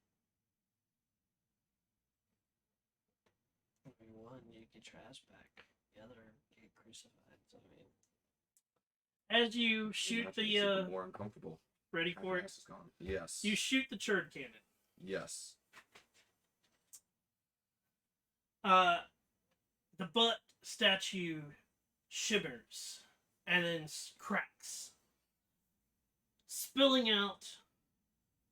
One, you get your ass back. The other, you get crucified. So, I mean, As you shoot Imagine it's even the, more uncomfortable. ready after for your it? ass is gone. Yes. You shoot the churd cannon. Yes. The butt statue shimmers and then cracks. Spilling out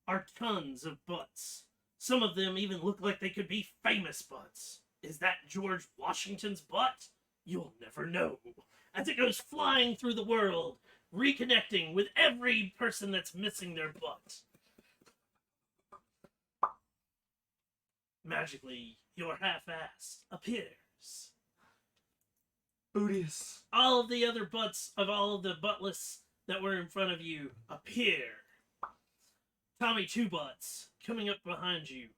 are tons of butts. Some of them even look like they could be famous butts. Is that George Washington's butt? You'll never know. As it goes flying through the world, reconnecting with every person that's missing their butt. Magically, your half-ass appears. Bootius. All of the other butts of all of the buttless that were in front of you appear. Tommy Two Butts coming up behind you.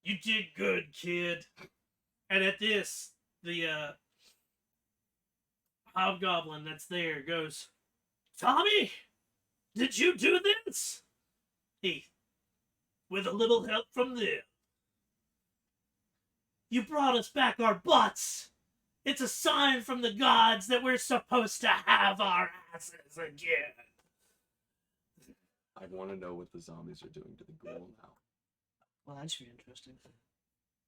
You did good, kid. And at this, the hobgoblin that's there goes, "Tommy, did you do this?" He, "With a little help from them. You brought us back our butts. It's a sign from the gods that we're supposed to have our asses again." I want to know what the zombies are doing to the ghoul now. well, that should be interesting.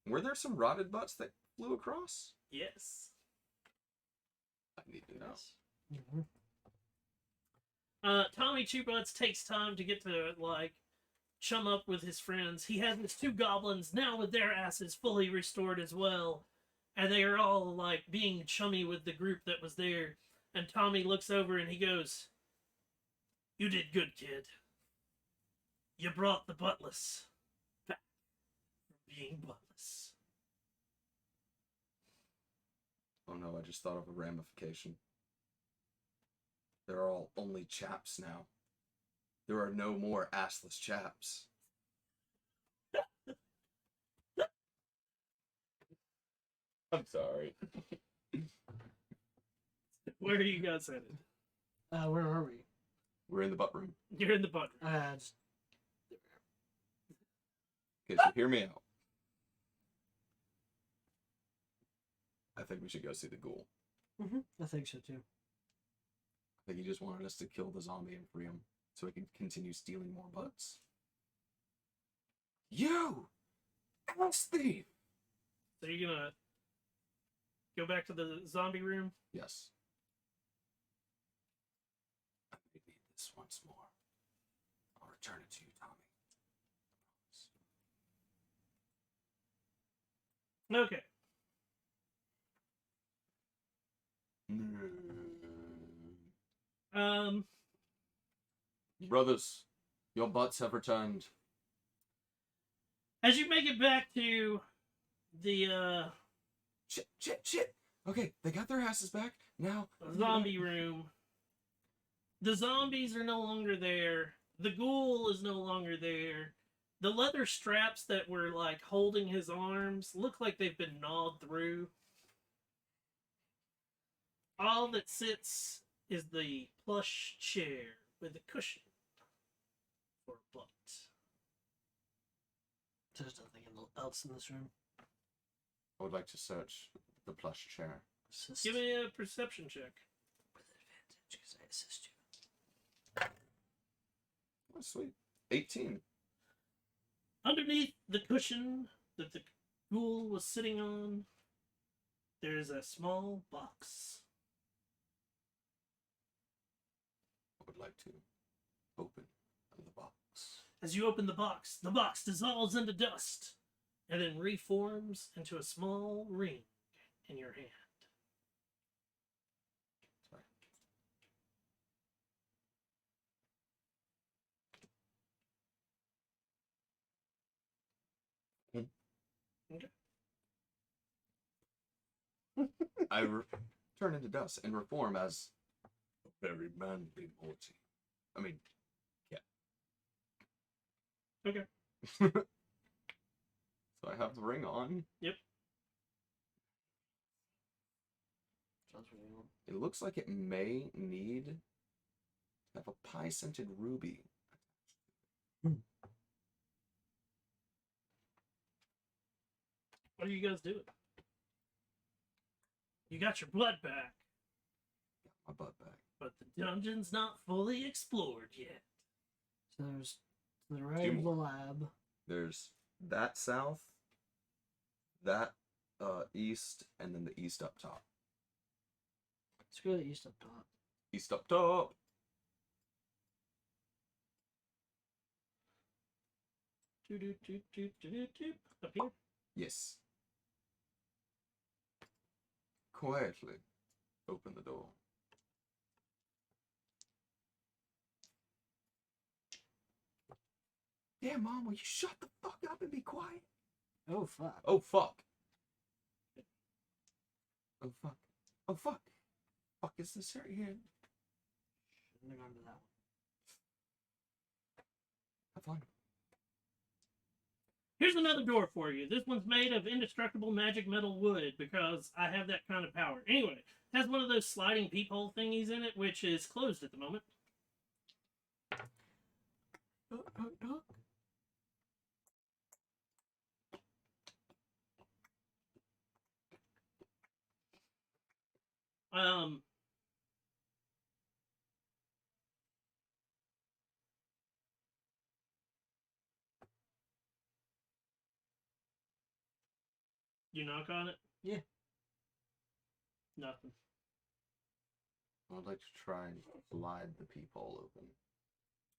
Were there some rotted butts that flew across? Yes. I need to know. Mm-hmm. Tommy Two Butts takes time to get to, like, chum up with his friends. He has his 2 goblins now with their asses fully restored as well. And they are all, like, being chummy with the group that was there. And Tommy looks over and he goes, "You did good, kid. You brought the buttless back from being buttless." Oh no, I just thought of a ramification. They're all only chaps now. There are no more assless chaps. I'm sorry. Where are you guys headed? Where are we? We're in the butt room. You're in the butt room. Just Okay, so hear me out. I think we should go see the ghoul. I think so too. I think he just wanted us to kill the zombie and free him so he can continue stealing more butts. You! Ass thief! So you're gonna go back to the zombie room? Yes. I may need this once more. I'll return it to you, Tommy. Okay. Brothers, your butts have returned. As you make it back to the Shit. Okay, they got their asses back. Now, zombie room, the zombies are no longer there. The ghoul is no longer there. The leather straps that were like holding his arms look like they've been gnawed through. All that sits is the plush chair with a cushion for a butt. There's nothing else in this room. I would like to search the plush chair. Assist Give me a perception check. with advantage because I assist you. Oh, sweet. 18. Underneath the cushion that the ghoul was sitting on, there's a small box. I would like to open the box. As you open the box dissolves into dust and then reforms into a small ring in your hand. Sorry. Okay. I turn into dust and reform as a very manly Morty. I mean, yeah. Okay. So I have the ring on. Yep. It looks like it may need to have a pie-scented ruby. What are you guys doing? You got your blood back, My butt back. but the dungeon's not fully explored yet. So there's to the right of the lab. There's that south, that east, and then the east up top. Let's go to the east up top. East up top. Up here? Yes. Quietly open the door. Yeah, Mom, will you shut the fuck up and be quiet? Oh fuck. Oh, fuck. Oh, fuck. Oh, fuck. Fuck is this right here? Shouldn't have gone to that one. Have fun. Here's another door for you. This one's made of indestructible magic metal wood because I have that kind of power. Anyway, it has one of those sliding peephole thingies in it, which is closed at the moment. Um, you knock on it? Yeah. Nothing. I would like to try and slide the peephole open.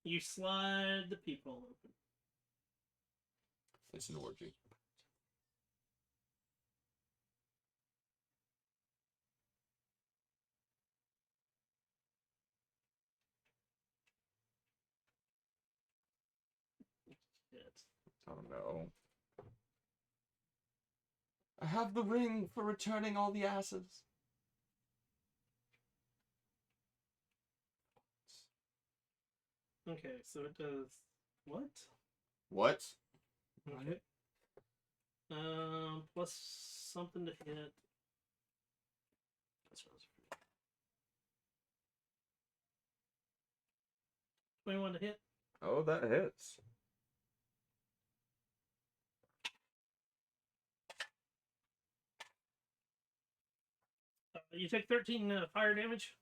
You slide the peephole open. It's an orgy. Shit. Oh no. I have the ring for returning all the asses. Okay, so it does what? What? Okay. Plus something to hit. That's what I was afraid. 21 to hit. Oh, that hits. You take 13 fire damage.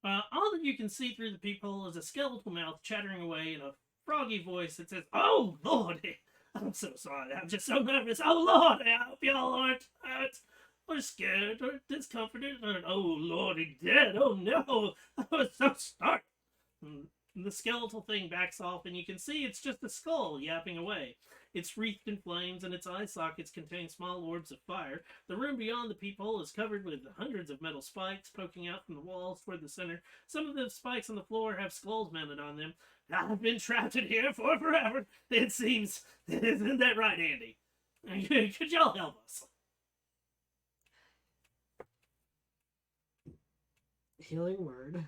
All that you can see through the peephole is a skeletal mouth chattering away in a froggy voice that says, "Oh, Lordy, I'm so sorry. I'm just so nervous. Oh, Lord, I hope y'all aren't hurt or scared or discomforted. Or, oh, Lordy, dead. Oh, no. I was so startled." The skeletal thing backs off, and you can see it's just a skull yapping away. It's wreathed in flames, and its eye sockets contain small orbs of fire. The room beyond the peephole is covered with hundreds of metal spikes poking out from the walls toward the center. Some of the spikes on the floor have skulls mounted on them. I've been trapped in here for forever, it seems. Isn't that right, Andy? Could y'all help us? Healing word.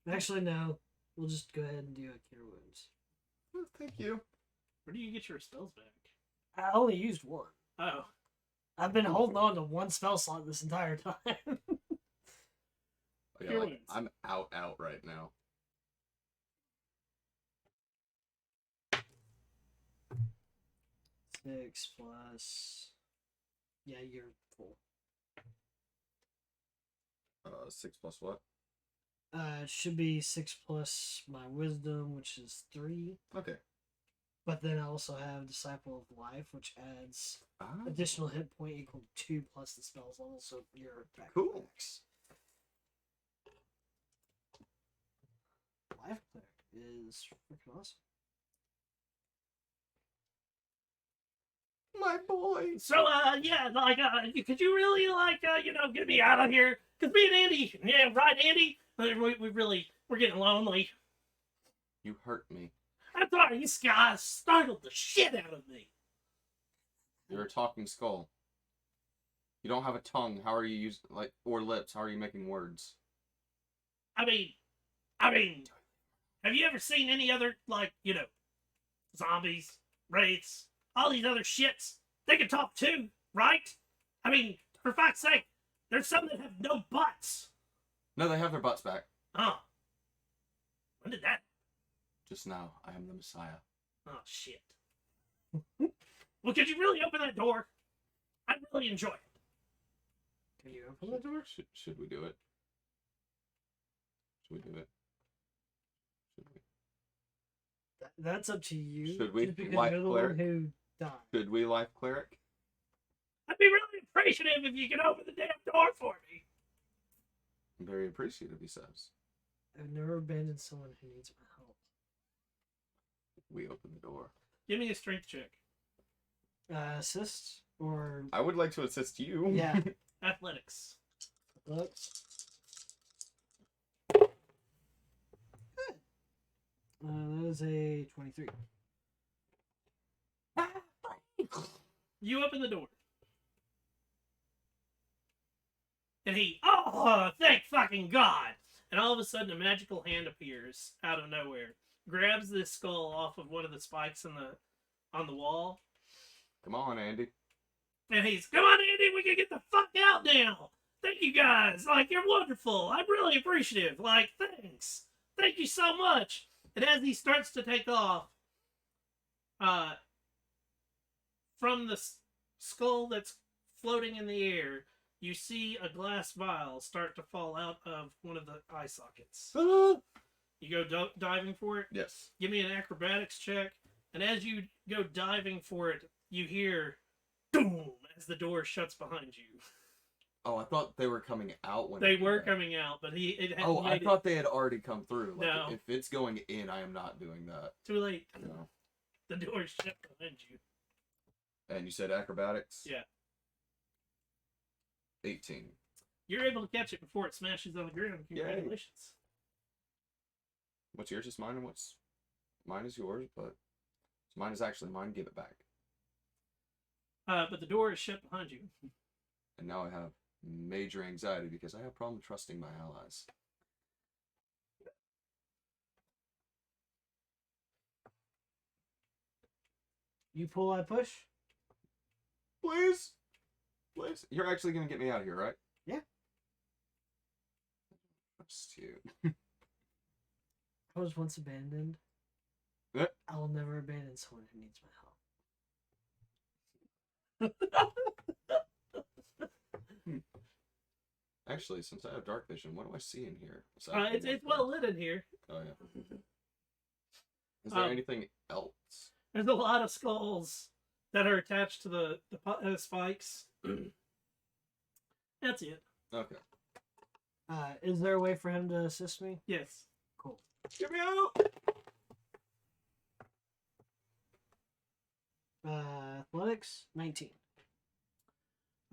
Actually, no. We'll just go ahead and do a cure wounds. Oh, thank you. Where do you get your spells back? I only used one. Oh. I've been holding on to one spell slot this entire time. Oh, yeah, Cure like, wounds. I'm out right now. Six plus. Yeah, you're full. 6 plus what? It should be 6 plus my wisdom, which is 3. Okay. But then I also have Disciple of Life, which adds Ah, additional hit point equal to 2 plus the spell's level, so you're back Cool. to max. Life Cleric is freaking awesome. my boy. So, yeah, like, could you really, like, get me out of here? Because me and Andy, yeah, right, Andy? We're getting lonely. You hurt me. I'm sorry, these guys startled the shit out of me. You're a talking skull. You don't have a tongue. How are you using, like, or lips? How are you making words? I mean, have you ever seen any other, like, zombies, wraiths, all these other shits? They can talk too, right? I mean, for fuck's sake, there's some that have no butts. No, they have their butts back. Oh. When did that? Just now, I am the Messiah. Oh, shit. Well, could you really open that door? I'd really enjoy it. Can you open the door? Should we do it? Should we do it? Should we? That's up to you. Should we? Just because Life you're the cleric? one who died. Should we, life cleric? I'd be really appreciative if you could open the damn door for me. I'm very appreciative, he says. I've never abandoned someone who needs my help. We open the door. Give me a strength check. Assist or I would like to assist you. yeah. Athletics. Look. That is a 23. You open the door. And thank fucking God! And all of a sudden, a magical hand appears out of nowhere, grabs this skull off of one of the spikes on the wall, Come on, Andy. and he's, "Come on, Andy, we can get the fuck out now! Thank you guys! Like, you're wonderful! I'm really appreciative! Like, thanks! Thank you so much!" And as he starts to take off, from the skull that's floating in the air, you see a glass vial start to fall out of one of the eye sockets. You go diving for it. Yes. Give me an acrobatics check. And as you go diving for it, you hear boom as the door shuts behind you. Oh, I thought they were coming out when They it did were that. coming out, but it hadn't Oh, I made thought they had already come through. Like, No. If it's going in, I am not doing that. it. Too late. No. The door shut behind you. And you said acrobatics? Yeah. 18. You're able to catch it before it smashes on the ground. Congratulations. What's yours is mine, and what's mine is yours, but mine is actually mine. Give it back. But the door is shut behind you. And now I have major anxiety because I have problem trusting my allies. You pull, I push. Please? Please? You're actually going to get me out of here, right? Yeah. trust you. I was once abandoned. Eh. I will never abandon someone who needs my help. Actually, since I have dark vision, what do I see in here? aside from It's one well thing? lit in here. Oh yeah. Is there Um, anything else? There's a lot of skulls that are attached to the spikes. That's it. Okay. Is there a way for him to assist me? Yes. Cool. Get me out! Athletics 19.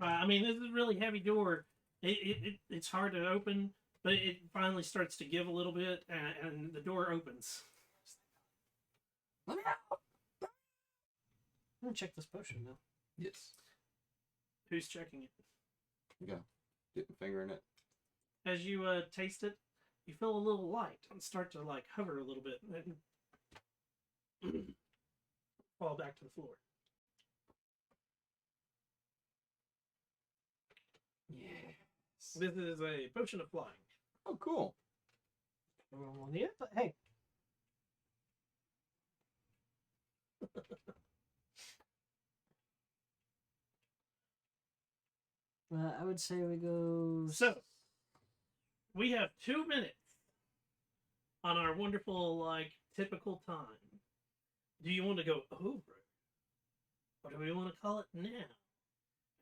I mean, this is a really heavy door. It's hard to open, but it finally starts to give a little bit, and the door opens. Let me out! I'm gonna check this potion now. Yes. Who's checking it? Go. Get my finger in it. As you taste it, you feel a little light and start to like hover a little bit, and then fall back to the floor. Yes. This is a potion of flying. Oh, cool. Everyone will need it, but hey. I would say we go. So, we have 2 minutes on our wonderful, like, typical time. Do you want to go over? Or do we want to call it now?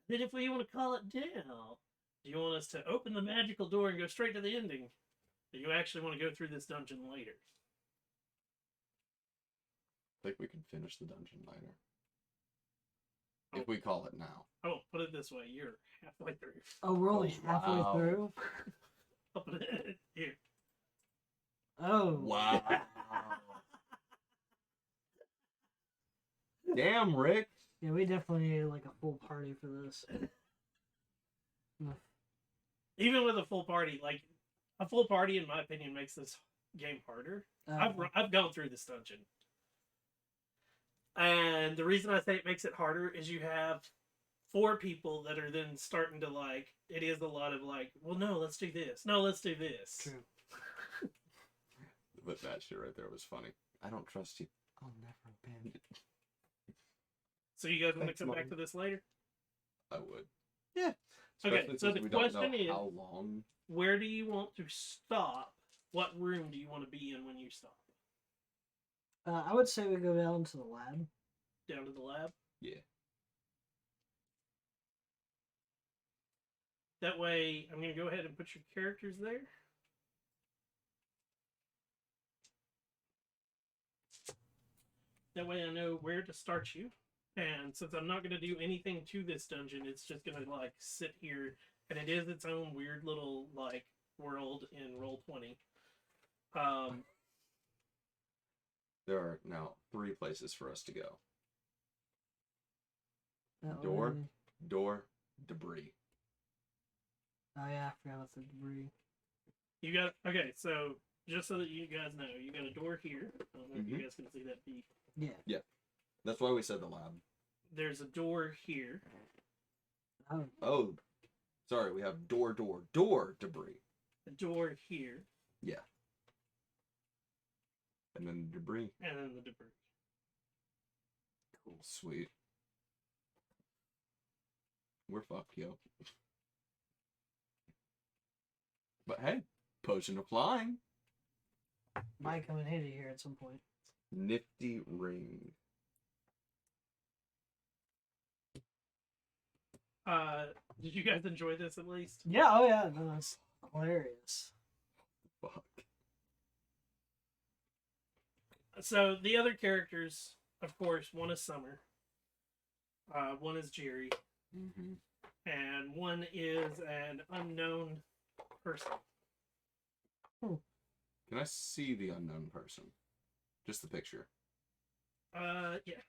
Then if we want to call it now, do you want us to open the magical door and go straight to the ending? Or do you actually want to go through this dungeon later? I think we can finish the dungeon later. If we call it now. Oh, put it this way, you're halfway through. Oh, we're only halfway wow. through. I'll put it here. Oh. Wow. Damn, Rick. Yeah, we definitely need like a full party for this. Even with a full party, like, a full party, in my opinion, makes this game harder. I've gone through this dungeon. And the reason I say it makes it harder is you have 4 people that are then starting to like, it is a lot of like, well, no, let's do this. No, let's do this. True. But that shit right there was funny. I don't trust you. I'll never abandon you. So you guys want to Thanks, come back Marty. to this later? I would. Yeah. Okay, Especially so since the we don't question know is- how long. Where do you want to stop? What room do you want to be in when you stop? I would say we go down to the lab. Down to the lab? Yeah. That way, I'm going to go ahead and put your characters there. That way I know where to start you. And since I'm not going to do anything to this dungeon, it's just going to, like, sit here. And it is its own weird little, like, world in Roll20. There are now 3 places for us to go. That Door. way- Door, debris. Oh yeah, I forgot about the debris. You got... Okay, so just so that you guys know, you got a door here. I don't know if you Mhm. guys can see that beak. Yeah. That's why we said the lab. There's a door here. Oh, Oh, sorry. We have door, debris. A door here. And then debris. And then the debris. Cool. Sweet. We're fucked, yo. But hey, potion of flying. might come in handy here at some point. Nifty ring. Did you guys enjoy this at least? Yeah. Oh yeah. No, that's hilarious. Fuck. So the other characters, of course, one is Summer, one is Jerry, Mm-hmm. and one is an unknown person. Can I see the unknown person? Just the picture. Yeah.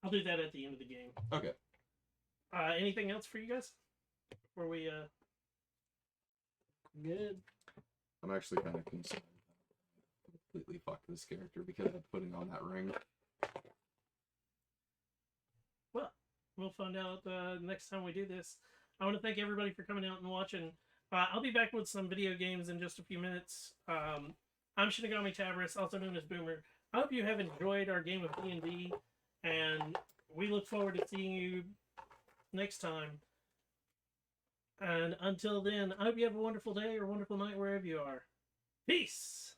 I'll do that at the end of the game. Okay. Anything else for you guys? Before we Good. I'm actually kind of concerned. I completely fucked this character because I'm putting on that ring. We'll find out next time we do this. I want to thank everybody for coming out and watching. I'll be back with some video games in just a few minutes. I'm Shinigami Tabris, also known as Boomer. I hope you have enjoyed our game of D&D, and we look forward to seeing you next time. And until then, I hope you have a wonderful day or wonderful night wherever you are. Peace!